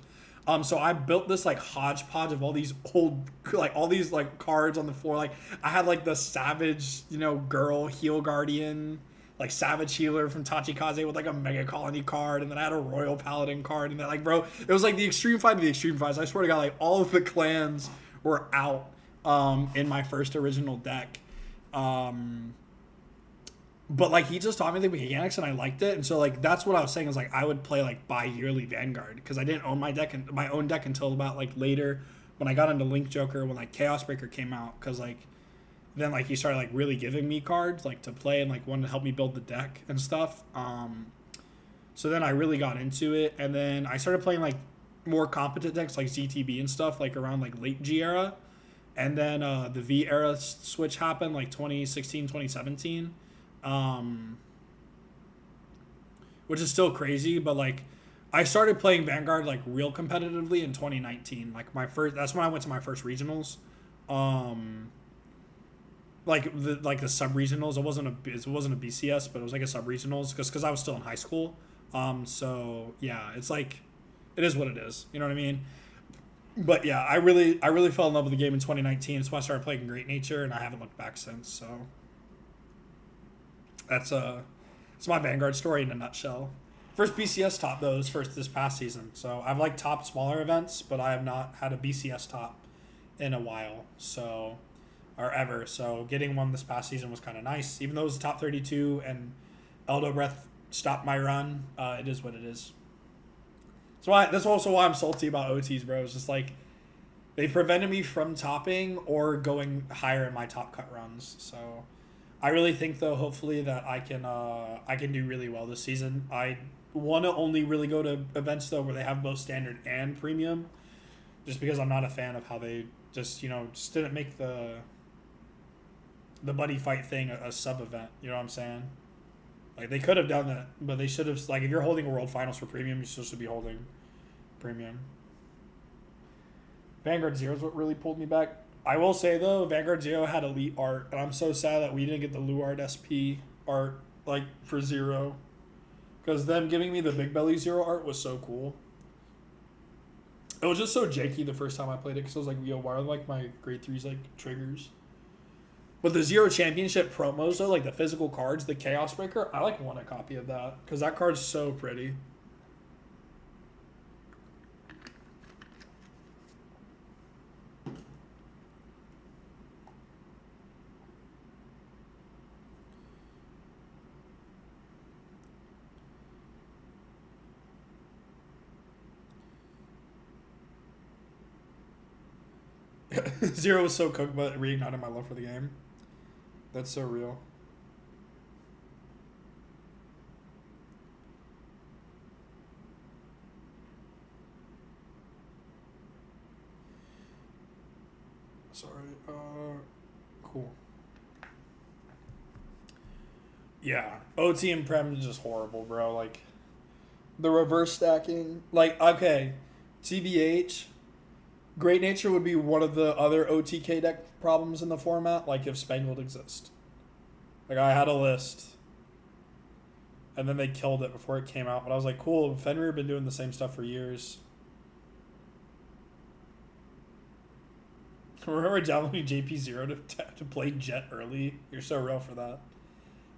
So I built this like hodgepodge of all these old, like all these like cards on the floor. Like I had like the Savage, girl Heal Guardian, like Savage Healer from Tachikaze with like a Mega Colony card, and then I had a Royal Paladin card, and then like bro, it was like the Extreme Five of the Extreme Fives. I swear to God, like all of the clans were out in my first original deck. But like he just taught me the mechanics and I liked it, and so like that's what I was saying is like I would play like bi-yearly Vanguard because I didn't own my own deck until about like later when I got into Link Joker when like Chaos Breaker came out, because like then like he started like really giving me cards like to play and like wanted to help me build the deck and stuff. So then I really got into it, and then I started playing like more competent decks like ZTB and stuff like around like late G era, and then the V era switch happened like 2016 2017, which is still crazy, but like I started playing Vanguard like real competitively in 2019. Like that's when I went to my first regionals. Like the sub regionals. It wasn't a BCS, but it was like a sub regionals because I was still in high school. So yeah, it's like it is what it is. You know what I mean? But yeah, I really fell in love with the game in 2019. That's when I started playing Great Nature, and I haven't looked back since. So that's it's my Vanguard story in a nutshell. First BCS top though is first this past season. So I've like topped smaller events, but I have not had a BCS top in a while. So or ever. So getting one this past season was kind of nice. Even though it was top 32 and Eldo Breath stopped my run, it is what it is. So that's also why I'm salty about OTs, bro. It's just like they prevented me from topping or going higher in my top cut runs. So I really think though, hopefully that I can do really well this season. I want to only really go to events though where they have both standard and premium, just because I'm not a fan of how they just didn't make the buddy fight thing a sub event. You know what I'm saying? Like they could have done that, but they should have. Like if you're holding a world finals for premium, you still should be holding premium. Vanguard Zero is what really pulled me back. I will say though, Vanguard Zero had elite art, and I'm so sad that we didn't get the Luard SP art like for Zero, because them giving me the Big Belly Zero art was so cool. It was just so janky the first time I played it, because I was like, yo, why are like my grade 3s like triggers? But the Zero Championship promos though, like the physical cards, the Chaos Breaker, I like want a copy of that because that card's so pretty. Zero was so cooked, but reignited my love for the game. That's so real. Sorry. Cool. Yeah. OT and Prem is just horrible, bro. Like, the reverse stacking. Like, okay. TBH. Great Nature would be one of the other OTK deck problems in the format, like if Spangled exist. Like I had a list, and then they killed it before it came out. But I was like, cool. Fenrir been doing the same stuff for years. Remember downloading JP0 to play Jet early? You're so real for that.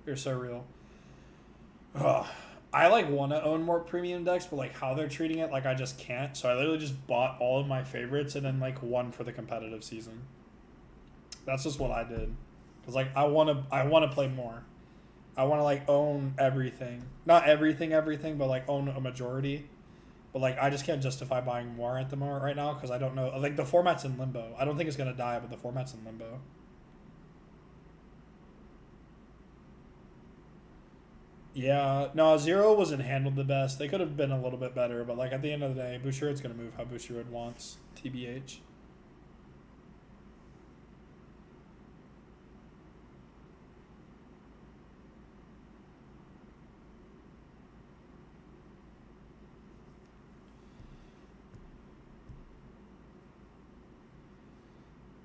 You're so real. Ugh. I like want to own more premium decks, but like how they're treating it, like I just can't. So I literally just bought all of my favorites and then like one for the competitive season. That's just what I did. Cause like I want to play more. I want to like own everything, not everything, but like own a majority. But like I just can't justify buying more at the moment right now because I don't know. Like the format's in limbo. I don't think it's gonna die, but the format's in limbo. Yeah, no, Zero wasn't handled the best. They could have been a little bit better, but like at the end of the day, Bushiroad's gonna move how Bushiroad wants. TBH.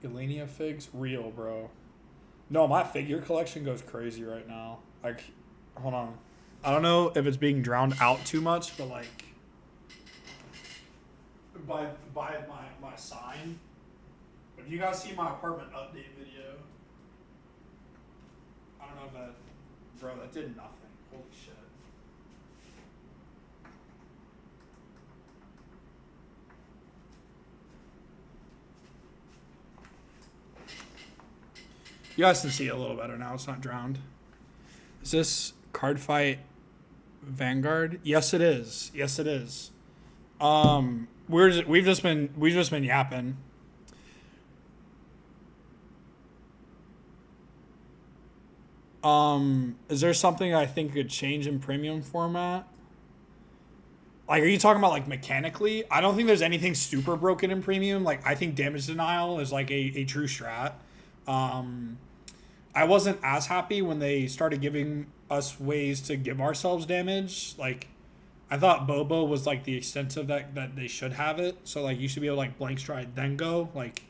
Elenia figs, real, bro. No, my figure collection goes crazy right now. Like, hold on. I don't know if it's being drowned out too much, but like, by my sign. If you guys see my apartment update video, I don't know if that, bro, that did nothing. Holy shit. You guys can see it a little better now. It's not drowned. Is this card fight Vanguard? Yes, it is. Yes, it is. We've just been yapping. Is there something I think could change in premium format? Like, are you talking about like mechanically? I don't think there's anything super broken in premium. Like, I think damage denial is like a true strat. I wasn't as happy when they started giving us ways to give ourselves damage. Like, I thought Bobo was like the extent of that they should have it. So like, you should be able to like blank stride then go. Like,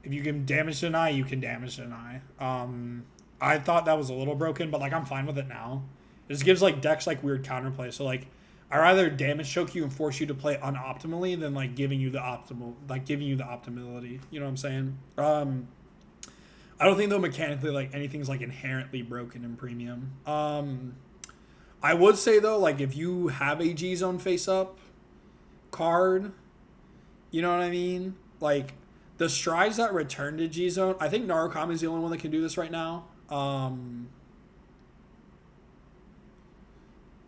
if you can damage deny, you can damage deny. I thought that was a little broken, but like, I'm fine with it now. It just gives like decks like weird counterplay. So like, I rather damage choke you and force you to play unoptimally than like giving you the optimality. You know what I'm saying? I don't think though mechanically like anything's like inherently broken in premium. I would say though, like if you have a G Zone face up card, you know what I mean? Like the strides that return to G Zone, I think Narukami is the only one that can do this right now.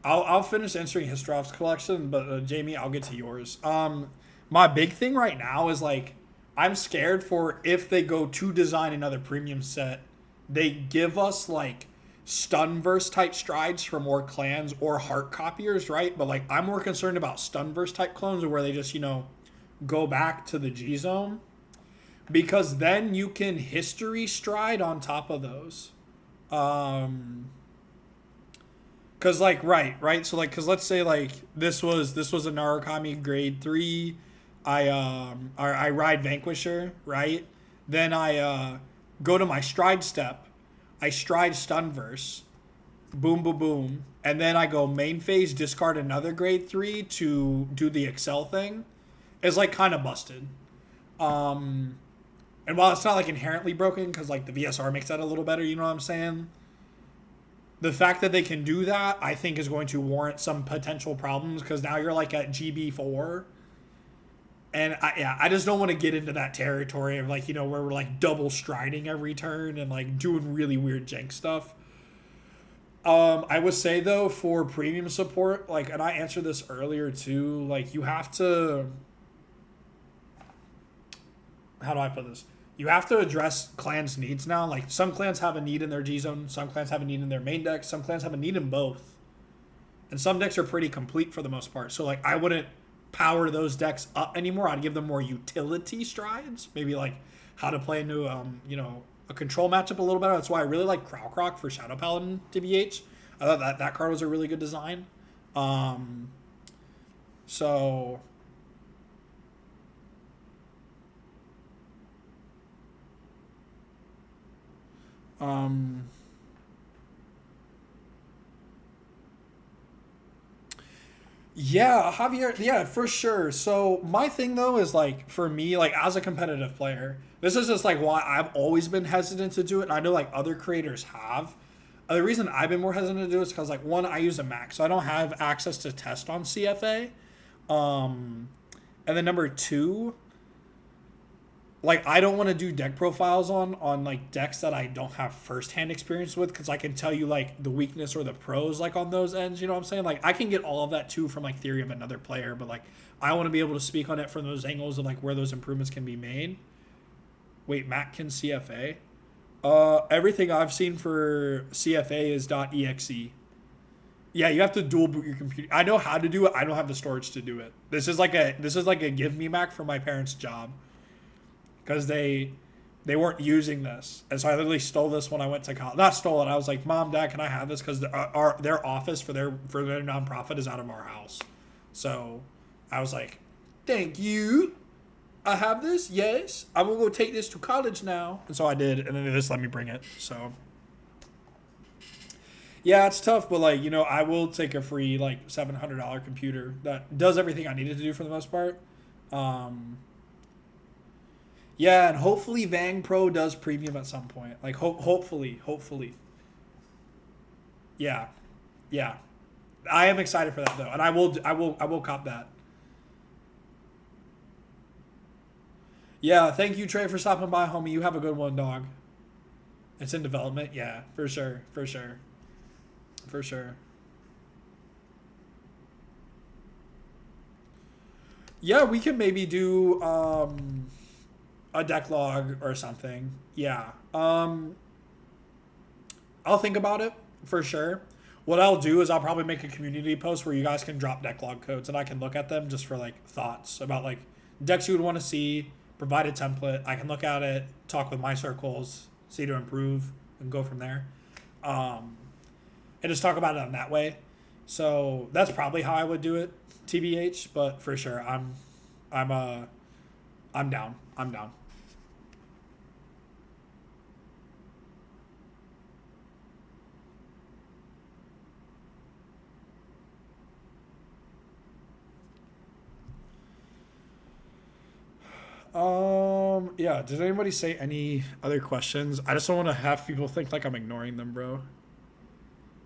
I'll finish answering Histrov's collection, but Jamie, I'll get to yours. My big thing right now is like I'm scared for if they go to design another premium set, they give us like Stunverse type strides for more clans or heart copiers, right? But like I'm more concerned about Stunverse type clones where they just, you know, go back to the G Zone. Because then you can history stride on top of those. Cause like right. So like, cause let's say like this was a Narukami grade 3. I ride Vanquisher, right? Then I go to my stride step. I stride Stunverse. Boom, boom, boom. And then I go main phase, discard another grade 3 to do the Excel thing. It's like kind of busted. And while it's not like inherently broken, because like the VSR makes that a little better, you know what I'm saying? The fact that they can do that, I think, is going to warrant some potential problems because now you're like at GB4. And I just don't want to get into that territory of like, you know, where we're like double striding every turn and like doing really weird jank stuff. I would say though, for premium support, like, and I answered this earlier too, like you have to, how do I put this? You have to address clans' needs now. Like some clans have a need in their G Zone, some clans have a need in their main deck, some clans have a need in both. And some decks are pretty complete for the most part. So like I wouldn't power those decks up anymore. I'd give them more utility strides. Maybe like how to play into you know, a control matchup a little better. That's why I really like Kraukrok for Shadow Paladin TBH. I thought that card was a really good design. So yeah, Javier, yeah, for sure. So my thing though is like for me, like as a competitive player, this is just like why I've always been hesitant to do it. And I know like other creators have. The reason I've been more hesitant to do it is because like one, I use a Mac, so I don't have access to test on CFA. And then number two, like I don't want to do deck profiles on like decks that I don't have firsthand experience with because I can tell you like the weakness or the pros like on those ends, you know what I'm saying? Like I can get all of that too from like theory of another player, but like I want to be able to speak on it from those angles and like where those improvements can be made. Wait, Mac can CFA? Everything I've seen for CFA is .exe. Yeah, you have to dual boot your computer. I know how to do it. I don't have the storage to do it. This is like a give me Mac for my parents' job. Because they weren't using this. And so I literally stole this when I went to college. Not stole it. I was like, Mom, Dad, can I have this? Because their office for their nonprofit is out of our house. So I was like, thank you. I have this. Yes, I'm gonna go take this to college now. And so I did, and then they just let me bring it. So yeah, it's tough, but like I will take a free like $700 computer that does everything I needed to do for the most part. Um, yeah, and hopefully Vang Pro does premium at some point. Like hopefully. Yeah, yeah. I am excited for that though, and I will cop that. Yeah, thank you Trey for stopping by, homie. You have a good one, dog. It's in development. Yeah, for sure. Yeah, we can maybe do a deck log or something. Yeah. I'll think about it for sure. What I'll do is I'll probably make a community post where you guys can drop deck log codes and I can look at them just for like thoughts about like decks you would want to see, provide a template. I can look at it, talk with my circles, see to improve, and go from there. Um, and just talk about it in that way. So that's probably how I would do it, TBH. But for sure, I'm I'm down. I'm down. Yeah. Did anybody say any other questions? I just don't want to have people think like I'm ignoring them, bro.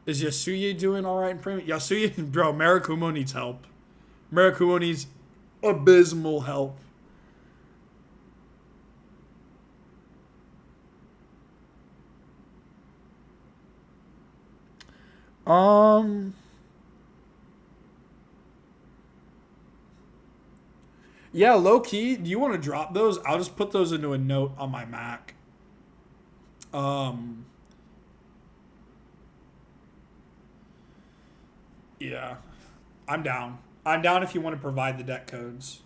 Is Yasuye doing all right in premium? Yasuye, bro. Marakumo needs help. Marakumo needs abysmal help. Um. Yeah, low key. Do you want to drop those? I'll just put those into a note on my Mac. Um. Yeah. I'm down. I'm down if you want to provide the deck codes,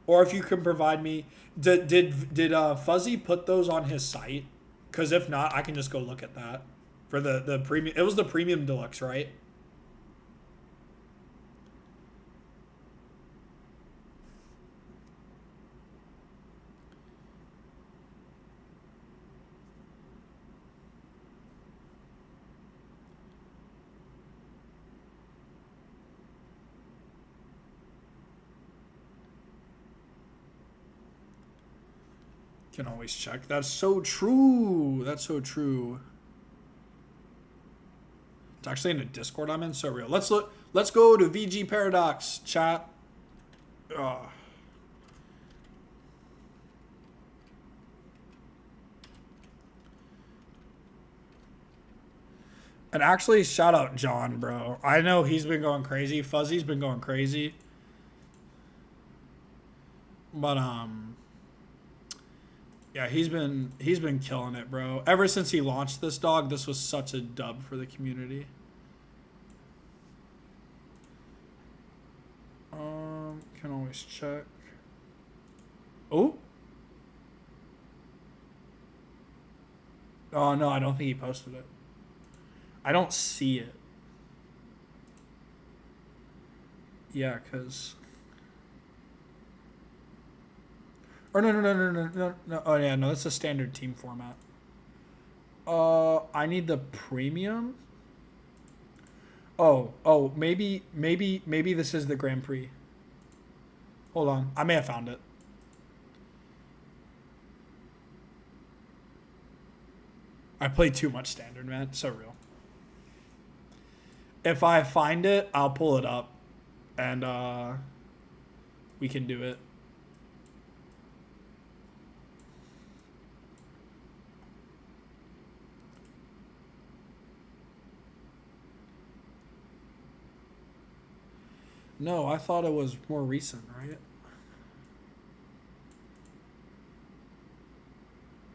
or if you can provide me. Did Fuzzy put those on his site? Because if not, I can just go look at that for the premium. It was the premium deluxe, right? Can always check. That's so true. That's so true. It's actually in a Discord I'm in. So real. Let's look. Let's go to VG Paradox chat. Uh, and actually, shout out John, bro. I know he's been going crazy. Fuzzy's been going crazy. But yeah, he's been killing it, bro. Ever since he launched this dog, this was such a dub for the community. Can always check. Oh. Oh no, I don't think he posted it. I don't see it. Yeah, cause. Or no. Oh yeah, no, that's a standard team format. I need the premium. Maybe this is the Grand Prix. Hold on, I may have found it. I play too much standard, man. It's so real. If I find it, I'll pull it up, and we can do it. No, I thought it was more recent, right?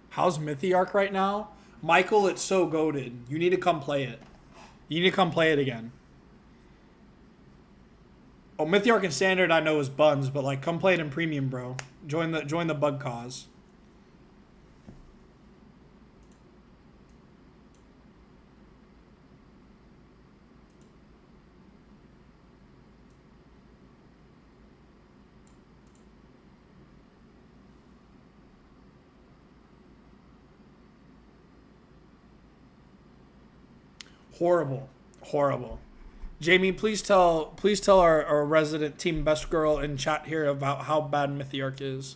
How's Mythiarch right now? Michael, it's so goaded. You need to come play it. You need to come play it again. Oh, Mythiarch and Standard I know is buns, but like come play it in premium, bro. Join the bug cause. Horrible. Horrible. Jamie, please tell our resident team best girl in chat here about how bad Mythiarch is.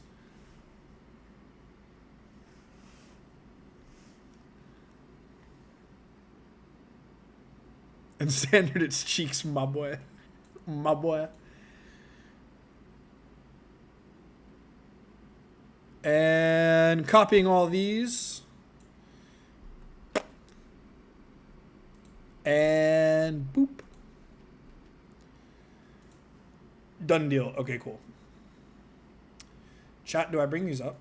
In standard, it's cheeks, my boy. My boy. And copying all these. And boop. Done deal. Okay, cool. Chat, do I bring these up?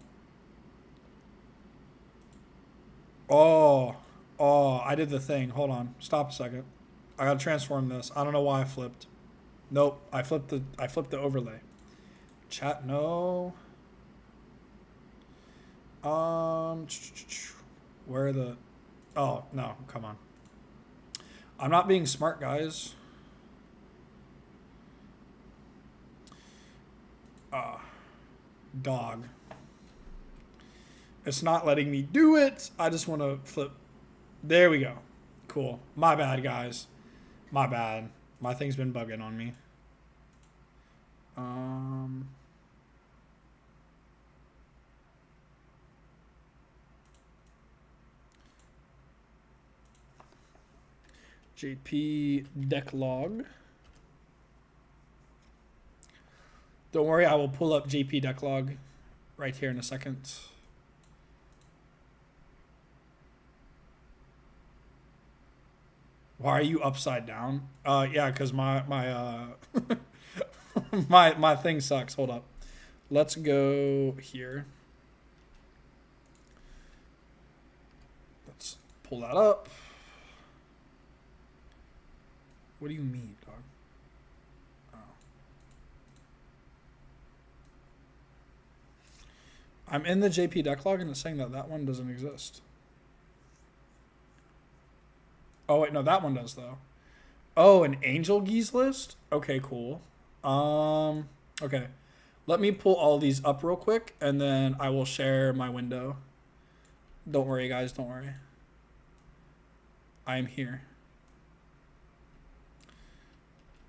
Oh, I did the thing. Hold on. Stop a second. I gotta transform this. I don't know why I flipped. Nope. I flipped the overlay. Chat, no. Where are the... Oh, no. Come on. I'm not being smart, guys. Dog. It's not letting me do it. I just want to flip. There we go. Cool. My bad, guys. My bad. My thing's been bugging on me. JP deck log. Don't worry, I will pull up JP deck log right here in a second. Why are you upside down? Yeah, because my my thing sucks. Hold up. Let's go here. Let's pull that up. What do you mean, dog? Oh. I'm in the JP deck log and it's saying that one doesn't exist. Oh, wait, no, that one does, though. Oh, an Angel Geese list? Okay, cool. Okay. Let me pull all these up real quick, and then I will share my window. Don't worry, guys, don't worry. I am here.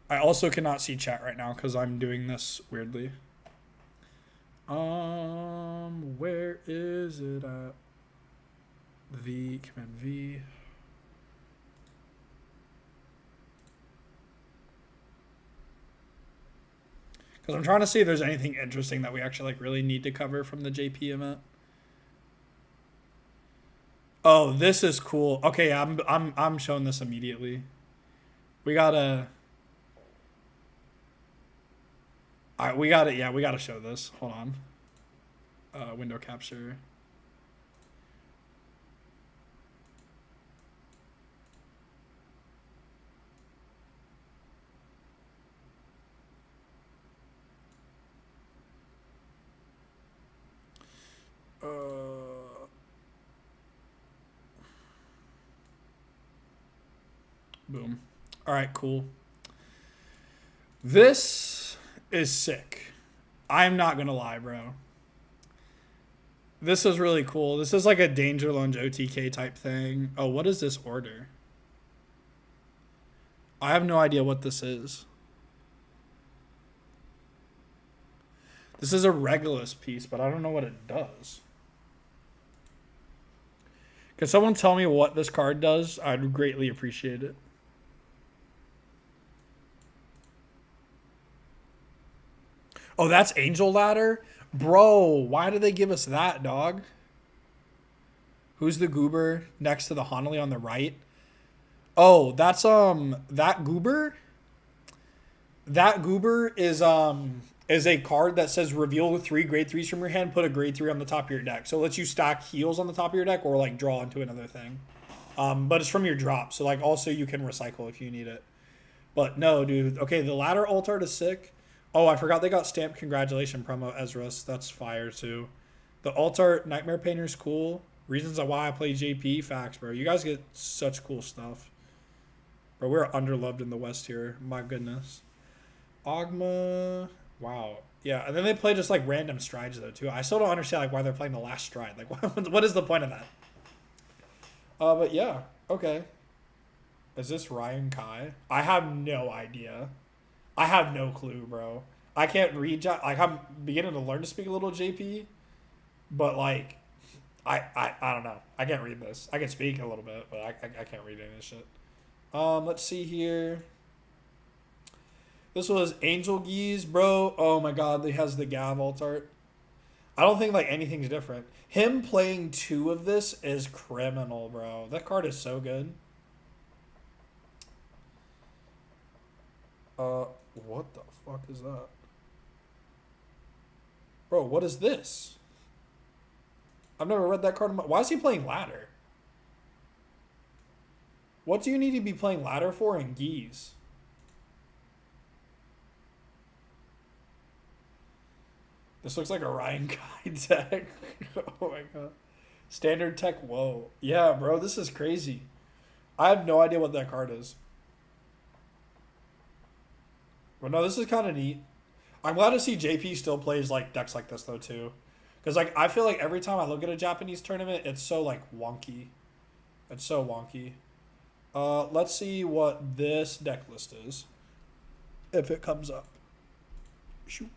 I also cannot see chat right now because I'm doing this weirdly. Where is it at? V, Command V. Because I'm trying to see if there's anything interesting that we actually like really need to cover from the JP event. Oh, this is cool. Okay, I'm showing this immediately. We gotta show this. Hold on. Window capture. Boom. All right, cool. This is sick. I'm not going to lie, bro. This is really cool. This is like a Danger Lunge OTK type thing. Oh, what is this order? I have no idea what this is. This is a Regulus piece, but I don't know what it does. Can someone tell me what this card does? I'd greatly appreciate it. Oh, that's Angel Ladder? Bro, why did they give us that, dog? Who's the goober next to the Honolly on the right? Oh, that's that goober? That goober is a card that says reveal 3 grade 3s from your hand, put a grade 3 on the top of your deck. So it lets you stack heals on the top of your deck or like draw into another thing. But it's from your drop, so like also you can recycle if you need it. But no, dude. Okay, the ladder alt art is sick. Oh, I forgot they got stamped congratulation promo Ezra's. That's fire too. The alt art Nightmare Painter's cool. Reasons why I play JP. Facts, bro. You guys get such cool stuff. Bro, we're underloved in the West here. My goodness. Ogma. Wow. Yeah, and then they play just like random strides though too. I still don't understand like why they're playing the last stride. Like what is the point of that? But yeah. Okay. Is this Ryan Kai? I have no idea. I have no clue, bro. I can't read. Like, I'm beginning to learn to speak a little JP, but like, I don't know. I can't read this. I can speak a little bit, but I can't read any of this shit. Let's see here. This was Angel Geese, bro. Oh my god, he has the Gav alt art. I don't think like anything's different. Him playing 2 of this is criminal, bro. That card is so good. What the fuck is that? Bro, what is this? I've never read that card in my... Why is he playing ladder? What do you need to be playing ladder for in Geese? This looks like a Ryan Kai deck. Oh my god. Standard tech, whoa. Yeah, bro, this is crazy. I have no idea what that card is. But no, this is kind of neat. I'm glad to see JP still plays like decks like this though too. Because like I feel like every time I look at a Japanese tournament, it's so like wonky. It's so wonky. Let's see what this deck list is. If it comes up. Shoot.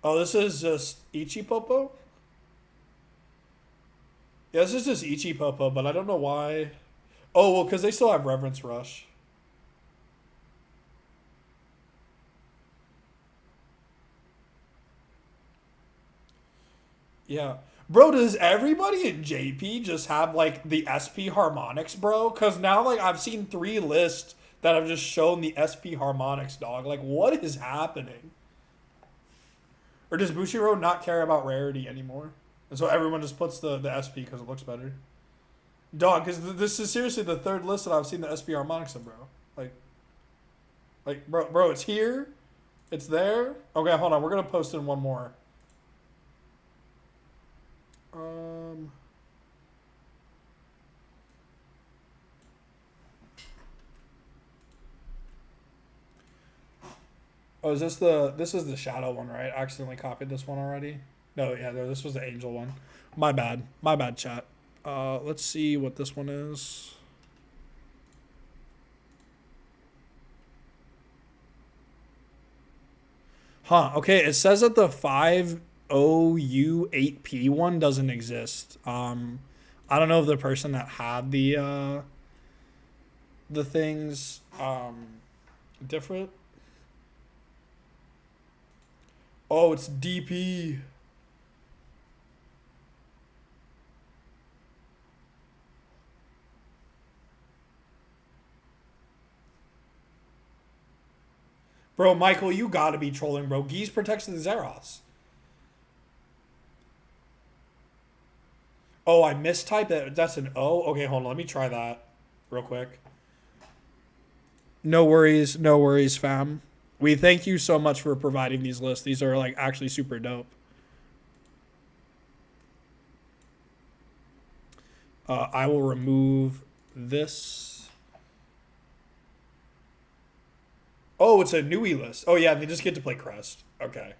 Oh, this is just Ichipopo? Yeah, this is just Ichipopo, but I don't know why. Oh, well, because they still have Reverence Rush. Yeah. Bro, does everybody in JP just have, like, the SP Harmonics, bro? Because now, like, I've seen 3 lists that have just shown the SP Harmonics, dog. Like, what is happening? Or does Bushiroad not care about rarity anymore? And so everyone just puts the SP because it looks better? Dog, because this is seriously the 3rd list that I've seen the SP Harmonics in, bro. Like, bro, it's here. It's there. Okay, hold on. We're going to post in one more. Oh, is this is the shadow one, right? I accidentally copied this one already. No, yeah, no, this was the angel one. My bad, chat. Let's see what this one is. Huh, okay, it says that the 5OU8P one doesn't exist. I don't know if the person that had the things different. Oh, it's DP. Bro, Michael, you gotta be trolling, bro. Geese protects the Zeros. Oh, I mistyped it. That's an O? Okay, hold on. Let me try that real quick. No worries, fam. We thank you so much for providing these lists. These are like actually super dope. I will remove this. Oh, it's a Nui list. Oh yeah, they just get to play Crest. Okay.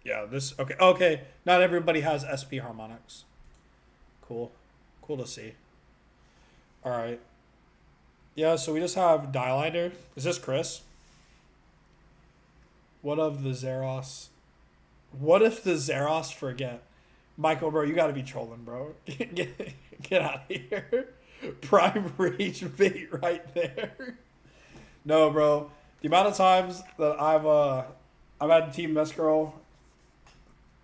Yeah, this okay. Okay. Not everybody has SP Harmonics. Cool. Cool to see. Alright. Yeah, so we just have Dialider. Is this Chris? What of the Zeros? What if the Zeros forget? Michael, bro, you gotta be trolling, bro. Get out of here. Prime Rage bait right there. No, bro. The amount of times that I've had Team Best Girl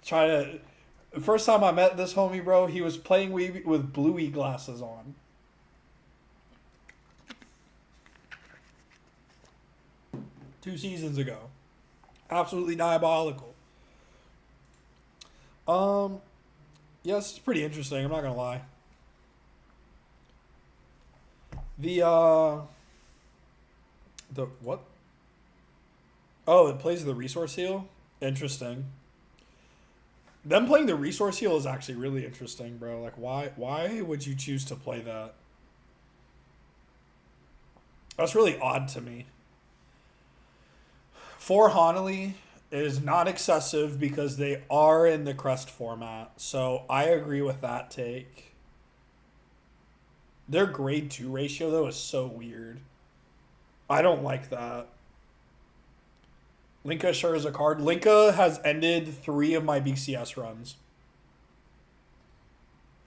try to... The first time I met this homie, bro, he was playing with Bluey glasses on. Two seasons ago. Absolutely diabolical. Yeah, this is pretty interesting. I'm not gonna lie. The what? Oh, it plays the resource heal. Interesting. Them playing the resource heal is actually really interesting, bro. Like, why would you choose to play that? That's really odd to me. For Honolly, It is not excessive because they are in the crest format. So I agree with that take. Their grade 2 ratio, though, is so weird. I don't like that. Linka sure is a card. Linka has ended 3 of my BCS runs.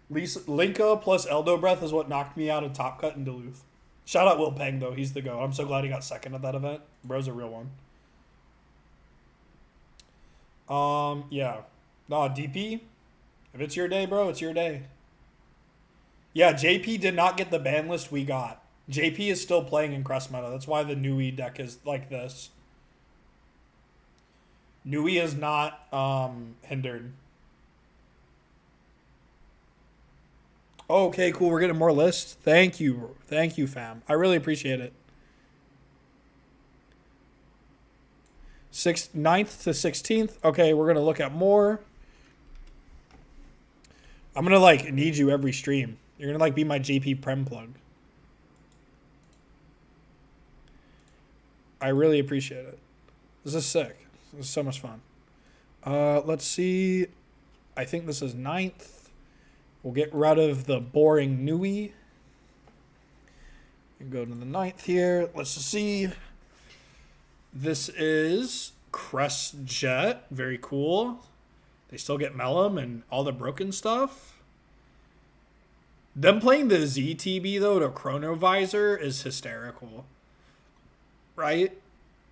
Linka plus Eldo Breath is what knocked me out of Top Cut in Duluth. Shout out Will Peng, though. He's the GOAT. I'm so glad he got second at that event. Bro's a real one. Yeah. Nah, DP, if it's your day, bro, it's your day. Yeah, JP did not get the ban list we got. JP is still playing in Crest meta. That's why the Nui deck is like this. Nui is not hindered. Okay, cool. We're getting more lists. Thank you. Thank you, fam. I really appreciate it. 9th to 16th. Okay, we're going to look at more. I'm going to, like, need you every stream. You're going to, like, be my JP Prem plug. I really appreciate it. This is sick. This is so much fun. Let's see. I think this is 9th. We'll get rid of the boring Nui. And go to the 9th here. Let's see. This is Crest Jet. Very cool. They still get Mellum and all the broken stuff. Them playing the ZTB, though, to Chronovisor is hysterical. Right?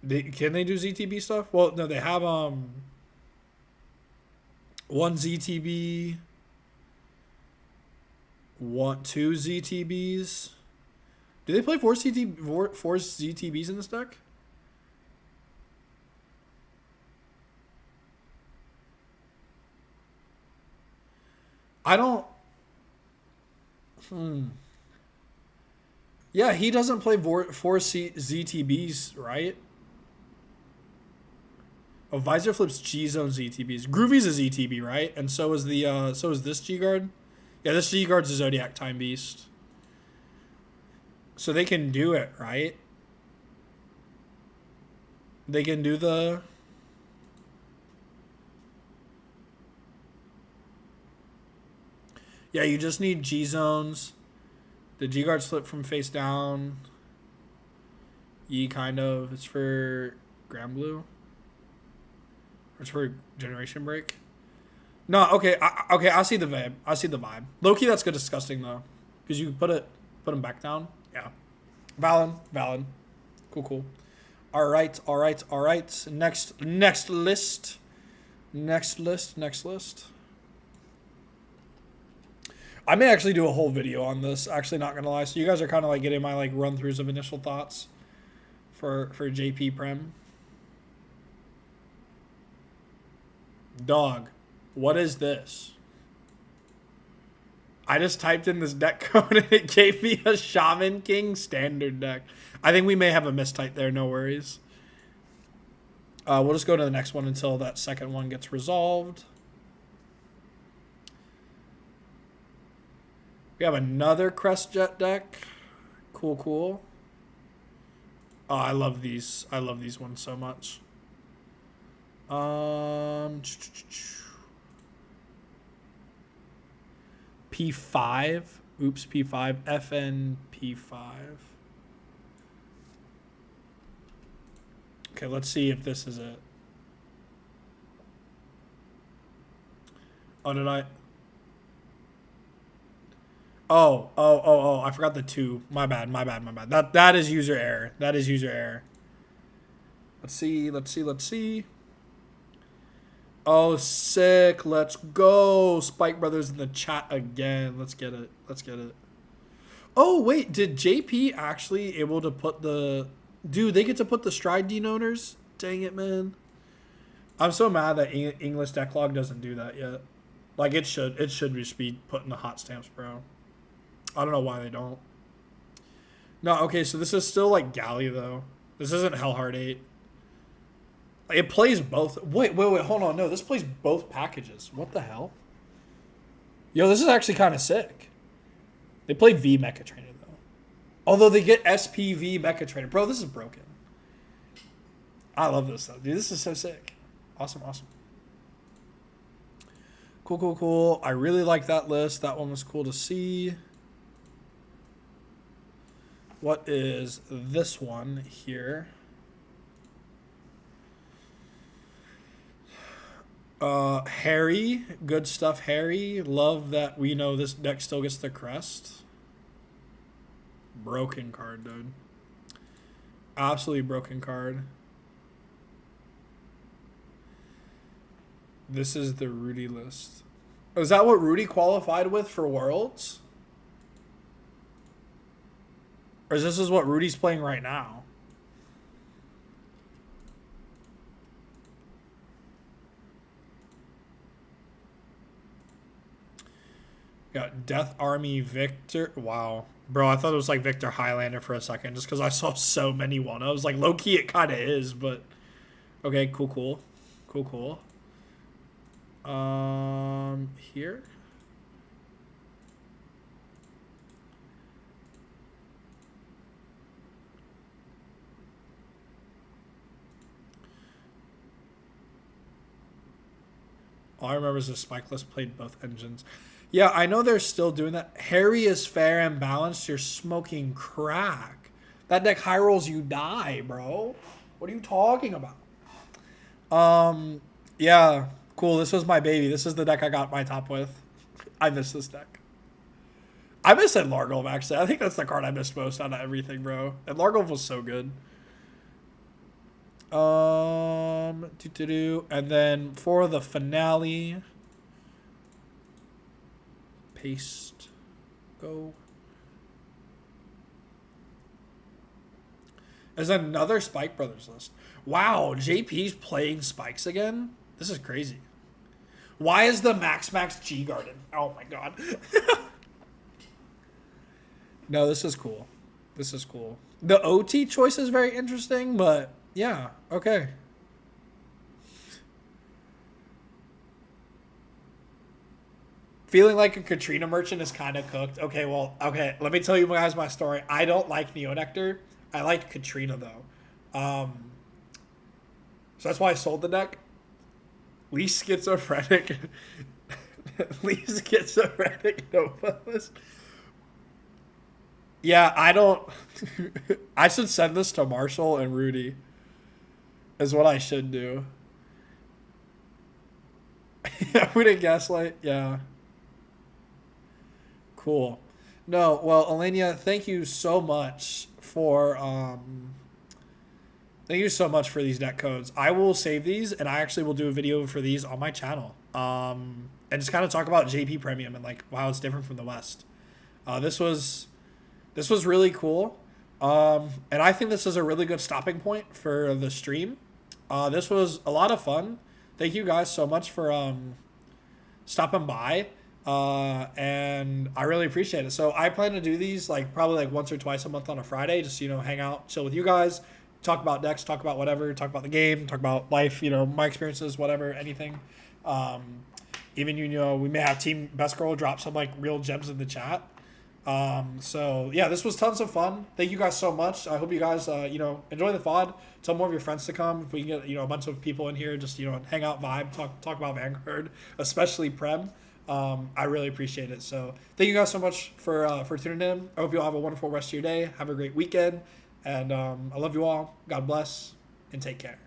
Can they do ZTB stuff? Well, no, they have one ZTB, two ZTBs. Do they play four ZTBs in this deck? I don't. Yeah, he doesn't play four ZTBs, right? Oh, Visor flips G-Zone ZTBs. Groovy's a ZTB, right? And so is the so is this G-Guard. Yeah, this G-Guard's a Zodiac Time Beast. So they can do it, right? They can do the... Yeah, you just need G-Zones. The G-Guard's flip from face down. E kind of. It's for Grand Blue. Or it's for Generation Break. No, okay, I see the vibe. I see the vibe. Low-key, that's good disgusting, though. Because you put him back down. Yeah. Valid. Cool. All right. Next list. I may actually do a whole video on this. Actually, not gonna lie. So you guys are kind of like getting my like run-throughs of initial thoughts for JP Prem. Dog, what is this? I just typed in this deck code and it gave me a Shaman King standard deck. I think we may have a mistype there. No worries. We'll just go to the next one until that second one gets resolved. We have another Crest Jet deck. Cool. Oh, I love these. I love these ones so much. P5. Oops, P5. FN P5. Okay, let's see if this is it. Oh, did I? Oh, I forgot the 2. My bad. That is user error. Let's see. Oh, sick. Let's go. Spike Brothers in the chat again. Let's get it. Oh, wait. Did JP actually able to put the... Dude, they get to put the Stride denoters? Dang it, man. I'm so mad that English Decklog doesn't do that yet. Like, it should just be put in the hot stamps, bro. I don't know why they don't. No, okay, so this is still, like, Galley, though. This isn't Hellheart 8. It plays both. Wait, hold on. No, this plays both packages. What the hell? Yo, this is actually kind of sick. They play V Mecha Trainer, though. Although they get SPV Mecha Trainer. Bro, this is broken. I love this, though. Dude, this is so sick. Awesome. Cool. I really like that list. That one was cool to see. What is this one here? Harry. Good stuff, Harry. Love that we know this deck still gets the crest. Broken card, dude. Absolutely broken card. This is the Rudy list. Is that what Rudy qualified with for Worlds? Or is this what Rudy's playing right now? Got Death Army Victor. Wow. Bro, I thought it was like Victor Highlander for a second just because I saw so many one-ofs. Like, low-key it kind of is, but... Okay, cool. Here? All I remember is the Spikeless played both engines. Yeah, I know they're still doing that. Harry is fair and balanced. You're smoking crack. That deck high rolls, you die, bro. What are you talking about? Yeah, cool. This was my baby. This is the deck I got my top with. I miss this deck. I miss Largolf, actually. I think that's the card I missed most out of everything, bro. Largolf was so good. And then for the finale, paste, go. There's another Spike Brothers list. Wow, JP's playing Spikes again? This is crazy. Why is the Max G Garden? Oh my god. No, this is cool. The OT choice is very interesting, but yeah, okay. Feeling like a Katrina merchant is kind of cooked. Okay, let me tell you guys my story. I don't like Neonectar. I liked Katrina, though. So that's why I sold the deck. Least schizophrenic. Least schizophrenic Nova list. Yeah, I don't... I should send this to Marshall and Rudy. Is what I should do. Yeah, we didn't gaslight. Yeah. Cool. No, well, Elenia, thank you so much for these deck codes. I will save these, and I actually will do a video for these on my channel. And just kind of talk about JP Premium and like how it's different from the West. This was really cool. And I think this is a really good stopping point for the stream. This was a lot of fun. Thank you guys so much for stopping by. And I really appreciate it. So I plan to do these probably once or twice a month on a Friday, just, hang out, chill with you guys, talk about decks, talk about whatever, talk about the game, talk about life, my experiences, whatever, anything. Even, we may have Team Best Girl drop some real gems in the chat. So yeah, this was tons of fun. Thank you guys so much. I hope you guys, enjoy the VOD. Tell more of your friends to come. If we can get, a bunch of people in here, just, hang out, vibe, talk about Vanguard, especially Prem. I really appreciate it. So thank you guys so much for tuning in. I hope you all have a wonderful rest of your day. Have a great weekend. And I love you all. God bless and take care.